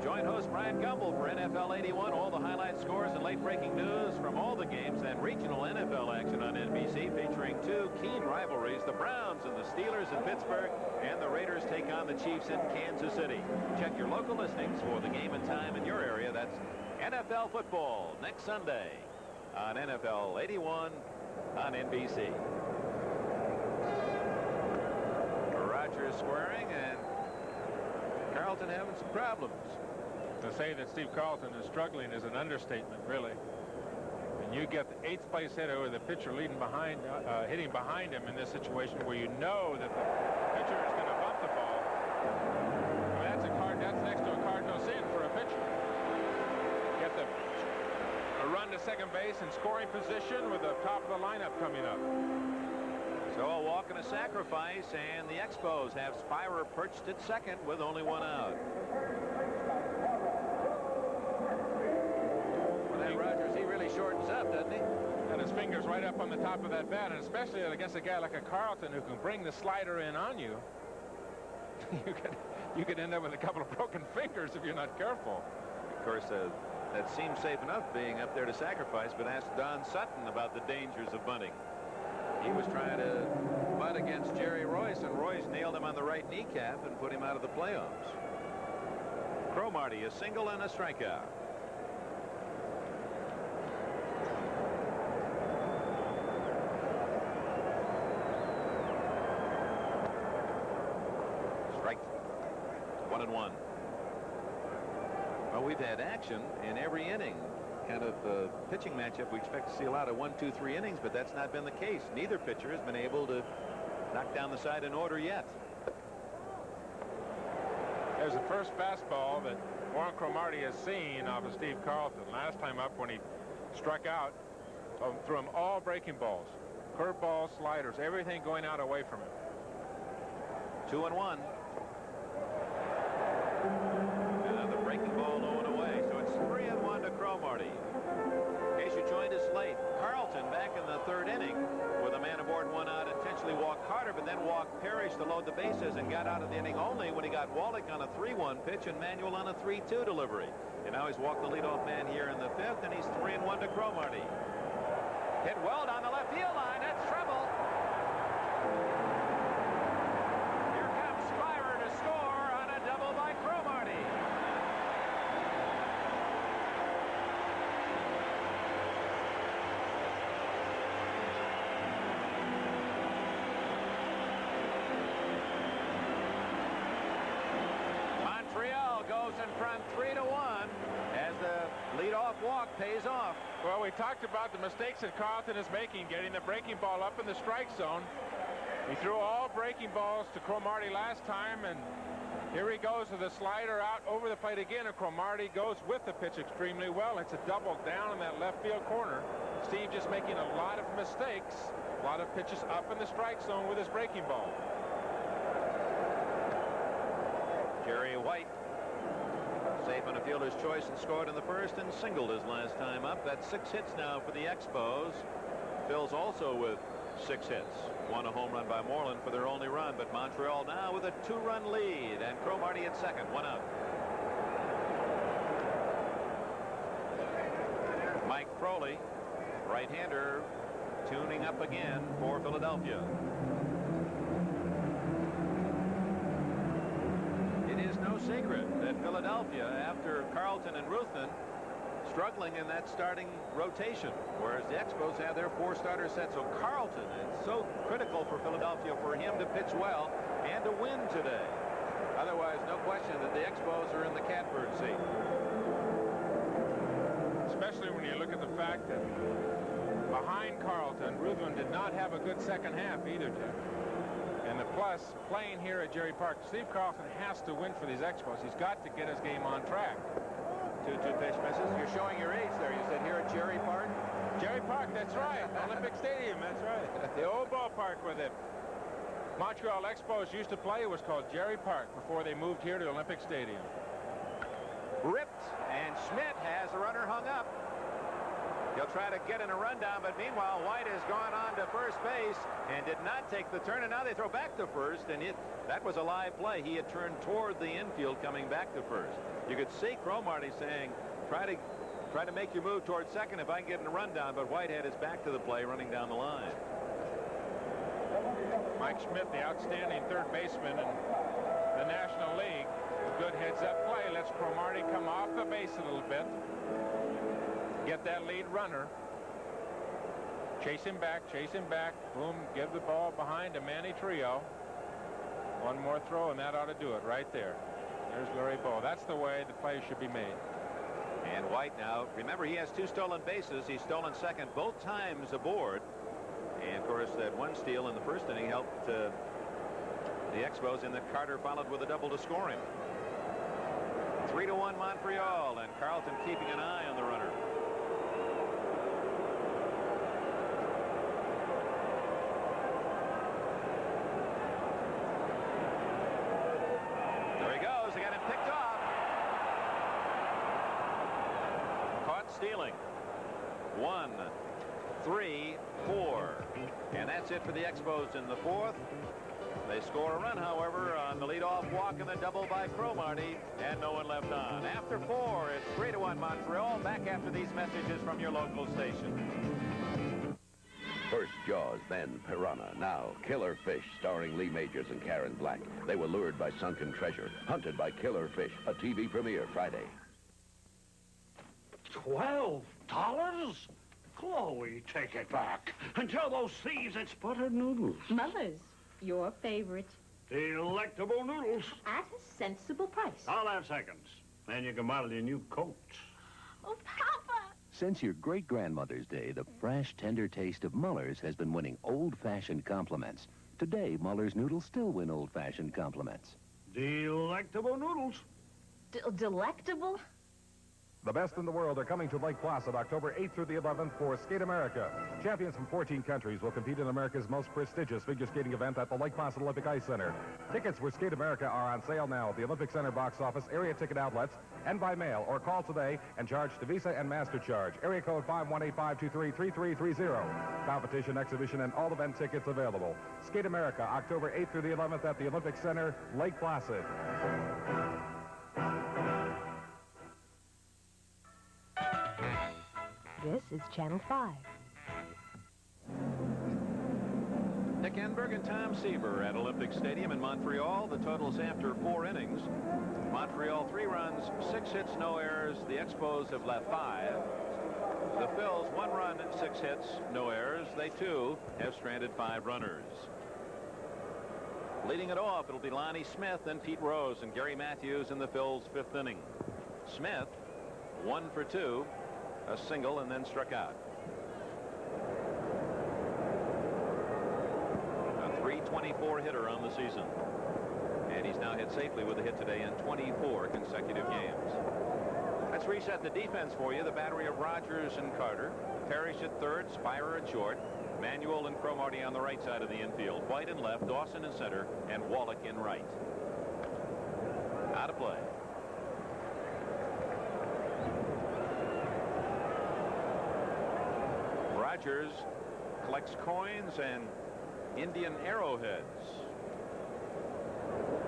join host Brian Gumbel for NFL 81. All the highlight scores and late-breaking news from all the games and regional NFL action on NBC, featuring 2 keen rivalries, the Browns and the Steelers in Pittsburgh, and the Raiders take on the Chiefs in Kansas City. Check your local listings for the game and time in your area. That's NFL football next Sunday on NFL 81 on NBC. Rogers squaring, and Carlton having some problems. To say that Steve Carlton is struggling is an understatement, really. And you get the 8th place hitter with the pitcher leading behind, hitting behind him in this situation where you know that the pitcher is going to bump the ball. I mean, that's next to a cardinal sin for a pitcher. Get a run to second base in scoring position with the top of the lineup coming up. So a walk and a sacrifice, and the Expos have Spire perched at second with only 1 out. Rogers, he really shortens up, doesn't he? And his fingers right up on the top of that bat, and especially against a guy like a Carlton who can bring the slider in on you. you could end up with a couple of broken fingers if you're not careful. Of course, that seems safe enough being up there to sacrifice, but ask Don Sutton about the dangers of bunting. He was trying to bunt against Jerry Royce, and Royce nailed him on the right kneecap and put him out of the playoffs. Cromartie, a single and a strikeout. Strike. 1-1. Well, we've had action in every inning. Kind of pitching matchup, we expect to see a lot of 1, 2, 3 innings, but that's not been the case. Neither pitcher has been able to knock down the side in order yet. There's the first fastball that Warren Cromartie has seen off of Steve Carlton. Last time up when he struck out, threw him all breaking balls, curveballs, sliders, everything going out away from him. 2-1. The breaking ball low and away, so it's 3-1 to Cromartie. In case you joined us late, Carlton back in the 3rd inning with a man aboard 1 out, intentionally walked Carter, but then walked Parrish to load the bases and got out of the inning only when he got Wallach on a 3-1 pitch and Manuel on a 3-2 delivery. And now he's walked the leadoff man here in the 5th, and he's 3-1 to Cromartie. Hit well down the left field line. That's trouble. Here comes Spire to score on a double by Cromartie. Montreal goes in front 3-1 as the leadoff walk pays off. Well, we talked about the mistakes that Carlton is making, getting the breaking ball up in the strike zone. He threw all breaking balls to Cromartie last time, and here he goes with the slider out over the plate again, and Cromartie goes with the pitch extremely well. It's a double down in that left field corner. Steve just making a lot of mistakes, a lot of pitches up in the strike zone with his breaking ball. Jerry White, safe on a fielder's choice and scored in the 1st and singled his last time up. That's 6 hits now for the Expos. Phil's also with 6 hits. Won a home run by Moreland for their only run, but Montreal now with a 2-run lead, and Cromartie at second, 1 out. Mike Crowley, right-hander, tuning up again for Philadelphia. It is no secret that Philadelphia, after Carlton and Ruthven, struggling in that starting rotation, whereas the Expos have their 4-starter set. So Carlton is so critical for Philadelphia for him to pitch well and to win today. Otherwise, no question that the Expos are in the catbird seat. Especially when you look at the fact that behind Carlton, Ruthven did not have a good second half either, Jeff. And the plus, playing here at Jerry Park, Steve Carlton has to win for these Expos. He's got to get his game on track. 2-2 pitch misses. You're showing your age there. You said here at Jerry Park? Jerry Park, that's right. Olympic Stadium, that's right. The old ballpark where the Montreal Expos used to play was called Jerry Park before they moved here to Olympic Stadium. Ripped, and Schmidt has the runner hung up. He'll try to get in a rundown, but meanwhile, White has gone on to first base and did not take the turn, and now they throw back to first, and that was a live play. He had turned toward the infield coming back to first. You could see Cromartie saying, try to make your move towards second if I can get in a rundown, but White had his back to the play running down the line. Mike Schmidt, the outstanding third baseman in the National League. Good heads-up play. Lets Cromartie come off the base a little bit. Get that lead runner. Chase him back, boom, give the ball behind to Manny Trio. One more throw, and that ought to do it right there. There's Larry Bow. That's the way the play should be made. And White now, remember, he has 2 stolen bases. He's stolen second both times aboard. And, of course, that one steal in the first inning helped the Expos, and that Carter followed with a double to score him. 3-1 Montreal, and Carlton keeping an eye on the runner. Stealing. 1, 3, 4. And that's it for the Expos in the 4th. They score a run, however, on the leadoff walk and the double by Cromartie, and no one left on. After 4, it's 3-1 Montreal. Back after these messages from your local station. First Jaws, then Piranha, now Killer Fish, starring Lee Majors and Karen Black. They were lured by sunken treasure, hunted by killer fish. A TV premiere Friday. $12? Chloe, take it back. And tell those thieves it's buttered noodles. Muller's, your favorite. Delectable noodles. At a sensible price. I'll have seconds. Then you can model your new coat. Oh, Papa! Since your great-grandmother's day, the fresh, tender taste of Muller's has been winning old-fashioned compliments. Today, Muller's noodles still win old-fashioned compliments. Delectable noodles. Delectable? The best in the world are coming to Lake Placid October 8th through the 11th for Skate America. Champions from 14 countries will compete in America's most prestigious figure skating event at the Lake Placid Olympic Ice Center. Tickets for Skate America are on sale now at the Olympic Center box office, area ticket outlets, and by mail, or call today and charge to Visa and MasterCharge. Area code 518-523-3330. Competition, exhibition, and all event tickets available. Skate America October 8th through the 11th at the Olympic Center, Lake Placid. This is Channel 5. Dick Enberg and Tom Seaver at Olympic Stadium in Montreal. The totals after 4 innings. Montreal 3 runs, 6 hits, no errors. The Expos have left 5. The Phils 1 run, 6 hits, no errors. They too have stranded 5 runners. Leading it off, it'll be Lonnie Smith, then Pete Rose and Gary Matthews in the Phils' 5th inning. Smith 1 for 2. A single, and then struck out. A .324 hitter on the season. And he's now hit safely with a hit today in 24 consecutive games. Let's reset the defense for you. The battery of Rogers and Carter. Parrish at third, Spira at short. Manuel and Cromartie on the right side of the infield. White in left, Dawson in center, and Wallach in right. Out of play. Rogers collects coins and Indian arrowheads.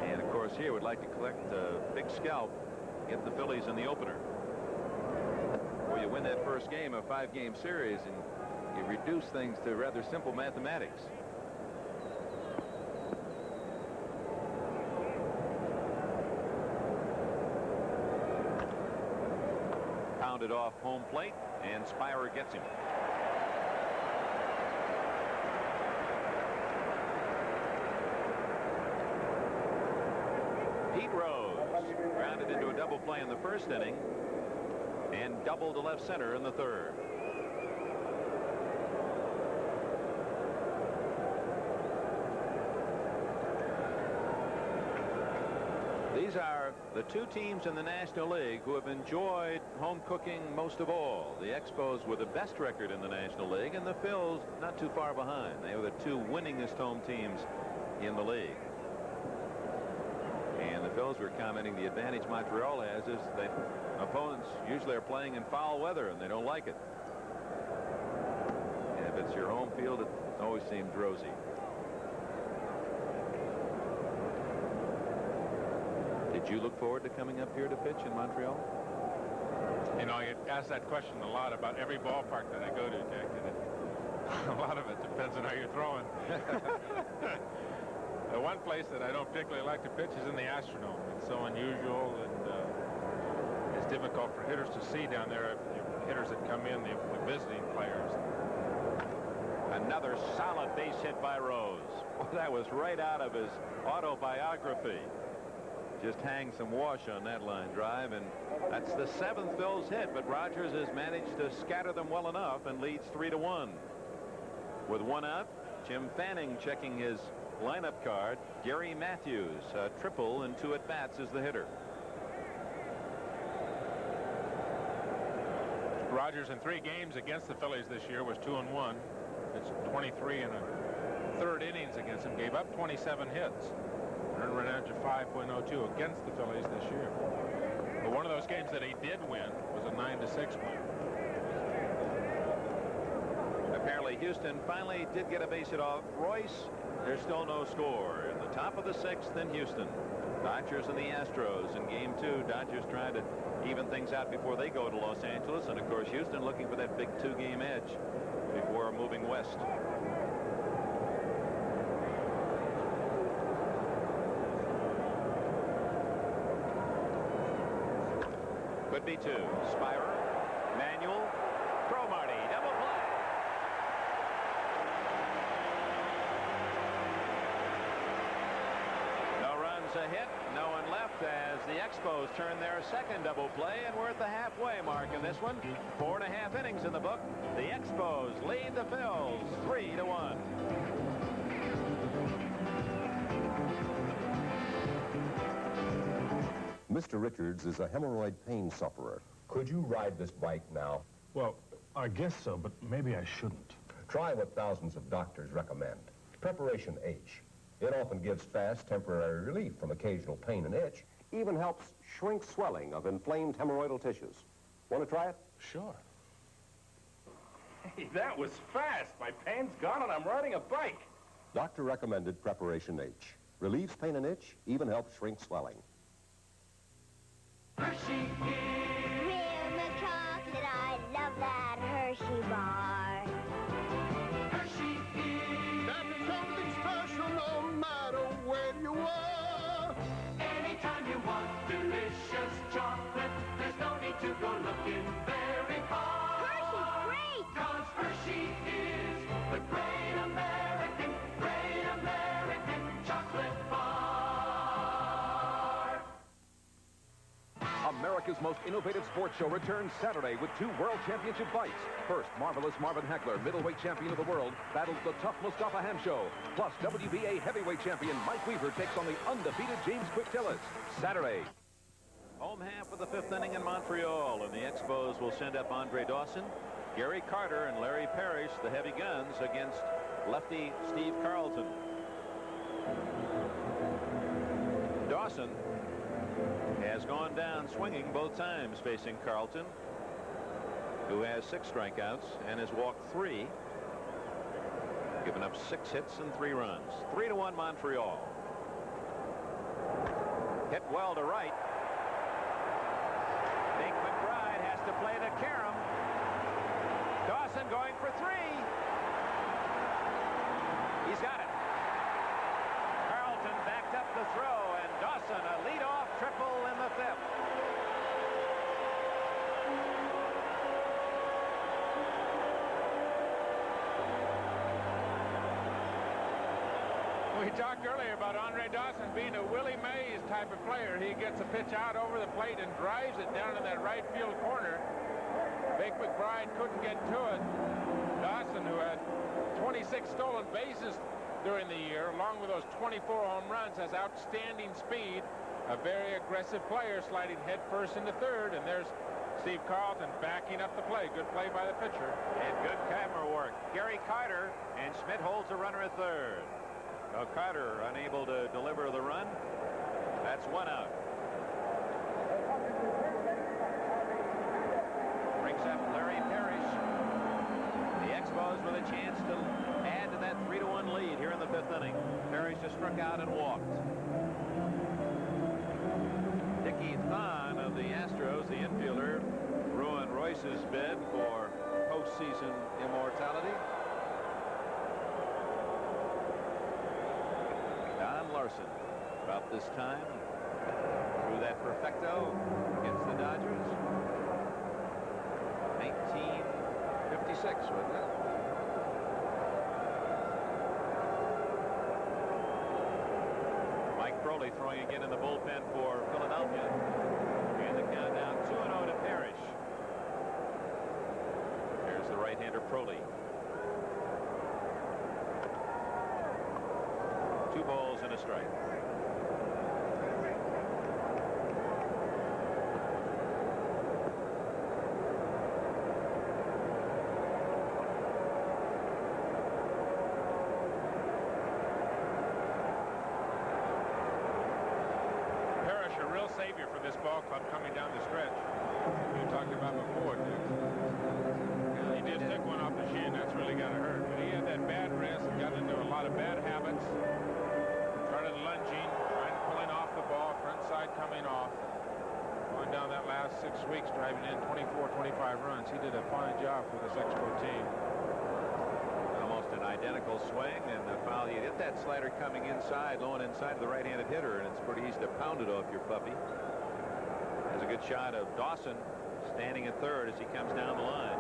And, of course, here would like to collect a big scalp, get the Phillies in the opener. Well, you win that first game of a 5-game series, and you reduce things to rather simple mathematics. grounded off home plate, and Spyrer gets him. Pete Rose grounded into a double play in the first inning and doubled to left center in the third. These are the two teams in the National League who have enjoyed home cooking most of all. The Expos were the best record in the National League, and the Phils not too far behind. They were the two winningest home teams in the league. And the Phils were commenting the advantage Montreal has is that opponents usually are playing in foul weather, and they don't like it. And if it's your home field, it always seems rosy. Did you look forward to coming up here to pitch in Montreal? You know, you ask that question a lot about every ballpark that I go to, Dick, and a lot of it depends on how you're throwing. The one place that I don't particularly like to pitch is in the Astrodome. It's so unusual, and it's difficult for hitters to see down there. Hitters that come in, the visiting players. Another solid base hit by Rose. Well, that was right out of his autobiography. Just hang some wash on that line drive, and that's the 7th Phil's hit, but Rogers has managed to scatter them well enough and leads 3-1. With one out, Jim Fanning checking his lineup card. Gary Matthews, a triple and 2 at-bats, is the hitter. Rogers in 3 games against the Phillies this year was 2-1. It's 23 and a third innings against him. Gave up 27 hits. Earned run average of 5.02 against the Phillies this year. But one of those games that he did win was a 9-6 win. Apparently Houston finally did get a base hit off Royce. There's still no score. In the top of the 6th in Houston. Dodgers and the Astros in game 2. Dodgers trying to even things out before they go to Los Angeles. And of course Houston looking for that big 2-game edge before moving west. Could be 2. Spyrer, Manuel, Cromartie, double play. No runs, a hit, no one left as the Expos turn their second double play, and we're at the halfway mark in this one. 4.5 innings in the book. The Expos lead the Phils 3-1. Mr. Richards is a hemorrhoid pain sufferer. Could you ride this bike now? Well, I guess so, but maybe I shouldn't. Try what thousands of doctors recommend. Preparation H. It often gives fast, temporary relief from occasional pain and itch. Even helps shrink swelling of inflamed hemorrhoidal tissues. Want to try it? Sure. Hey, that was fast. My pain's gone and I'm riding a bike. Doctor recommended Preparation H. Relieves pain and itch, even helps shrink swelling. Hershey Real milk chocolate, I love that Hershey bar. Hershey that is something special no matter where you are. Anytime you want delicious chocolate, there's no need to go looking very hard. Hershey's great! 'Cause Hershey is the great American chocolate bar. America's most innovative sports show returns Saturday with 2 World Championship fights. First, marvelous Marvin Hagler, middleweight champion of the world, battles the tough Mustafa Hamsho. Plus, WBA heavyweight champion Mike Weaver takes on the undefeated James Quick Tillis. Saturday. Home half of the 5th inning in Montreal, and the Expos will send up Andre Dawson, Gary Carter, and Larry Parrish, the heavy guns, against lefty Steve Carlton. Dawson has gone down swinging both times facing Carlton, who has 6 strikeouts and has walked 3, given up 6 hits and 3 runs. 3-1 Montreal. Hit well to right. Dink McBride has to play to Karam. Dawson going for 3. He's got it. Carlton backed up the throw, and Dawson a leadoff triple in the 5th. talked earlier about Andre Dawson being a Willie Mays type of player. He gets a pitch out over the plate and drives it down in that right field corner. Vic McBride couldn't get to it. Dawson, who had 26 stolen bases during the year, along with those 24 home runs, has outstanding speed. A very aggressive player, sliding headfirst into third, and there's Steve Carlton backing up the play. Good play by the pitcher. And good camera work. Gary Carter, and Schmidt holds the runner at third. Now Carter unable to deliver the run. That's one out. Brings up Larry Parrish. The Expos with a chance to add to that 3-1 lead here in the 5th inning. Parrish just struck out and walked. Dickie Thon of the Astros, the infielder, ruined Royce's bid for postseason immortality. Don Larson, about this time, threw that perfecto against the Dodgers. 1956, wasn't it? Mike Crowley throwing again in the bullpen for Philadelphia. And the countdown 2-0 to Parrish. There's the right-hander Crowley. 2 balls and a strike. Parrish, a real savior for this ball club coming down the stretch. You talked about before, Dick. He did stick one off the shin. That's really got to hurt. But he had that bad wrist and got into a lot of bad habits. Started lunging, pulling off the ball, front side coming off. Going down that last 6 weeks, driving in 24, 25 runs. He did a fine job for this Expo team. Almost an identical swing, and the foul. You get that slider coming inside, low and inside of the right-handed hitter, and it's pretty easy to pound it off your puppy. There's a good shot of Dawson standing at third as he comes down the line.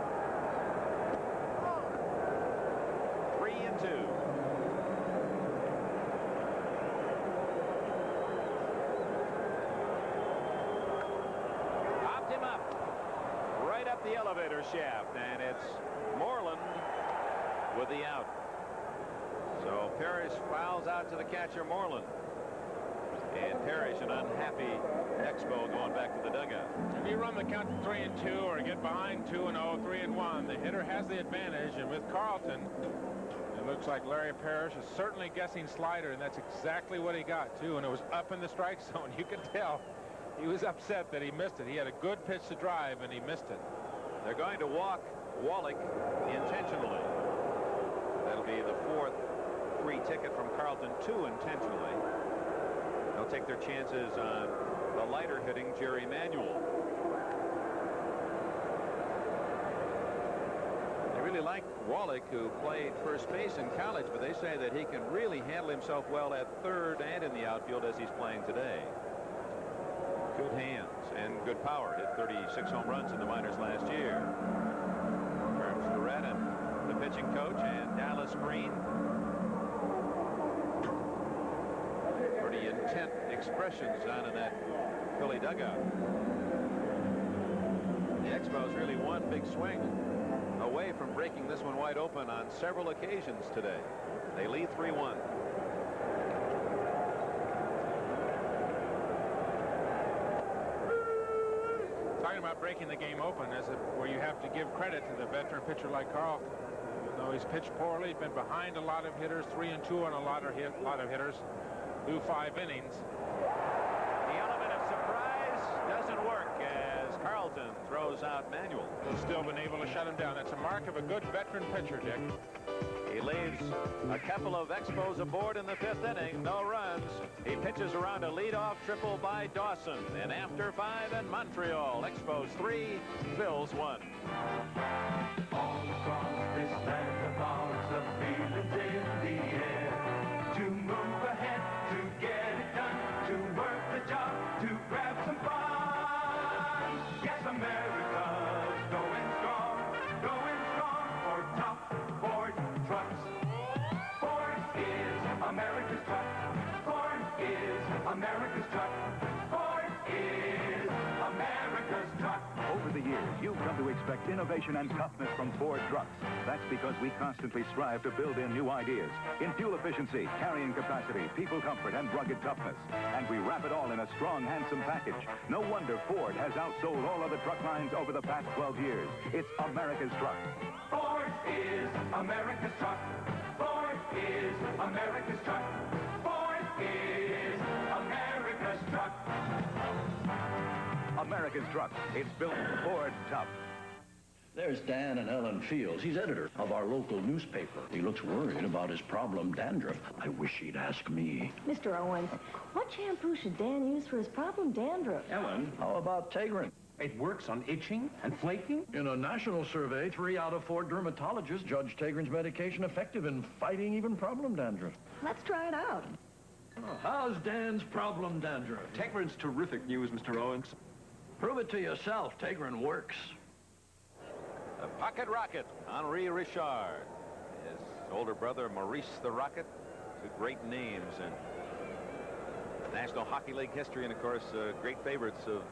3-2. Popped him up. Right up the elevator shaft, and it's Moreland with the out. So Parrish fouls out to the catcher, Moreland. And Parrish, an unhappy Expo, going back to the dugout. If you run the count to 3-2 or get behind 2-0, 3-1, the hitter has the advantage. And with Carlton, it looks like Larry Parrish is certainly guessing slider, and that's exactly what he got, too. And it was up in the strike zone. You could tell he was upset that he missed it. He had a good pitch to drive, and he missed it. They're going to walk Wallach intentionally. That'll be the 4th free ticket from Carlton, 2 intentionally. They'll take their chances on the lighter hitting Jerry Manuel. They really like Wallach, who played first base in college, but they say that he can really handle himself well at third and in the outfield as he's playing today. Good hands and good power. Hit 36 home runs in the minors last year. Herbs Loretta, the pitching coach, and Dallas Green. Pretty intent expressions down in that Philly dugout. The Expos really one big swing away from breaking this one wide open on several occasions today. They lead 3-1. Talking about breaking the game open is where you have to give credit to the veteran pitcher like Carlton. Even though he's pitched poorly, he's been behind a lot of hitters, 3-2 on a lot of hitters. Through 5 innings. The element of surprise doesn't work as Carlton throws out Manuel. He's still been able to shut him down. That's a mark of a good veteran pitcher, Dick. He leaves a couple of Expos aboard in the 5th inning. No runs. He pitches around a leadoff triple by Dawson. And after 5 in Montreal, Expos 3, Phillies 1. All across this land, the thoughts of feelings in the air. To move ahead, to get it done, to work the job, to grab some fun. Yes, America's going strong for top Ford trucks. Ford is America's truck. America's truck. Ford is America's truck. Over the years, you've come to expect innovation and toughness from Ford trucks. That's because we constantly strive to build in new ideas in fuel efficiency, carrying capacity, people comfort, and rugged toughness. And we wrap it all in a strong, handsome package. No wonder Ford has outsold all other truck lines over the past 12 years. It's America's truck. Ford is America's truck. Ford is America's truck. Ford is America's truck. America's truck. It's built Ford tough. There's Dan and Ellen Fields. He's editor of our local newspaper. He looks worried about his problem dandruff. I wish he'd ask me. Mr. Owens, what shampoo should Dan use for his problem dandruff? Ellen, how about Tegrin? It works on itching and flaking? In a national survey, 3 out of 4 dermatologists judge Tegrin's medication effective in fighting even problem dandruff. Let's try it out. How's Dan's problem dandruff? Tegrin's terrific news, Mr. Owens. Prove it to yourself. Tegrin works. The Pocket Rocket, Henri Richard. His older brother, Maurice the Rocket. Two great names in National Hockey League history, and of course, great favorites of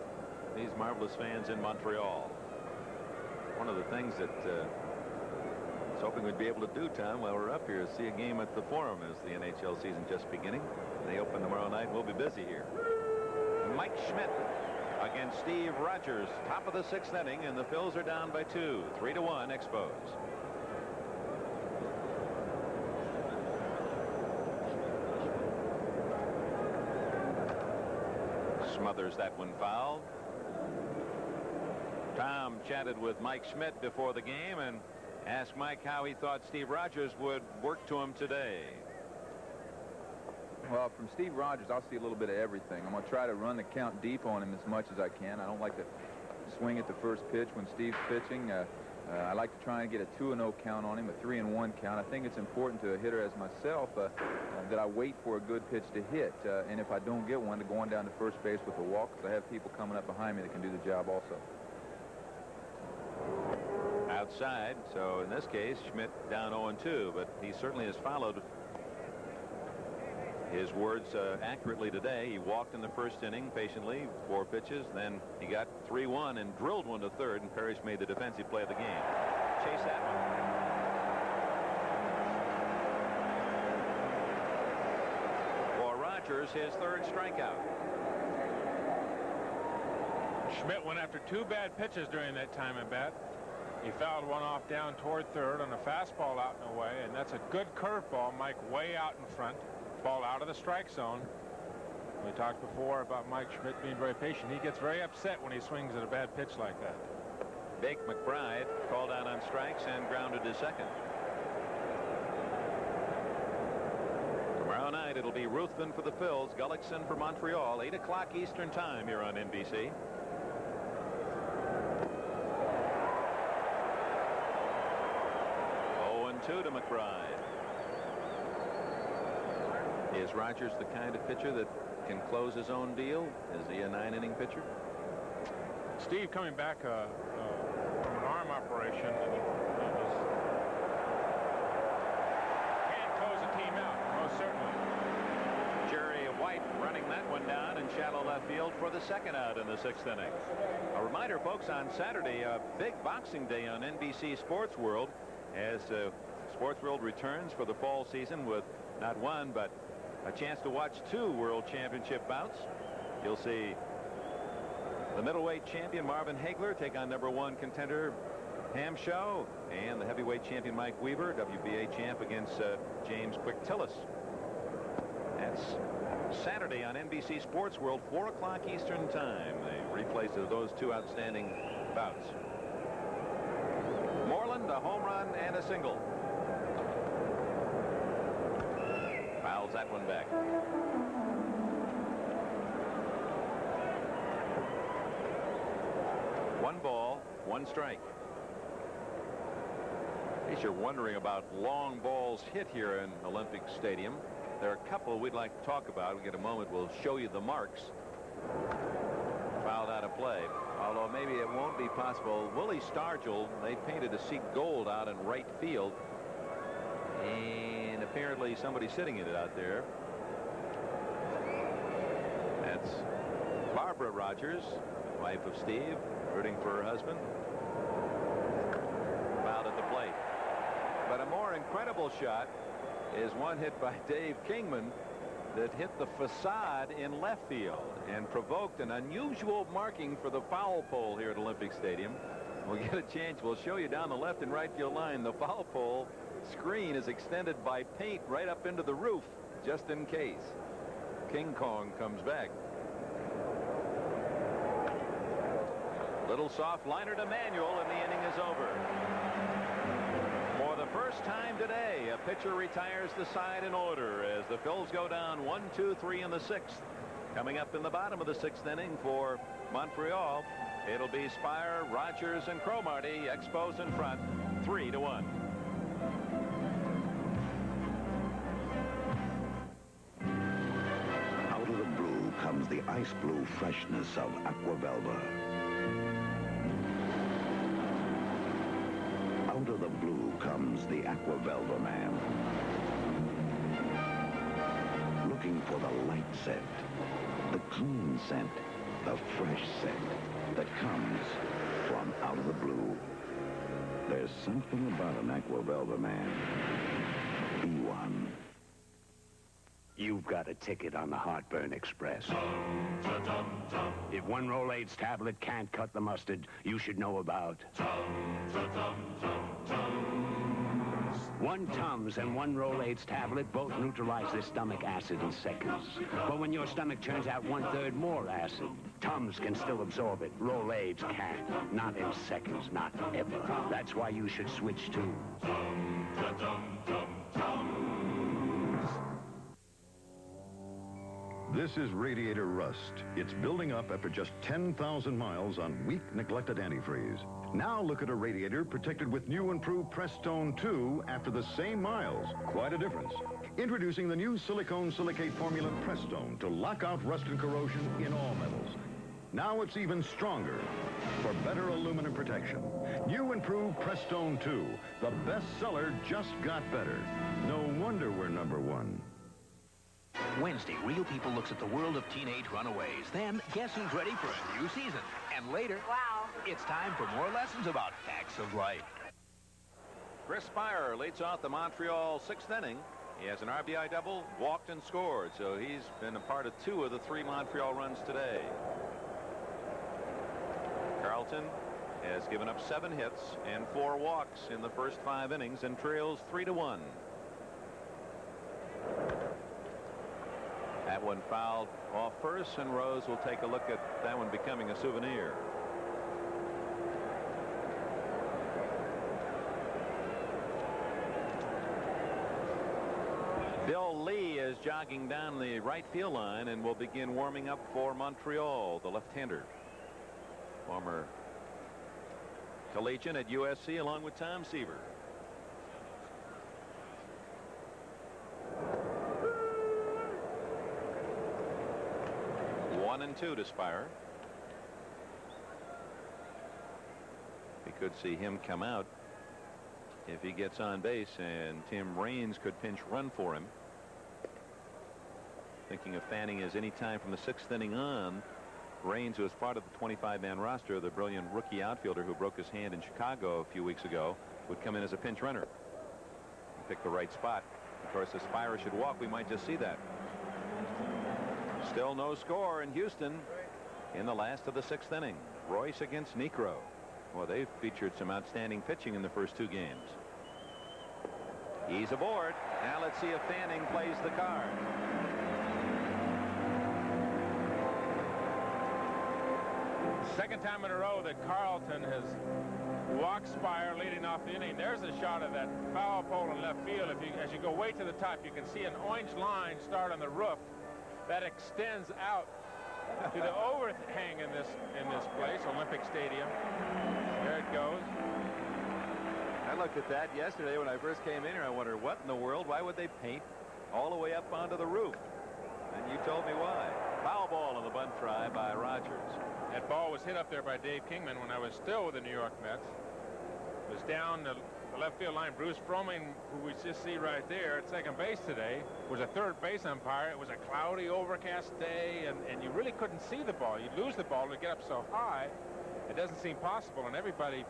these marvelous fans in Montreal. One of the things that I was hoping we'd be able to do, Tom, while we're up here is see a game at the Forum as the NHL season just beginning. They open tomorrow night. We'll be busy here. Mike Schmidt against Steve Rogers, top of the 6th inning, and the Phils are down by 2, 3-1 Expos. Smothers that one foul. Tom chatted with Mike Schmidt before the game and asked Mike how he thought Steve Rogers would work to him today. Well, from Steve Rogers, I'll see a little bit of everything. I'm going to try to run the count deep on him as much as I can. I don't like to swing at the first pitch when Steve's pitching. I like to try and get a 2-0 count on him, a 3-1 count. I think it's important to a hitter as myself that I wait for a good pitch to hit. And if I don't get one, to go on down to first base with a walk, because I have people coming up behind me that can do the job also. Outside, so in this case, Schmidt down 0-2, but he certainly has followed his words accurately today. He walked in the first inning patiently, 4 pitches, then he got 3-1 and drilled one to third, and Parrish made the defensive play of the game. Chase that one. For Rogers, his 3rd strikeout. Schmidt went after 2 bad pitches during that time at bat. He fouled one off down toward third on a fastball out and away, and that's a good curveball. Mike way out in front. Ball out of the strike zone. We talked before about Mike Schmidt being very patient. He gets very upset when he swings at a bad pitch like that. Bake McBride called out on strikes and grounded to second. Tomorrow night it'll be Ruthven for the Phils, Gullickson for Montreal, 8 o'clock Eastern time here on NBC. To McBride. Is Rogers the kind of pitcher that can close his own deal? Is he a 9-inning pitcher? Steve coming back from an arm operation can close a team out, most certainly. Jerry White running that one down in shallow left field for the 2nd out in the 6th inning. A reminder, folks, on Saturday, a big boxing day on NBC Sports World as Sports World returns for the fall season with not one, but a chance to watch 2 World Championship bouts. You'll see the middleweight champion Marvin Hagler take on #1 contender Ham Show, and the heavyweight champion Mike Weaver, WBA champ, against James Quick Tillis. That's Saturday on NBC Sports World, 4 o'clock Eastern time. The replays of those 2 outstanding bouts. Moreland, a home run and a single. Fouls that one back. One ball, 1 strike. In case you're wondering about long balls hit here in Olympic Stadium, there are a couple we'd like to talk about. We get a moment, we'll show you the marks. Fouled out of play. Although maybe it won't be possible. Willie Stargell, they painted a seat gold out in right field. And apparently somebody's sitting in it out there. That's Barbara Rogers, wife of Steve, rooting for her husband. Fouled at the plate. But a more incredible shot is one hit by Dave Kingman that hit the facade in left field and provoked an unusual marking for the foul pole here at Olympic Stadium. We'll get a chance. We'll show you down the left and right field line. The foul pole screen is extended by paint right up into the roof, just in case King Kong comes back. Little soft liner to Manuel, and the inning is over. For the first time today, a pitcher retires the side in order as the Phils go down 1-2-3 in the sixth. Coming up in the bottom of the sixth inning for Montreal, it'll be Spire, Rogers, and Cromartie. Expos in front, 3-1. Out of the blue comes the ice blue freshness of Aquavelva. Out of the blue comes the Aquavelva man. Looking for the light scent, the clean scent, the fresh scent that comes from out of the blue. There's something about an Aquavelva man. Be one. You've got a ticket on the Heartburn Express. If one Rolaids tablet can't cut the mustard, you should know about one Tums and one Rolaids tablet both neutralize the stomach acid in seconds. But when your stomach turns out 1/3 more acid, Tums can still absorb it. Rolaids can't. Not in seconds, not ever. That's why you should switch to This is radiator rust. It's building up after just 10,000 miles on weak, neglected antifreeze. Now look at a radiator protected with new improved Prestone 2 after the same miles. Quite a difference. Introducing the new silicone silicate formula Prestone to lock out rust and corrosion in all metals. Now it's even stronger for better aluminum protection. New improved Prestone 2. The bestseller just got better. No wonder we're #1. Wednesday, Real People looks at the world of teenage runaways. Then, guess who's ready for a new season? And later, wow, it's time for more lessons about facts of life. Chris Spire leads off the Montreal sixth inning. He has an RBI double, walked and scored, so he's been a part of 2 of the 3 Montreal runs today. Carlton has given up 7 hits and 4 walks in the first 5 innings and trails 3-1. That one fouled off first, and Rose will take a look at that one becoming a souvenir. Bill Lee is jogging down the right field line and will begin warming up for Montreal, the left-hander. Former collegiate at USC along with Tom Seaver. 1-2 to Spire. We could see him come out if he gets on base, and Tim Raines could pinch run for him. Thinking of fanning as any time from the 6th inning on. Raines, who was part of the 25-man roster, the brilliant rookie outfielder who broke his hand in Chicago a few weeks ago, would come in as a pinch runner. Pick the right spot. Of course, if Spire should walk, we might just see that. Still no score in Houston in the last of the 6th inning. Royce against Necro. Well, they've featured some outstanding pitching in the first 2 games. He's aboard. Now let's see if Fanning plays the card. Second time in a row that Carlton has walked Spire leading off the inning. There's a shot of that foul pole in left field. As you go way to the top, you can see an orange line start on the roof that extends out to the overhang in this place, Olympic Stadium. There it goes. I looked at that yesterday when I first came in here. I wondered, what in the world? Why would they paint all the way up onto the roof? And you told me why. Foul ball on the bunt try by Rogers. That ball was hit up there by Dave Kingman when I was still with the New York Mets. was down the left field line. Bruce Fromming, who we just see right there at second base today, was a third base umpire. It was a cloudy, overcast day, and you really couldn't see the ball. You'd lose the ball to get up so high. It doesn't seem possible, and everybody,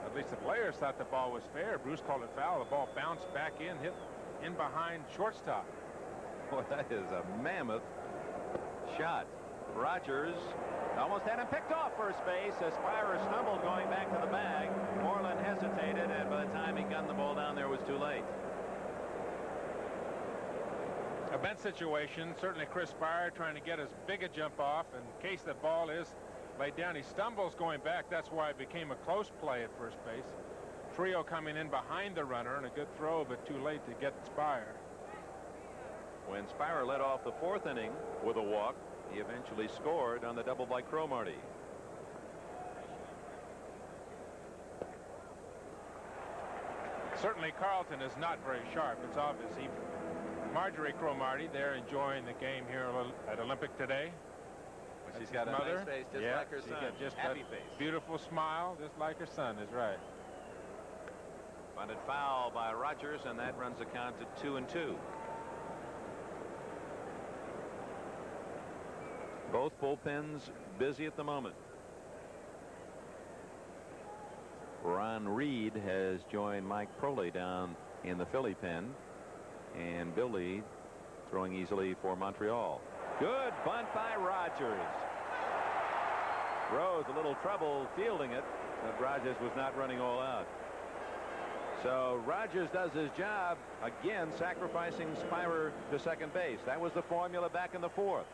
at least the players, thought the ball was fair. Bruce called it foul. The ball bounced back in, hit in behind shortstop. Boy, that is a mammoth shot. Rogers almost had him picked off first base as Spira stumbled going back to the bag. Moreland hesitated, and by the time he gunned the ball down there, it was too late. A bench situation. Certainly Chris Spira trying to get as big a jump off in case the ball is laid down. He stumbles going back. That's why it became a close play at first base. Trio coming in behind the runner, and a good throw, but too late to get Spira. When Spira led off the fourth inning with a walk, he eventually scored on the double by Cromartie. Certainly Carlton is not very sharp. It's obvious. Marjorie Cromartie there enjoying the game here at Olympic today. She's got a nice face, just like her son. Just happy face. Beautiful smile, just like her son, is right. Bunted foul by Rogers, and that runs the count to 2-2. Both bullpens busy at the moment. Ron Reed has joined Mike Proley down in the Philly pen, and Billy throwing easily for Montreal. Good bunt by Rogers. Rose a little trouble fielding it, but Rogers was not running all out. So Rogers does his job again, sacrificing Spira to second base. That was the formula back in the fourth.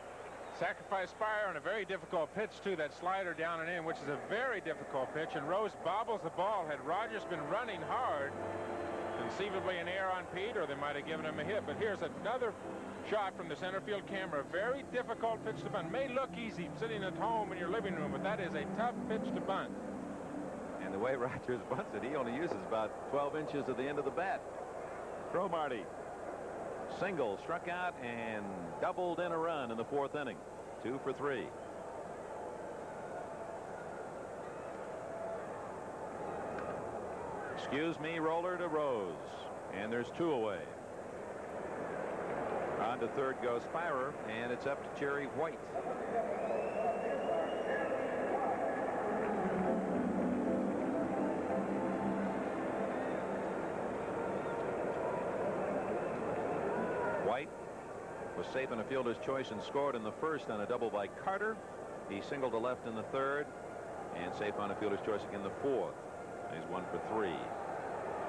Sacrifice Spira on a very difficult pitch, too. That slider down and in, which is a very difficult pitch. And Rose bobbles the ball. Had Rogers been running hard, conceivably an error on Pete, or they might have given him a hit. But here's another shot from the center field camera. Very difficult pitch to bunt. May look easy sitting at home in your living room, but that is a tough pitch to bunt. And the way Rogers bunts it, he only uses about 12 inches at the end of the bat. Cromartie. Single, struck out, and doubled in a run in the fourth inning. 2 for 3. Excuse me, roller to Rose. And there's 2 away. On to third goes Spira, and it's up to Jerry White. White was safe in a fielder's choice and scored in the first on a double by Carter. He singled to left in the third and safe on a fielder's choice again the fourth. He's 1 for 3.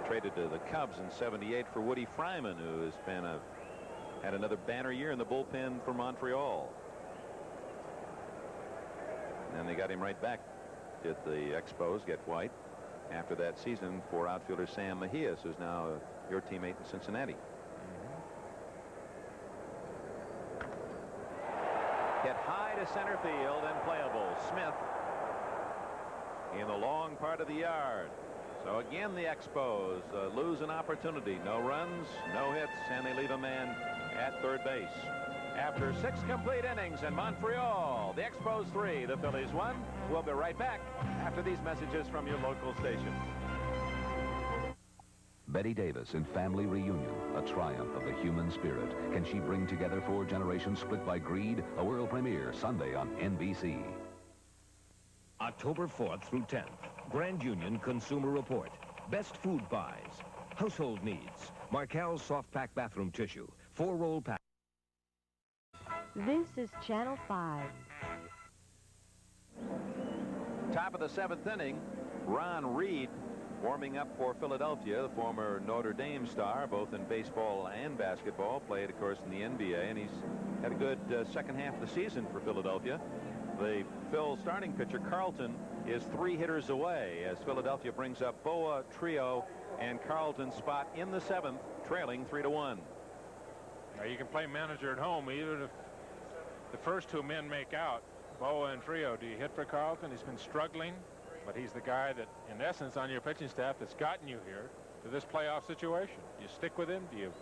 Traded to the Cubs in '78 for Woody Fryman, who has been had another banner year in the bullpen for Montreal. And they got him right back. Did the Expos get White after that season for outfielder Sam Mejias, who's now your teammate in Cincinnati. Hit high to center field and playable. Smith in the long part of the yard. So again, the Expos lose an opportunity. No runs, no hits, and they leave a man at third base. After 6 complete innings in Montreal, the Expos 3, the Phillies 1. We'll be right back after these messages from your local station. Betty Davis in Family Reunion, a triumph of the human spirit. Can she bring together 4 generations split by greed? A world premiere Sunday on NBC. October 4th through 10th, Grand Union Consumer Report. Best food buys, household needs, Markel's soft pack bathroom tissue, 4-roll pack. This is Channel 5. Top of the 7th inning, Ron Reed warming up for Philadelphia, the former Notre Dame star, both in baseball and basketball, played, of course, in the NBA, and he's had a good second half of the season for Philadelphia. The Phil starting pitcher, Carlton, is 3 hitters away as Philadelphia brings up Boa, Trio, and Carlton's spot in the 7th, trailing 3-1. Now you can play manager at home even if the first 2 men make out, Boa and Trio. Do you hit for Carlton? He's been struggling, but he's the guy that, in essence, on your pitching staff that's gotten you here to this playoff situation. Do you stick with him? Do you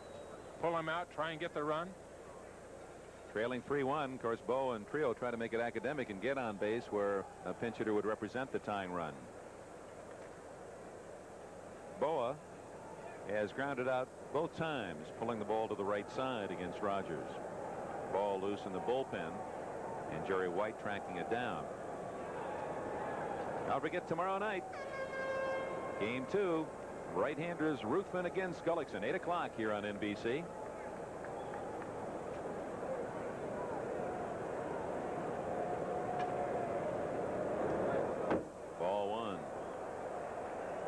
pull him out, try and get the run? Trailing 3-1, of course, Boa and Trio try to make it academic and get on base where a pinch hitter would represent the tying run. Boa has grounded out both times, pulling the ball to the right side against Rogers. Ball loose in the bullpen, and Jerry White tracking it down. Don't forget, tomorrow night, Game 2, right-handers Ruthven against Gullickson, 8 o'clock here on NBC. Ball 1.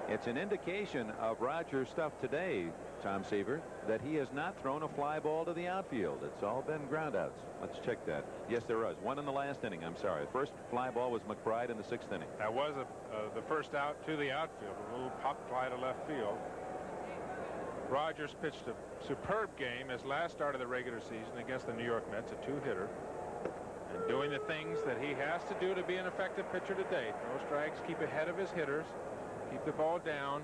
It's an indication of Rogers' stuff today, Tom Seaver, that he has not thrown a fly ball to the outfield. It's all been groundouts. Let's check that. Yes, there was. One in the last inning. I'm sorry. The first fly ball was McBride in the 6th inning. That was the first out to the outfield. A little pop fly to left field. Rogers pitched a superb game his last start of the regular season against the New York Mets, a 2-hitter. And doing the things that he has to do to be an effective pitcher today. Throw strikes, keep ahead of his hitters, keep the ball down.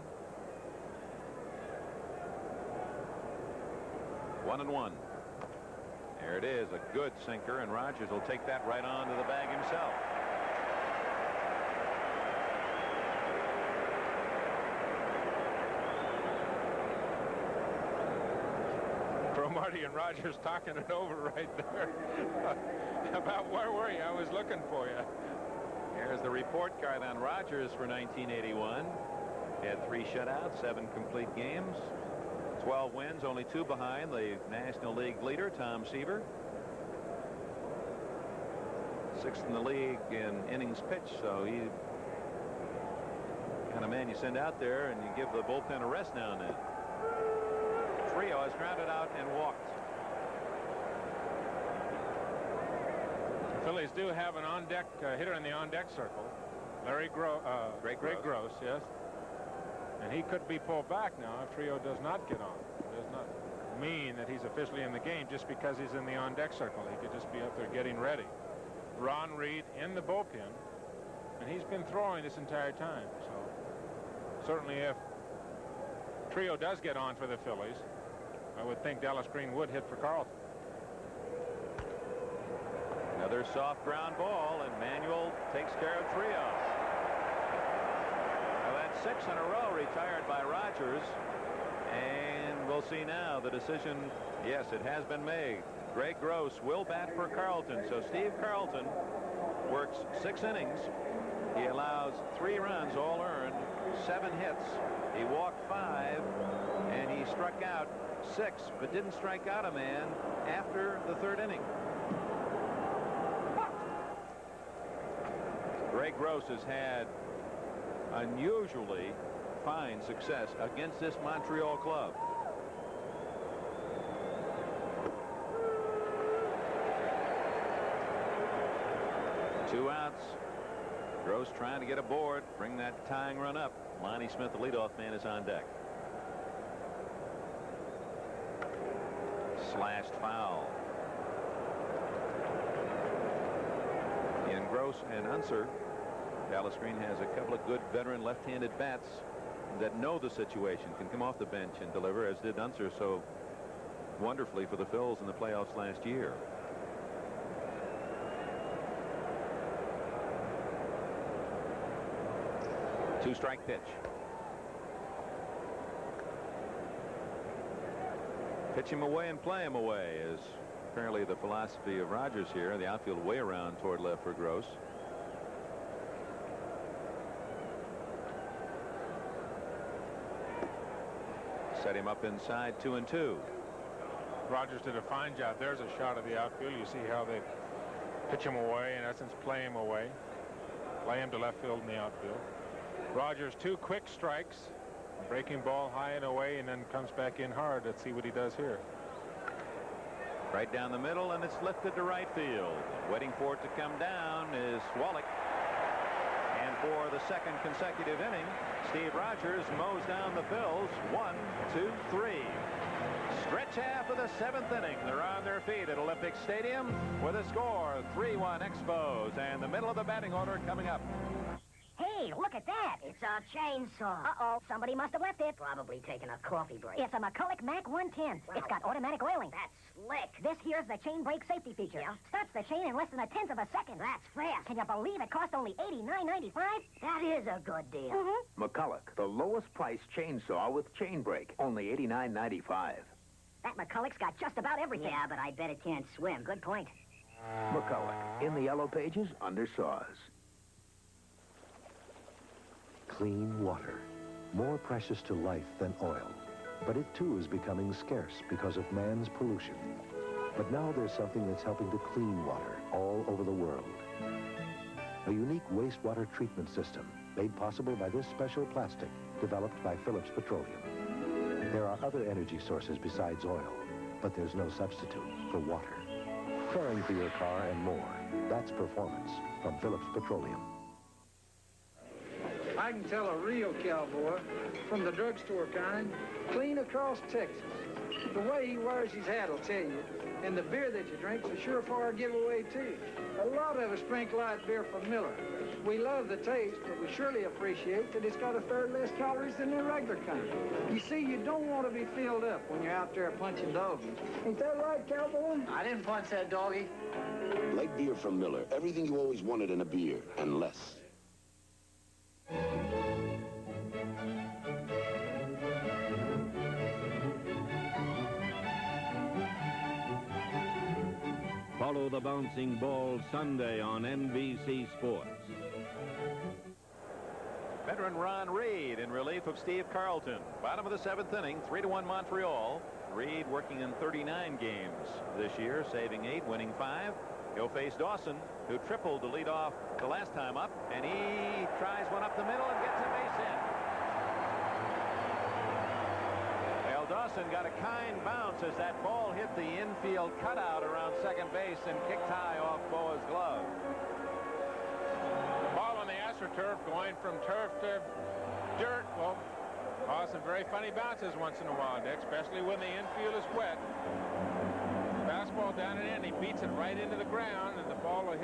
1-1. There it is, a good sinker, and Rogers will take that right on to the bag himself. Marty and Rogers talking it over right there. About where were you? I was looking for you. Here's the report card on Rogers for 1981. He had 3 shutouts, 7 complete games, 12 wins, only 2 behind the National League leader, Tom Seaver. 6th in the league in innings pitched, so he kind of man you send out there and you give the bullpen a rest now and then. Trio has grounded out and walked. The Phillies do have an on-deck hitter in the on-deck circle. Greg Gross, yes. And he could be pulled back now if Trio does not get on. It does not mean that he's officially in the game just because he's in the on-deck circle. He could just be up there getting ready. Ron Reed in the bullpen, and he's been throwing this entire time. So certainly if Trio does get on for the Phillies, I would think Dallas Green would hit for Carlton. Another soft ground ball, and Manuel takes care of Trio. Now that's 6 in a row retired by Rogers, and we'll see now the decision. Yes, it has been made. Greg Gross will bat for Carlton. So Steve Carlton works 6 innings. He allows 3 runs, all earned, 7 hits. He walked 5, and he struck out 6, but didn't strike out a man after the 3rd inning. Greg Gross has had unusually fine success against this Montreal club. Two outs. Gross trying to get aboard, bring that tying run up. Lonnie Smith, the leadoff man, is on deck. Slashed foul. In Gross and Unser, Dallas Green has a couple of good veteran left-handed bats that know the situation, can come off the bench and deliver, as did Unser so wonderfully for the Phils in the playoffs last year. Two-strike pitch. Pitch him away and play him away is apparently the philosophy of Rogers here. The outfield way around toward left for Gross. Set him up inside 2-2. Rogers did a fine job. There's a shot of the outfield. You see how they pitch him away, in essence play him away. Play him to left field in the outfield. Rogers 2 quick strikes. Breaking ball high and away, and then comes back in hard. Let's see what he does here. Right down the middle, and it's lifted to right field. Waiting for it to come down is Wallach. And for the 2nd consecutive inning, Steve Rogers mows down the Phils. 1, 2, 3. Stretch half of the 7th inning. They're on their feet at Olympic Stadium with a score 3-1 Expos, and the middle of the batting order coming up. Hey, Hey, look at that. It's a chainsaw. Uh-oh, somebody must have left it. Probably taking a coffee break. It's a McCulloch Mac 110. Wow. It's got automatic oiling. That's slick. This here's the chain brake safety feature. Yeah? Starts the chain in less than 1/10 of a second. That's fast. Can you believe it cost only $89.95? That is a good deal. Mm-hmm. McCulloch, the lowest priced chainsaw with chain brake. Only $89.95. That McCulloch's got just about everything. Yeah, but I bet it can't swim. Good point. McCulloch, in the yellow pages, under saws. Clean water, more precious to life than oil. But it too is becoming scarce because of man's pollution. But now there's something that's helping to clean water all over the world. A unique wastewater treatment system made possible by this special plastic developed by Phillips Petroleum. There are other energy sources besides oil, but there's no substitute for water. Caring for your car and more. That's performance from Phillips Petroleum. I can tell a real cowboy from the drugstore kind, clean across Texas. The way he wears his hat will tell you. And the beer that you drink's a surefire giveaway, too. A lot of us drink light beer from Miller. We love the taste, but we surely appreciate that it's got a third less calories than the regular kind. You see, you don't want to be filled up when you're out there punching doggies. Ain't that right, cowboy? I didn't punch that doggie. Light beer from Miller. Everything you always wanted in a beer, and less. Follow the bouncing ball Sunday on NBC Sports. Veteran Ron Reed in relief of Steve Carlton. Bottom of the 7th inning, 3-1 Montreal. Reed working in 39 games this year, saving 8, winning 5. He'll face Dawson, who tripled to lead off the last time up, and he tries one up the middle and gets a base hit. Well, Dawson got a kind bounce as that ball hit the infield cutout around second base and kicked high off Boa's glove. Ball on the AstroTurf going from turf to dirt will cause some very funny bounces once in a while, Dick, especially when the infield is wet. Fastball down and in, he beats it right into the ground, and the ball will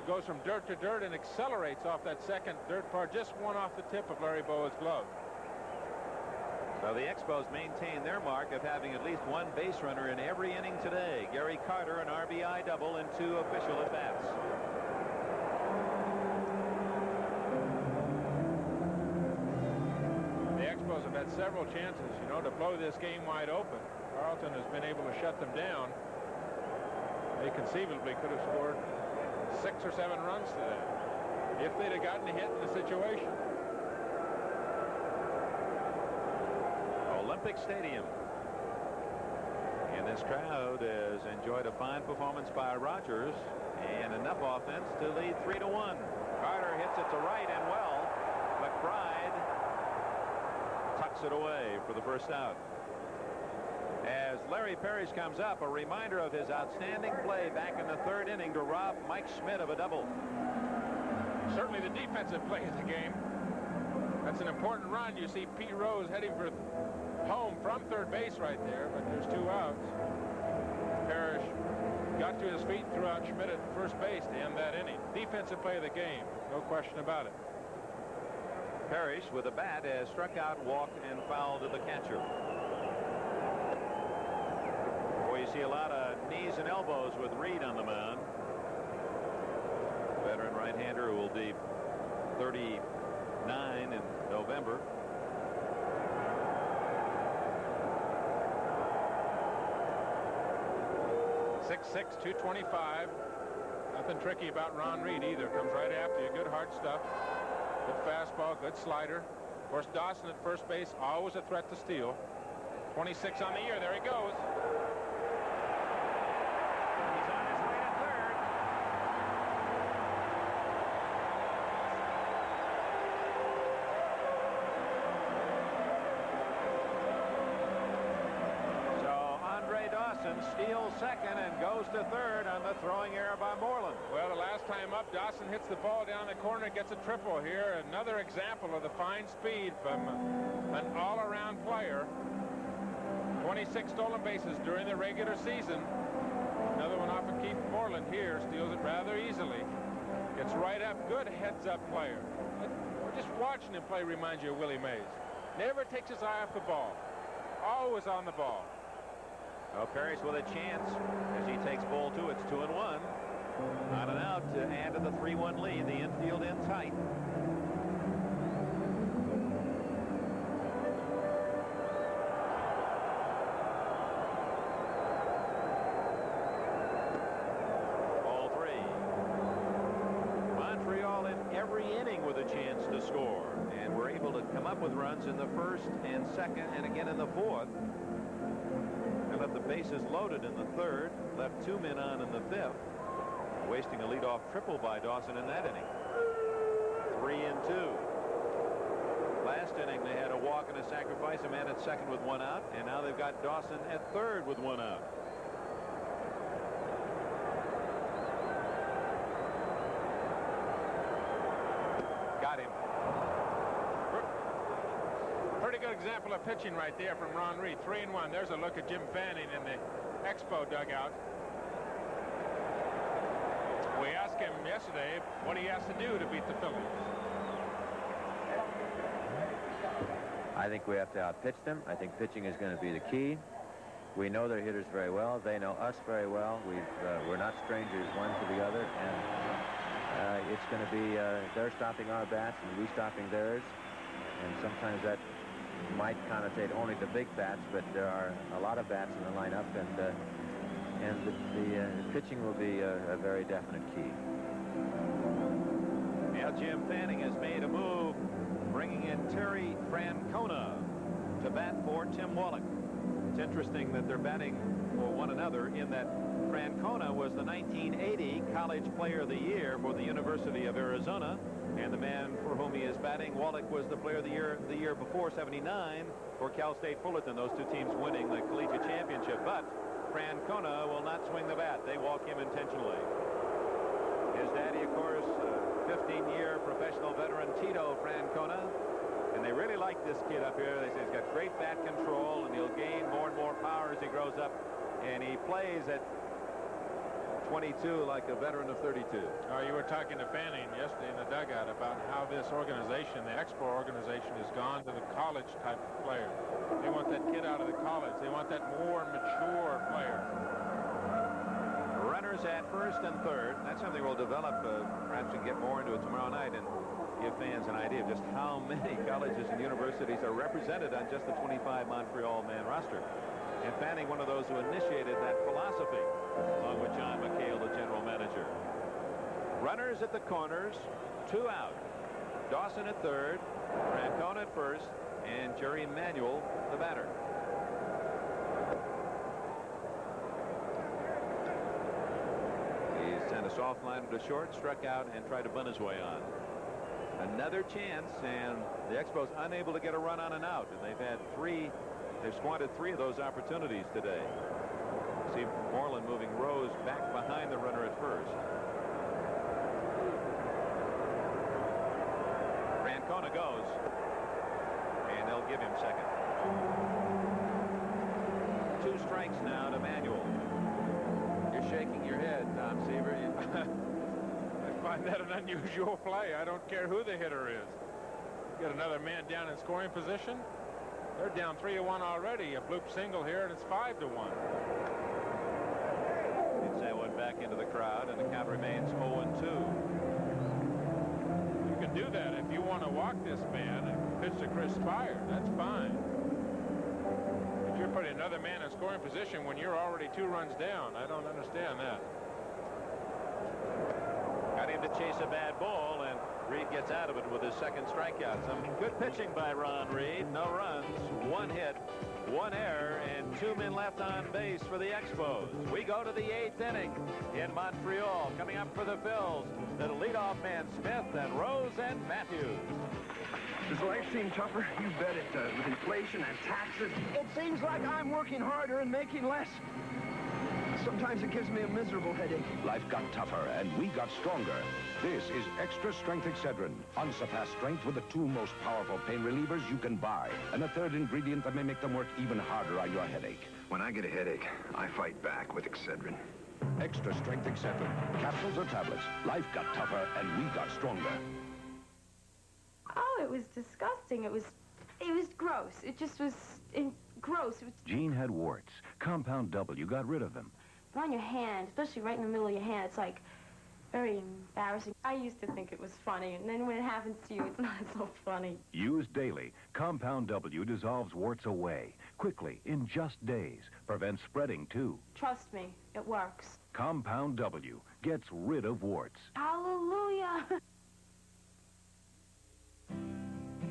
goes from dirt to dirt and accelerates off that second dirt part, just one off the tip of Larry Boa's glove. So the Expos maintain their mark of having at least one base runner in every inning today. Gary Carter, an RBI double and 2 official at-bats. The Expos have had several chances, to blow this game wide open. Carlton has been able to shut them down. They conceivably could have scored 6 or 7 runs today if they'd have gotten a hit in the situation. Olympic Stadium. And this crowd has enjoyed a fine performance by Rogers and enough offense to lead 3-1. Carter hits it to right and well. McBride tucks it away for the first out. As Larry Parrish comes up, a reminder of his outstanding play back in the 3rd inning to rob Mike Schmidt of a double. Certainly the defensive play of the game. That's an important run. You see Pete Rose heading for home from third base right there, but there's 2 outs. Parrish got to his feet, threw out Schmidt at first base to end that inning. Defensive play of the game, no question about it. Parrish with a bat has struck out, walked, and fouled to the catcher. Boy, you see a lot of knees and elbows with Reed on the mound. Veteran right-hander who will be 39 in November. .6'6", 225. Nothing tricky about Ron Reed either. Comes right after you. Good hard stuff. Good fastball, good slider. Of course, Dawson at first base, always a threat to steal. 26 on the year. There he goes. He's on his way to third. So Andre Dawson steals second and goes to third on the throwing error by Moreland. Well, the last time up, Dawson hits the ball down the corner, gets a triple here. Another example of the fine speed from an all-around player. 26 stolen bases during the regular season. Another one off of Keith Moreland here. Steals it rather easily. Gets right up. Good heads-up player. Just watching him play reminds you of Willie Mays. Never takes his eye off the ball. Always on the ball. Well, Parrish with a chance as he takes ball 2. It's 2-1. Not an out to add to the 3-1 lead. The infield in tight. Ball 3. Montreal in every inning with a chance to score, and we're able to come up with runs in the first and second and again in the fourth. And left the bases loaded in the third, left 2 men on in the fifth, wasting a leadoff triple by Dawson in that inning. 3-2. Last inning they had a walk and a sacrifice, a man at second with 1 out, and now they've got Dawson at third with 1 out. Got him. Pretty good example of pitching right there from Ron Reed. 3-1. There's a look at Jim Fanning in the Expo dugout. We asked him yesterday what he has to do to beat the Phillies. I think we have to outpitch them. I think pitching is going to be the key. We know their hitters very well. They know us very well. We're not strangers one to the other, and it's going to be they're stopping our bats and we stopping theirs. And sometimes that might connotate only the big bats, but there are a lot of bats in the lineup, and the pitching will be a very definite key. Now Jim Fanning has made a move, bringing in Terry Francona to bat for Tim Wallach. It's interesting that they're batting for one another in that Francona was the 1980 College Player of the Year for the University of Arizona, and the man for whom he is batting, Wallach, was the Player of the year before, 79, for Cal State Fullerton. Those two teams winning the collegiate championship. But Francona will not swing the bat. They walk him intentionally. His daddy, of course, 15-year professional veteran Tito Francona. And they really like this kid up here. They say he's got great bat control, and he'll gain more and more power as he grows up. And he plays at 22 like a veteran of 32. You were talking to Fanning yesterday in the dugout about how this organization, the Expo organization, has gone to the college type of player. They want that kid out of the college. They want that more mature player. Runners at first and third. That's something we'll develop. Perhaps we can get more into it tomorrow night and give fans an idea of just how many colleges and universities are represented on just the 25 Montreal man roster. And Fanning, one of those who initiated that philosophy, along with John McHale, the general manager. Runners at the corners, 2 out. Dawson at third, Francona at first, and Jerry Manuel, the batter. He sent a soft liner to short, struck out, and tried to bunt his way on. Another chance, and the Expos unable to get a run on an out, and they've squandered 3 of those opportunities today. See Moreland moving Rose back behind the runner at first. Francona goes, and they'll give him second. 2 strikes now to Manuel. You're shaking your head, Tom Seaver. I find that an unusual play. I don't care who the hitter is. Get another man down in scoring position. They're down 3-1 already. A bloop single here, and it's 5-1. That went back into the crowd, and the count remains 0-2. You can do that if you want to walk this man and pitch to Chris Spire. That's fine. But you're putting another man in scoring position when you're already 2 runs down. I don't understand that. Got him to chase a bad ball, and Reed gets out of it with his second strikeout. Some good pitching by Ron Reed. No runs, 1 hit, 1 error, and 2 men left on base for the Expos. We go to the 8th inning in Montreal. Coming up for the Phils, the leadoff man Smith and Rose and Matthews. Does life seem tougher? You bet it does. With inflation and taxes, it seems like I'm working harder and making less. Sometimes it gives me a miserable headache. Life got tougher, and we got stronger. This is Extra Strength Excedrin. Unsurpassed strength with the 2 most powerful pain relievers you can buy. And a 3rd ingredient that may make them work even harder on your headache. When I get a headache, I fight back with Excedrin. Extra strength accepted. Capsules or tablets. Life got tougher and we got stronger. Oh, it was disgusting. It was gross. It just was gross. Jean had warts. Compound W got rid of them. On your hand, especially right in the middle of your hand, it's like very embarrassing. I used to think it was funny, and then when it happens to you, it's not so funny. Used daily, Compound W dissolves warts away. Quickly, in just days. Prevents spreading, too. Trust me, it works. Compound W gets rid of warts. Hallelujah!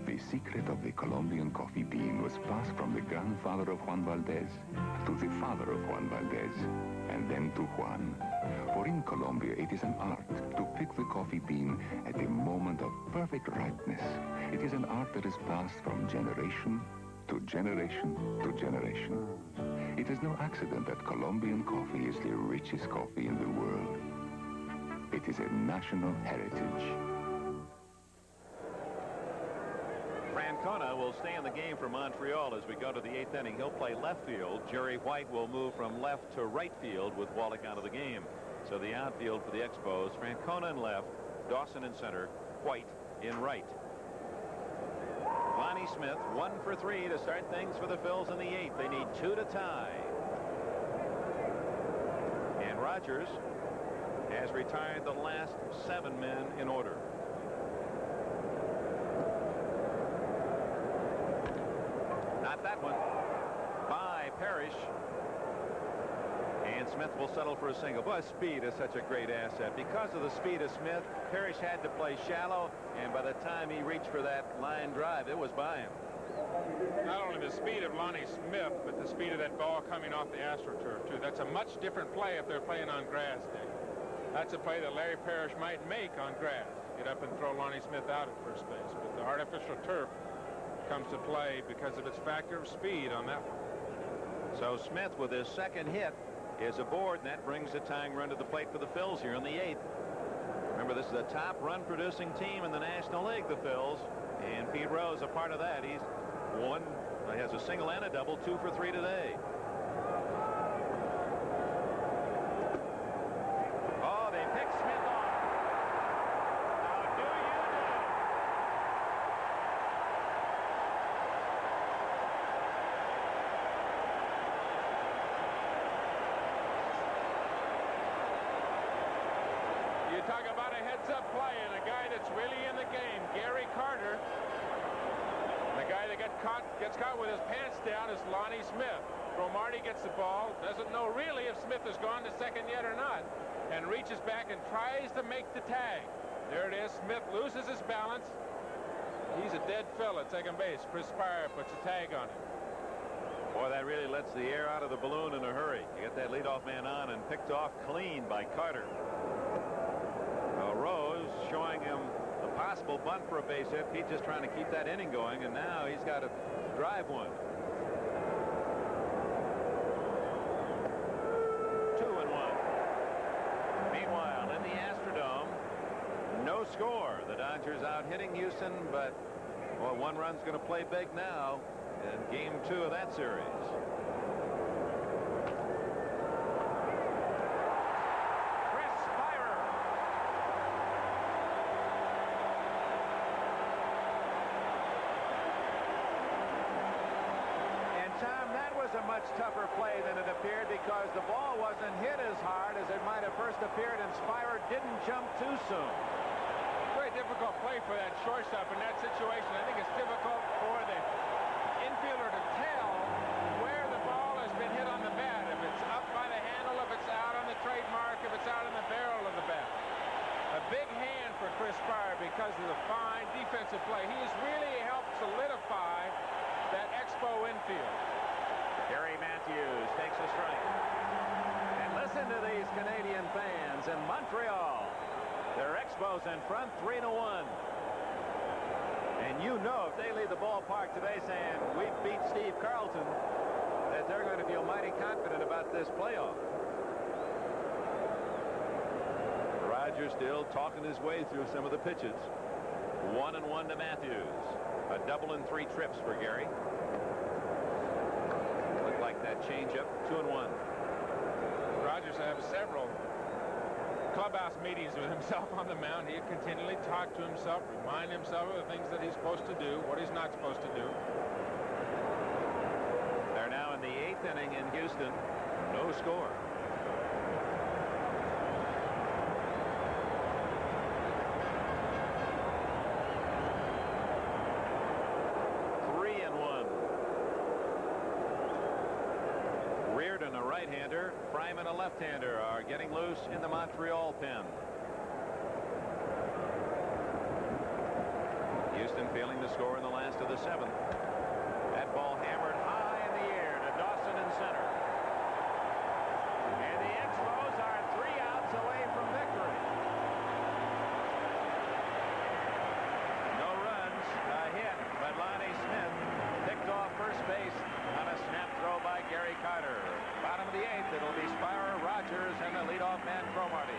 The secret of the Colombian coffee bean was passed from the grandfather of Juan Valdez to the father of Juan Valdez, and then to Juan. For in Colombia, it is an art to pick the coffee bean at the moment of perfect ripeness. It is an art that is passed from generation to generation to generation. It is no accident that Colombian coffee is the richest coffee in the world. It is a national heritage. Francona will stay in the game for Montreal as we go to the 8th inning. He'll play left field. Jerry White will move from left to right field with Wallach out of the game. So the outfield for the Expos, Francona in left, Dawson in center, White in right. Lonnie Smith, 1 for 3 to start things for the Phils in the 8th. They need 2 to tie. And Rogers has retired the last 7 men in order. Not that one. By Parrish. And Smith will settle for a single. Boy, speed is such a great asset. Because of the speed of Smith, Parrish had to play shallow, and by the time he reached for that line drive, it was by him. Not only the speed of Lonnie Smith, but the speed of that ball coming off the AstroTurf, too. That's a much different play if they're playing on grass, Dick. That's a play that Larry Parrish might make on grass. Get up and throw Lonnie Smith out at first base. But the artificial turf comes to play because of its factor of speed on that one. So Smith, with his second hit, is aboard, and that brings the tying run to the plate for the Phils here in the 8th. Remember, this is the top run-producing team in the National League, the Phils, and Pete Rose a part of that. He has a single and a double, 2 for 3 today. Oh, they pick Smith off. How do you do? You talk about a heads-up play and a guy that's really in the game, Gary Carter. The guy that gets caught with his pants down is Lonnie Smith. Cromartie gets the ball, doesn't know really if Smith has gone to second yet or not, and reaches back and tries to make the tag. There it is. Smith loses his balance. He's a dead fella at second base. Chris Spire puts a tag on him. Boy, that really lets the air out of the balloon in a hurry. You get that leadoff man on and picked off clean by Carter. Rose showing him a possible bunt for a base hit. Pete just trying to keep that inning going, and now he's got to drive one. 2-1. Meanwhile, in the Astrodome, no score. The Dodgers out hitting Houston, but well, 1 run's going to play big now in game 2 of that series. A much tougher play than it appeared because the ball wasn't hit as hard as it might have first appeared, and Spire didn't jump too soon. Very difficult play for that shortstop in that situation. I think it's difficult for the infielder to tell where the ball has been hit on the bat. If it's up by the handle, if it's out on the trademark, if it's out on the barrel of the bat. A big hand for Chris Spire because of the fine defensive play. He has really helped solidify that Expo infield. Gary Matthews takes a strike. And listen to these Canadian fans in Montreal. They're Expos in front, 3-1. And you know if they leave the ballpark today saying, we beat Steve Carlton, that they're going to feel mighty confident about this playoff. Rogers still talking his way through some of the pitches. 1-1 to Matthews. A double in 3 trips for Gary. Like that change-up, 2-1. Rogers have several clubhouse meetings with himself on the mound. He continually talk to himself, remind himself of the things that he's supposed to do, what he's not supposed to do. They're now in the 8th inning in Houston. No score. Reardon, a right-hander, Fryman, a left-hander, are getting loose in the Montreal pen. Houston feeling the score in the last of the 7th. That ball hammered high in the air to Dawson in center. And the Expos are 3 outs away from victory. No runs, a hit, but Lonnie Smith picked off first base on a snap throw by Gary Carter. Bottom of the 8th, it'll be Spire, Rogers, and the leadoff man, Cromartie.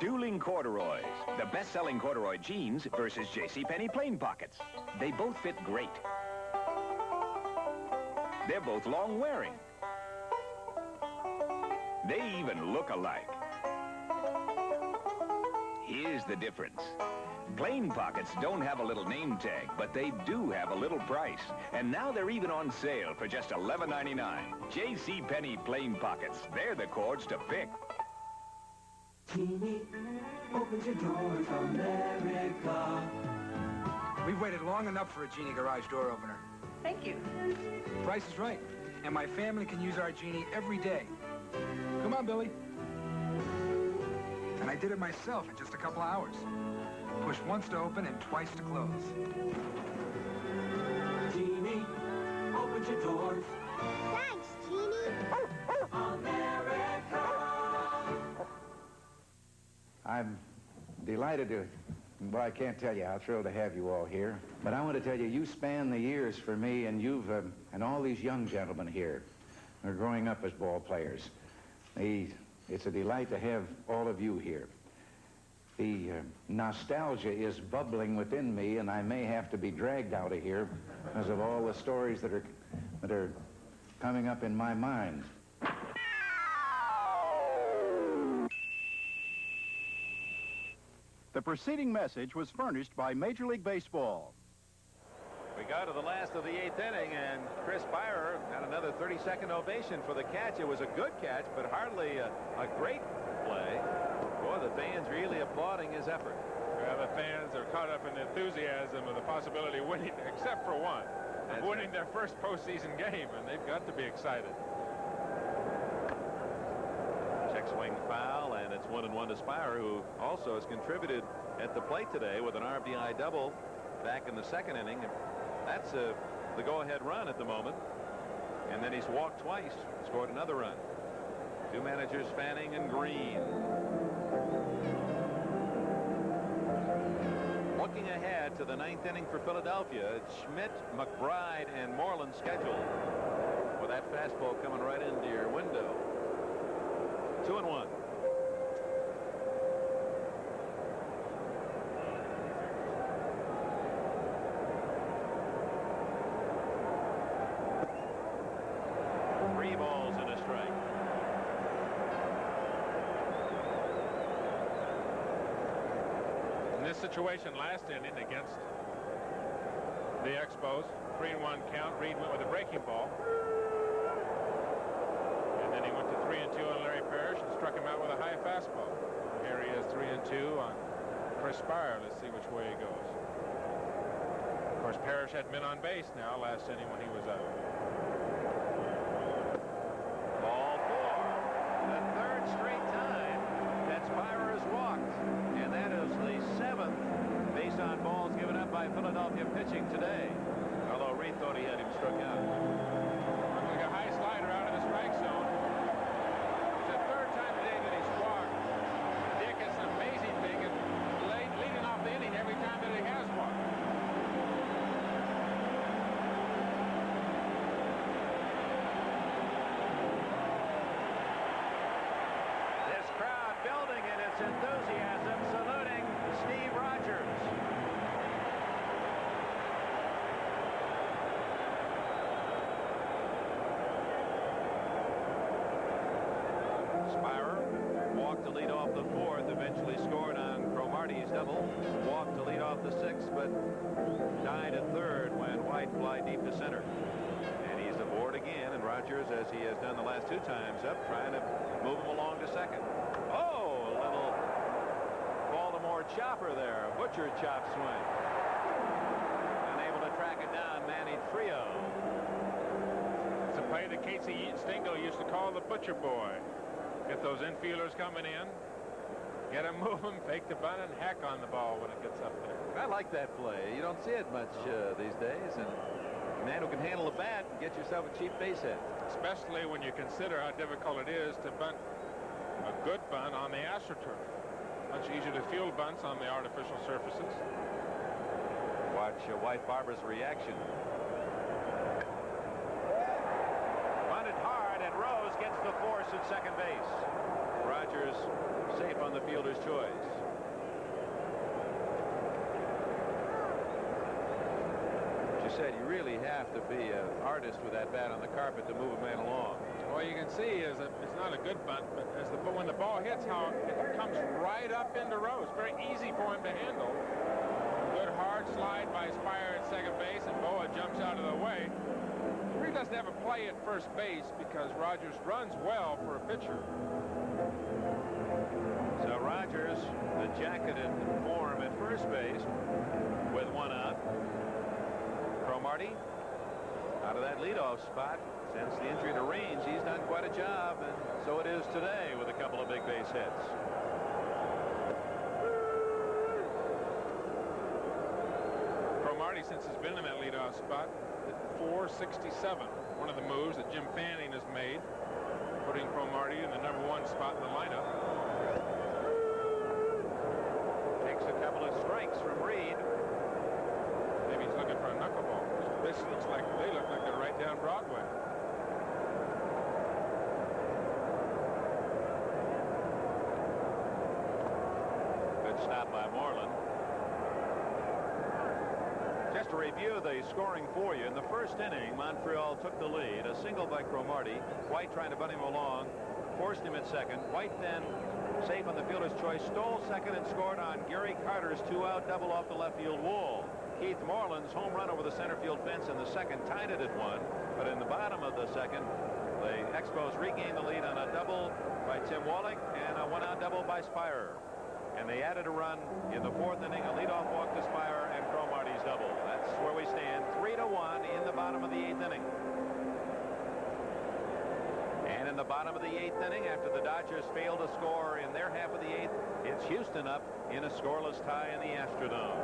Dueling corduroys, the best-selling corduroy jeans versus JCPenney plain pockets. They both fit great. They're both long-wearing. They even look alike. Here's the difference. Plain pockets don't have a little name tag, but they do have a little price. And now they're even on sale for just $11.99. JCPenney plain pockets. They're the cords to pick. Genie opens your door from America. We've waited long enough for a Genie garage door opener. Thank you. Price is right, and my family can use our Genie every day. Come on, Billy. And I did it myself in just a couple hours. Push once to open and twice to close. Genie opens your doors. Thanks, Genie. America. I'm delighted to, well, I can't tell you how thrilled to have you all here. But I want to tell you, you span the years for me, and you've, and all these young gentlemen here are growing up as ball players. It's a delight to have all of you here. The nostalgia is bubbling within me, and I may have to be dragged out of here because of all the stories that are coming up in my mind. The preceding message was furnished by Major League Baseball. We go to the last of the 8th inning, and Chris Spire had another 30-second ovation for the catch. It was a good catch, but hardly a great play. Boy, the fans really applauding his effort. Yeah, the fans are caught up in the enthusiasm of the possibility of winning, except for one, of winning their first postseason game, and they've got to be excited. Check swing foul, and it's 1-1 to Spire, who also has contributed at the plate today with an RBI double back in the 2nd inning. That's the go-ahead run at the moment. And then he's walked twice, scored another run. Two managers, Fanning and Green. Looking ahead to the 9th inning for Philadelphia, it's Schmidt, McBride, and Moreland scheduled. With that fastball coming right into your window. 2-1. Three balls and a strike. In this situation last inning against the Expos, 3-1 count. Reed went with a breaking ball. And then he went to 3-2 on Larry Parrish and struck him out with a high fastball. Here he is, 3-2 on Chris Spire. Let's see which way he goes. Of course, Parrish had been on base now last inning when he was out. Ball 4. The 3rd straight time that Spire has walked. And that is the 7th base on balls given up by Philadelphia pitching today. Although Reed thought he had him struck out. Looked like a high slider out of the strike zone. It's the 3rd time today that he's walked. Dick has an amazing thing at leading off the inning every time that he has walked. This crowd building in its enthusiasm, saluting Steve Rogers. Spyrer walked to lead off the fourth, eventually scored on Cromartie's double. Walked to lead off the sixth, but died at third when White fly deep to center. And he's aboard again, and Rogers, as he has done the last two times up, trying to move him along to second. Oh, a little Baltimore chopper there. Butcher chop swing. Unable to track it down, Manny Trio. It's a play that Casey Stingo used to call the Butcher Boy. Get those infielders coming in, get them moving, fake the bunt, and hack on the ball when it gets up there. I like that play. You don't see it much these days, and a man who can handle a bat and get yourself a cheap base hit. Especially when you consider how difficult it is to bunt a good bunt on the AstroTurf. Much easier to field bunts on the artificial surfaces. Watch White Barber's reaction. Bunted hard, and Rose gets the force at second base. Rogers safe on the fielder's choice. As you said, you really have to be an artist with that bat on the carpet to move a man along. What you can see is that it's not a good bunt, but when the ball hits, how it comes right up into Rose. Very easy for him to handle. Good hard slide by Spyrer at second base, and Boa jumps out of the way. He really doesn't have a play at first base because Rogers runs well for a pitcher. So Rogers, the jacketed form at first base with one out. Cromartie out of that leadoff spot. Since the injury to Raines, he's done quite a job, and so it is today with a couple of big base hits. Cromartie, since he's been in that leadoff spot, hit .467. One of the moves that Jim Fanning has made, putting Cromartie in the #1 spot in the lineup. Takes a couple of strikes from Reed. Maybe he's looking for a knuckleball. This looks like they look like they're right down Broadway. Good stop by Moreland. Just to review the scoring for you, in the first inning, Montreal took the lead. A single by Cromartie. White trying to bunt him along, forced him at second. White then, safe on the fielder's choice, stole second and scored on Gary Carter's two-out double off the left field wall. Keith Moreland's home run over the center field fence in the second tied it at 1, but in the bottom of the second, the Expos regained the lead on a double by Tim Wallach and a one-out double by Spyrer. And they added a run in the fourth inning, a leadoff walk to Spyrer and Cromartie's double. That's where we stand, 3-1 in the bottom of the 8th inning. And in the bottom of the 8th inning, after the Dodgers failed to score in their half of the 8th, it's Houston up in a scoreless tie in the Astrodome.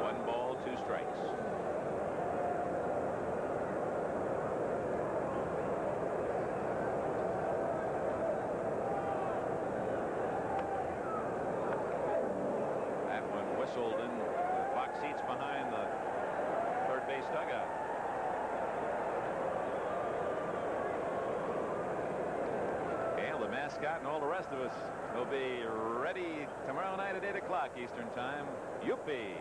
One ball, two strikes. That one whistled in the box seats behind the third base dugout. And the mascot and all the rest of us will be ready tomorrow night at 8 o'clock Eastern time. Youppi.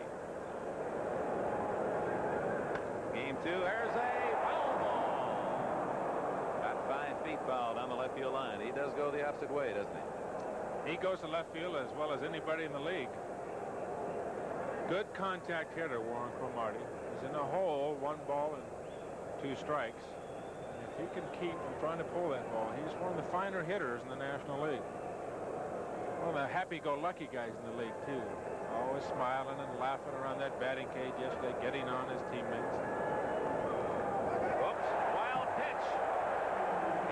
Game 2, there's a foul ball. About 5 feet foul down the left field line. He does go the opposite way, doesn't he? He goes to left field as well as anybody in the league. Good contact hitter, Warren Cromartie. He's in the hole, 1 ball and 2 strikes. And if he can keep from trying to pull that ball, he's one of the finer hitters in the National League. One of the happy-go-lucky guys in the league, too. Always smiling and laughing around that batting cage yesterday, getting on his teammates. Whoops, wild pitch.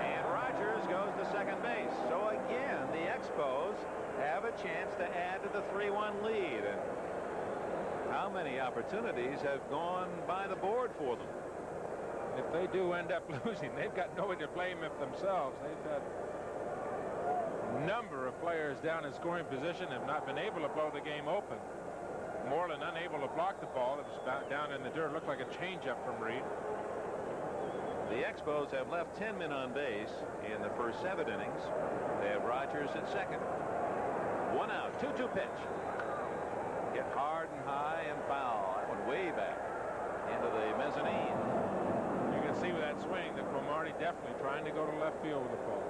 And Rogers goes to second base. So again, the Expos have a chance to add to the 3-1 lead. And how many opportunities have gone by the board for them? If they do end up losing, they've got nobody to blame if themselves. They've had a number of players down in scoring position have not been able to blow the game open. Moreland unable to block the ball. It was down in the dirt. Looked like a changeup from Reed. The Expos have left 10 men on base in the first 7 innings. They have Rogers at second. 1 out, 2-2 pitch. Get hard and high and foul. That went way back into the mezzanine. definitely trying to go to left field with the ball.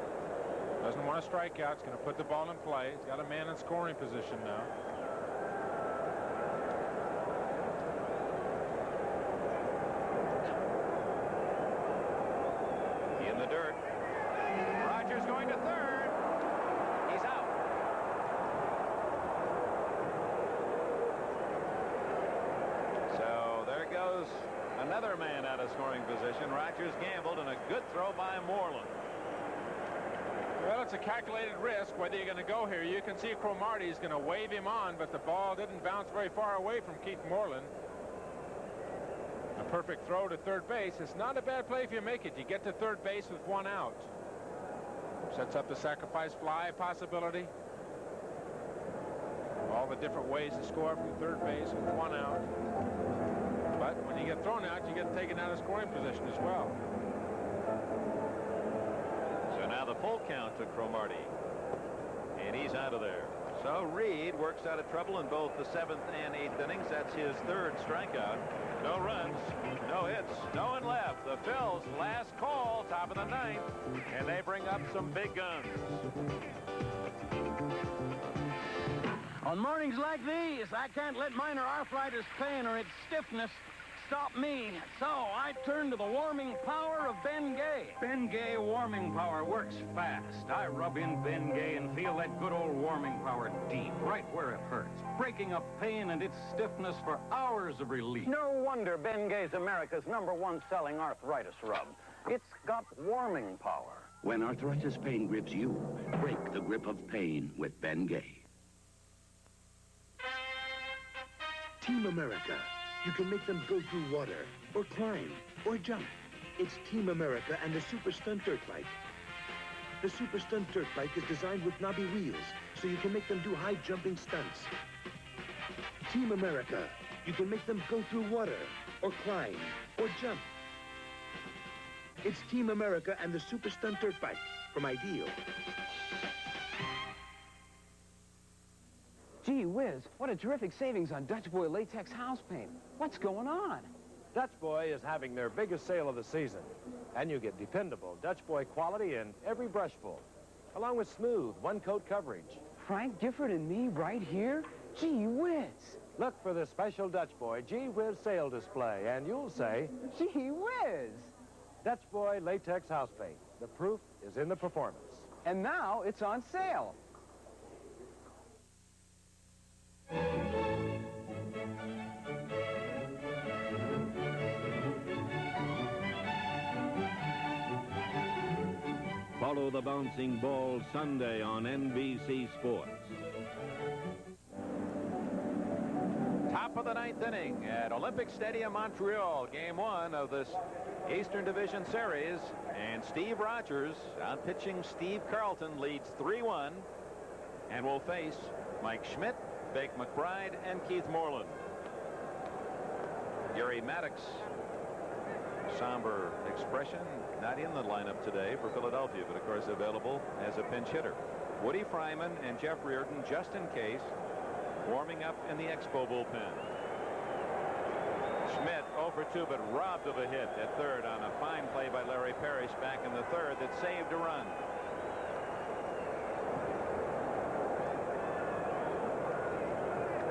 Doesn't want to strike out. He's going to put the ball in play. He's got a man in scoring position now. In the dirt. Rogers going to third. He's out. So there goes another man out of scoring position. Rogers gambled, and a good throw by Moreland. Well, it's a calculated risk whether you're going to go here. You can see Cromartie's going to wave him on, but the ball didn't bounce very far away from Keith Moreland. A perfect throw to third base. It's not a bad play if you make it. You get to third base with one out. Sets up the sacrifice fly possibility. All the different ways to score from third base with one out. But when you get thrown out, you get taken out of scoring position as well. So now the full count to Cromartie. And he's out of there. So Reed works out of trouble in both the 7th and 8th innings. That's his 3rd strikeout. No runs, no hits, no one left. The Phils last call, top of the 9th. And they bring up some big guns. On mornings like these, I can't let minor arthritis pain or its stiffness stop me. So I turn to the warming power of Bengay. Bengay warming power works fast. I rub in Bengay and feel that good old warming power deep, right where it hurts, breaking up pain and its stiffness for hours of relief. No wonder Bengay's America's #1 selling arthritis rub. It's got warming power. When arthritis pain grips you, break the grip of pain with Bengay. Team America. You can make them go through water, or climb, or jump. It's Team America and the Super Stunt Dirt Bike. The Super Stunt Dirt Bike is designed with knobby wheels, so you can make them do high-jumping stunts. Team America. You can make them go through water, or climb, or jump. It's Team America and the Super Stunt Dirt Bike from Ideal. Gee whiz, what a terrific savings on Dutch Boy latex house paint. What's going on? Dutch Boy is having their biggest sale of the season. And you get dependable Dutch Boy quality in every brushful, along with smooth one-coat coverage. Frank Gifford and me right here? Gee whiz. Look for the special Dutch Boy Gee Whiz sale display, and you'll say, Gee whiz. Dutch Boy latex house paint. The proof is in the performance. And now it's on sale. Follow the bouncing ball Sunday on NBC Sports. Top of the 9th inning at Olympic Stadium, Montreal. Game 1 of this Eastern Division Series. And Steve Rogers, out pitching Steve Carlton, leads 3-1 and will face Mike Schmidt, Bake McBride, and Keith Moreland. Gary Maddox, somber expression, not in the lineup today for Philadelphia, but of course available as a pinch hitter. Woody Fryman and Jeff Reardon, just in case, warming up in the Expo bullpen. Schmidt 0 for 2, but robbed of a hit at third on a fine play by Larry Parrish back in the 3rd that saved a run.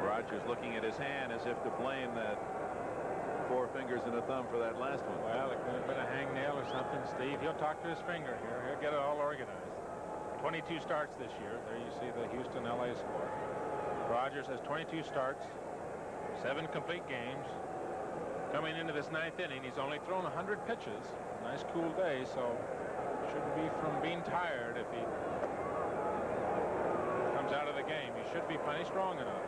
Rogers looking at his hand as if to blame that 4 fingers and a thumb for that last one. Well, it could have been a hangnail or something, Steve. He'll talk to his finger here. He'll get it all organized. 22 starts this year. There you see the Houston-LA score. Rogers has 22 starts, 7 complete games. Coming into this 9th inning, he's only thrown 100 pitches. Nice cool day, so shouldn't be from being tired if he comes out of the game. He should be plenty strong enough.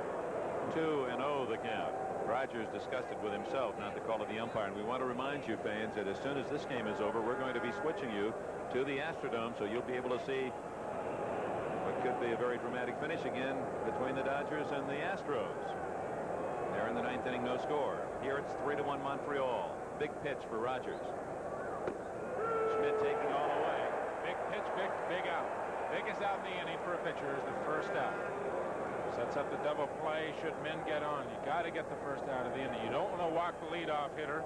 2-0 the count. Rogers disgusted with himself not to call it the umpire. And we want to remind you, fans, that as soon as this game is over, we're going to be switching you to the Astrodome, so you'll be able to see what could be a very dramatic finish again between the Dodgers and the Astros. They're in the 9th inning, no score. Here it's 3-1 Montreal. Big pitch for Rogers. Schmidt taking all the way. Big pitch, big out. Biggest out in the inning for a pitcher is the first out. Sets up the double play should men get on. You got to get the first out of the inning. You don't want to walk the leadoff hitter.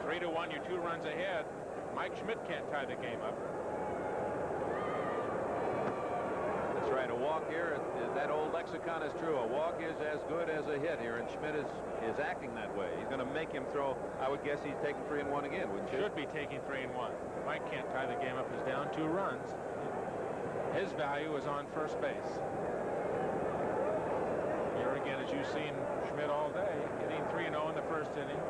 3-1, you're 2 runs ahead. Mike Schmidt can't tie the game up. That's right. A walk here, that old lexicon is true. A walk is as good as a hit here, and Schmidt is acting that way. He's going to make him throw. I would guess he's taking 3-1 again, wouldn't you? Should be taking 3-1. Mike can't tie the game up. He's down 2 runs. His value is on first base. Here again, as you've seen Schmidt all day, getting 3-0 in the first inning.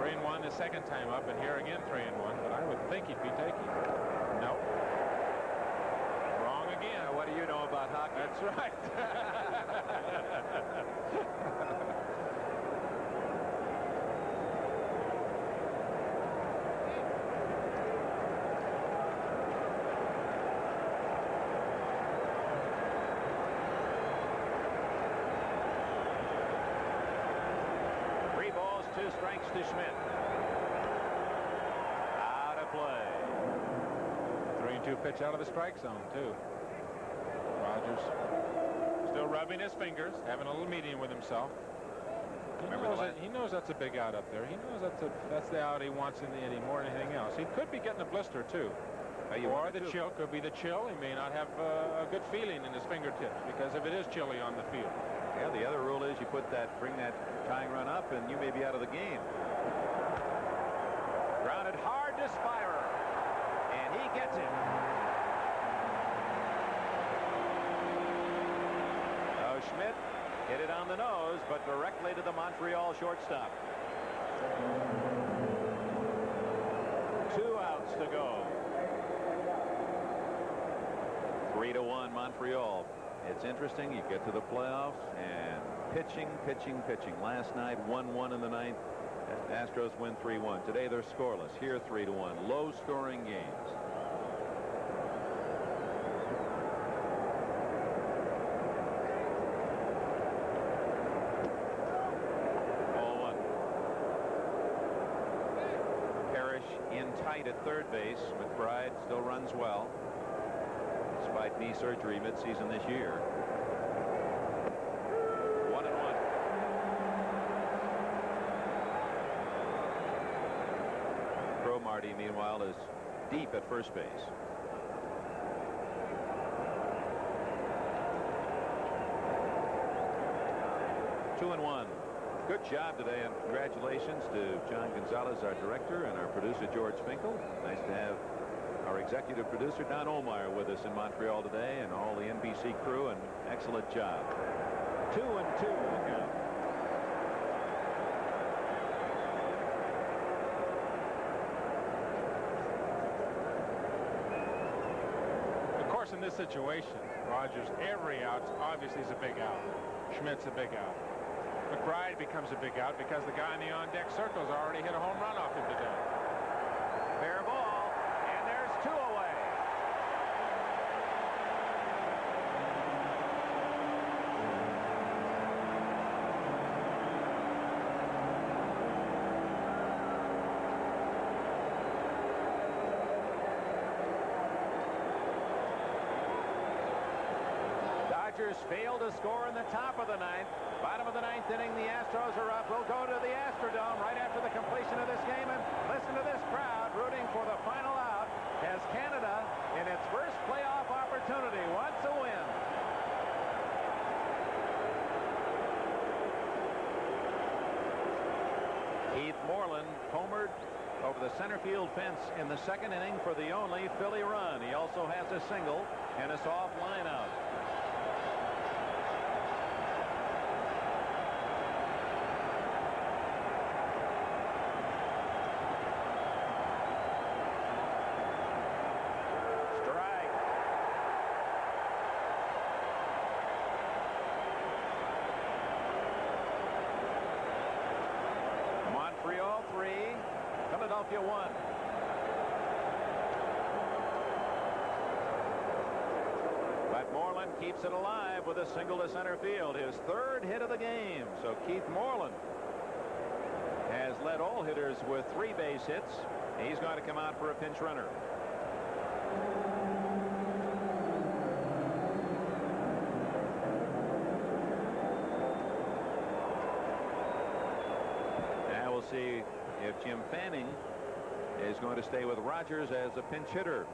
3-1 the second time up, and here again 3-1. But I would think he'd be taking it. No. Wrong again. What do you know about hockey? That's right. Strikes to Schmidt. Out of play. 3-2 pitch out of the strike zone, too. Rogers still rubbing his fingers, having a little meeting with himself. He knows that's a big out up there. He knows that's the out he wants in the inning more than anything else. He could be getting a blister, too. Or the chill. Could be the chill. He may not have a good feeling in his fingertips because if it is chilly on the field. Yeah, the other rule is you bring that tying run up, and you may be out of the game. Grounded hard to Spirer, and he gets it. So Schmidt hit it on the nose, but directly to the Montreal shortstop. 2 outs to go. 3-1 Montreal. It's interesting. You get to the playoffs and pitching. Last night, 1-1 in the 9th. Astros win 3-1. Today, they're scoreless. Here, 3-1. Low-scoring games. Ball 1. Parrish in tight at third base. McBride still runs well, despite knee surgery midseason this year. 1-1. Cromartie, meanwhile, is deep at first base. Two and one. Good job today, and congratulations to John Gonzalez, our director, and our producer, George Finkel. Nice to have our executive producer, Don Ohlmeyer, with us in Montreal today, and all the NBC crew, and excellent job. 2-2 the count. Of course, in this situation, Rogers, every out obviously is a big out. Schmidt's a big out. McBride becomes a big out because the guy in the on-deck circles already hit a home run off him today. Fair ball, and there's 2 away. Dodgers failed to score in the top of the 9th. Bottom of the 9th inning, the Astros are up. We'll go to the Astrodome right after the completion of this game, and listen to this crowd rooting for the final out as Canada, in its first playoff opportunity, wants a win. Keith Moreland homered over the center field fence in the second inning for the only Philly run. He also has a single and a soft line out. Montreal 3, Philadelphia 1. But Moreland keeps it alive with a single to center field, his 3rd hit of the game. So Keith Moreland has led all hitters with 3 base hits. He's going to come out for a pinch runner. See if Jim Fanning is going to stay with Rogers as a pinch hitter.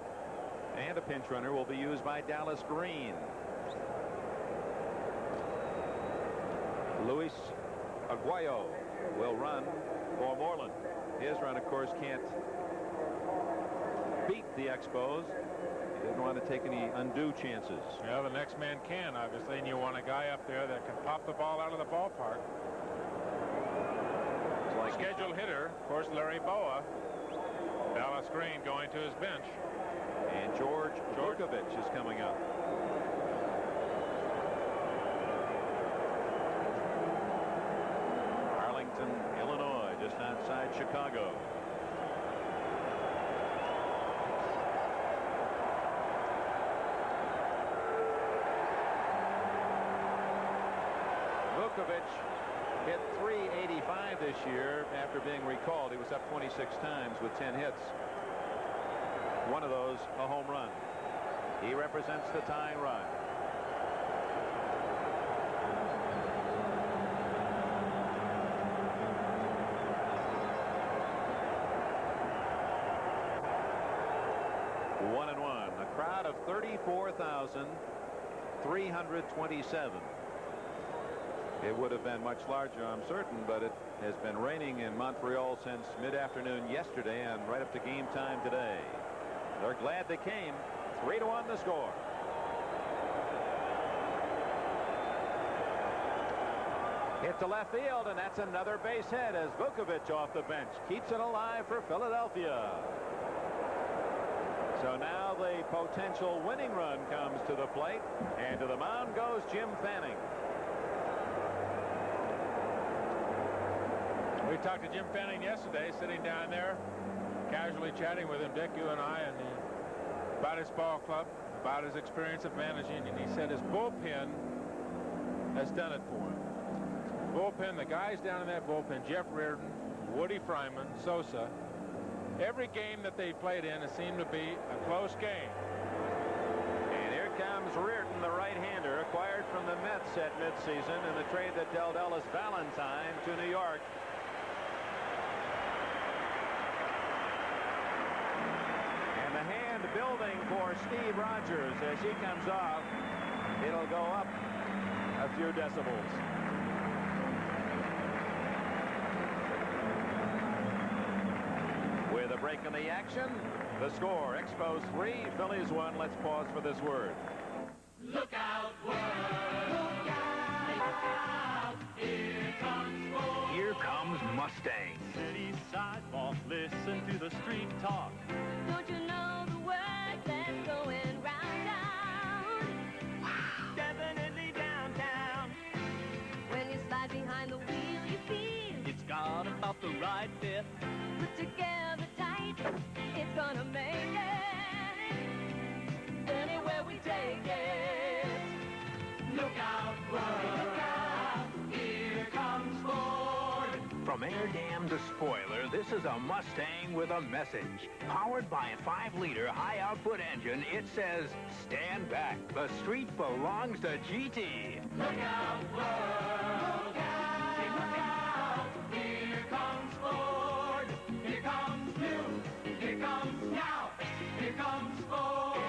And a pinch runner will be used by Dallas Green. Luis Aguayo will run for Moreland. His run, of course, can't beat the Expos. He doesn't want to take any undue chances. Yeah, the next man can, obviously, and you want a guy up there that can pop the ball out of the ballpark. Like scheduled hitter, of course, Larry Boa. Dallas Green going to his bench. And George Vukovic is coming up. Arlington, Illinois, just outside Chicago. Vukovic hit .385 this year after being recalled. He was up 26 times with 10 hits. One of those a home run. He represents the tying run. One and one. A crowd of 34,327. It would have been much larger, I'm certain, but it has been raining in Montreal since mid-afternoon yesterday and right up to game time today. They're glad they came. 3-1 the score. Hit to left field, and that's another base hit as Vukovic off the bench keeps it alive for Philadelphia. So now the potential winning run comes to the plate, and to the mound goes Jim Fanning. We talked to Jim Fanning yesterday, sitting down there, casually chatting with him, Dick, you and I, and about his ball club, about his experience of managing, and he said his bullpen has done it for him. Bullpen, the guys down in that bullpen, Jeff Reardon, Woody Fryman, Sosa, every game that they played in, it seemed to be a close game. And here comes Reardon, the right-hander, acquired from the Mets at midseason in the trade that dealt Ellis Valentine to New York. Building for Steve Rogers as he comes off. It'll go up a few decibels. With a break in the action, the score, Expos 3, Phillies 1. Let's pause for this word. Look out, world! Look out! Here comes Ford. Here comes Mustang. City sidewalk, listen to the street talk. Don't you know the word that's going round town? Wow. Definitely downtown. When you slide behind the wheel, you feel it's got about the right fit. Put together tight, it's gonna make it. Anywhere we take it. Look out, world. Look out. Here comes Ford. From air dam to spoiler, this is a Mustang with a message. Powered by a 5-liter high-output engine, it says, stand back. The street belongs to GT. Look out, world. Look out. Look out. Here comes Ford. Here comes new. Here comes now. Here comes Ford.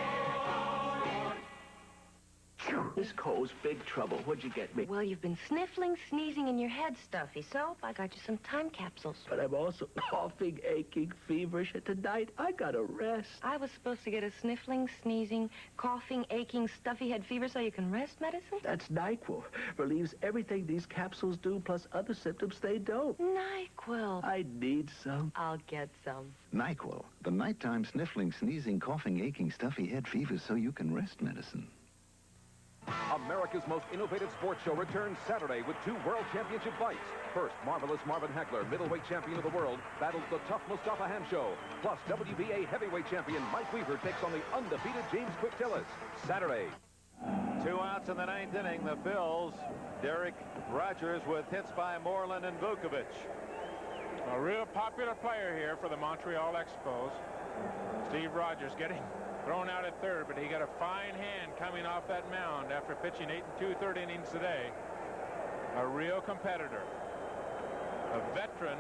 This Cole's big trouble. What'd you get me? Well, you've been sniffling, sneezing in your head stuffy, so I got you some time capsules. But I'm also coughing, aching, feverish, and tonight I gotta rest. I was supposed to get a sniffling, sneezing, coughing, aching, stuffy head fever so you can rest medicine? That's NyQuil. Relieves everything these capsules do, plus other symptoms they don't. NyQuil. I need some. I'll get some. NyQuil, the nighttime sniffling, sneezing, coughing, aching, stuffy head fever so you can rest medicine. America's most innovative sports show returns Saturday with 2 World Championship fights. First, marvelous Marvin Hagler, middleweight champion of the world, battles the tough Mustafa Hamsho. Plus, WBA heavyweight champion Mike Weaver takes on the undefeated James Quick Tillis. Saturday. 2 outs in the 9th inning. The Phils, Derek Rogers with hits by Moreland and Vukovic. A real popular player here for the Montreal Expos. Steve Rogers getting thrown out at third, but he got a fine hand coming off that mound after pitching 8 2/3 innings today. A real competitor. A veteran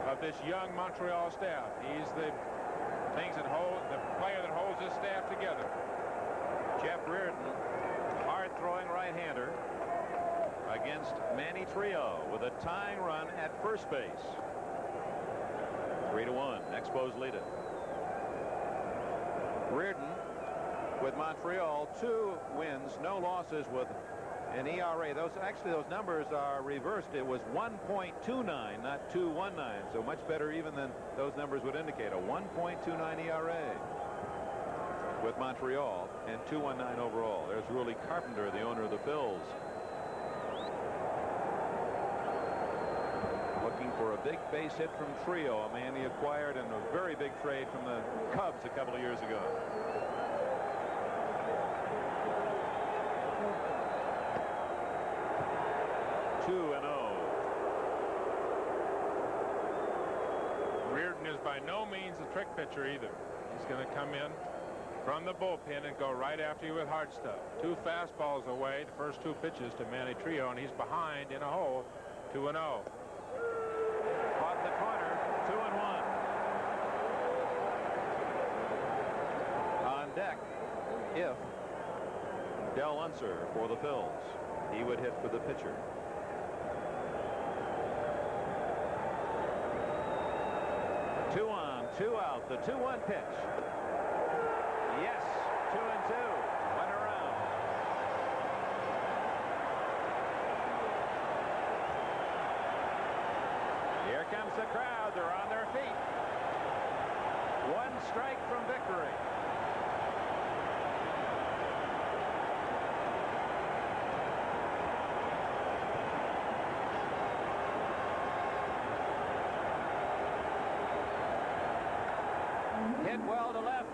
of this young Montreal staff. He's the player that holds this staff together. Jeff Reardon, hard-throwing right-hander against Manny Trio with a tying run at first base. 3-1. Expos lead it. Reardon with Montreal, 2 wins, no losses with an ERA. Those numbers are reversed. It was 1.29, not 2.19. So much better even than those numbers would indicate. A 1.29 ERA with Montreal and 2.19 overall. There's Rudy Carpenter, the owner of the Phillies. Looking for a big base hit from Trio, a man he acquired in a very big trade from the Cubs a couple of years ago. Reardon is by no means a trick pitcher either. He's going to come in from the bullpen and go right after you with hard stuff. 2 fastballs away, the first 2 pitches to Manny Trio, and he's behind in a hole. 2-0. Caught in the corner. 2-1. On deck, if Del Unser for the Phillies, he would hit for the pitcher. 2 on, 2 out. The 2-1 pitch. Yes, 2-2. Went around. Here comes the crowd. They're on their feet. 1 strike from victory. Hit well to left.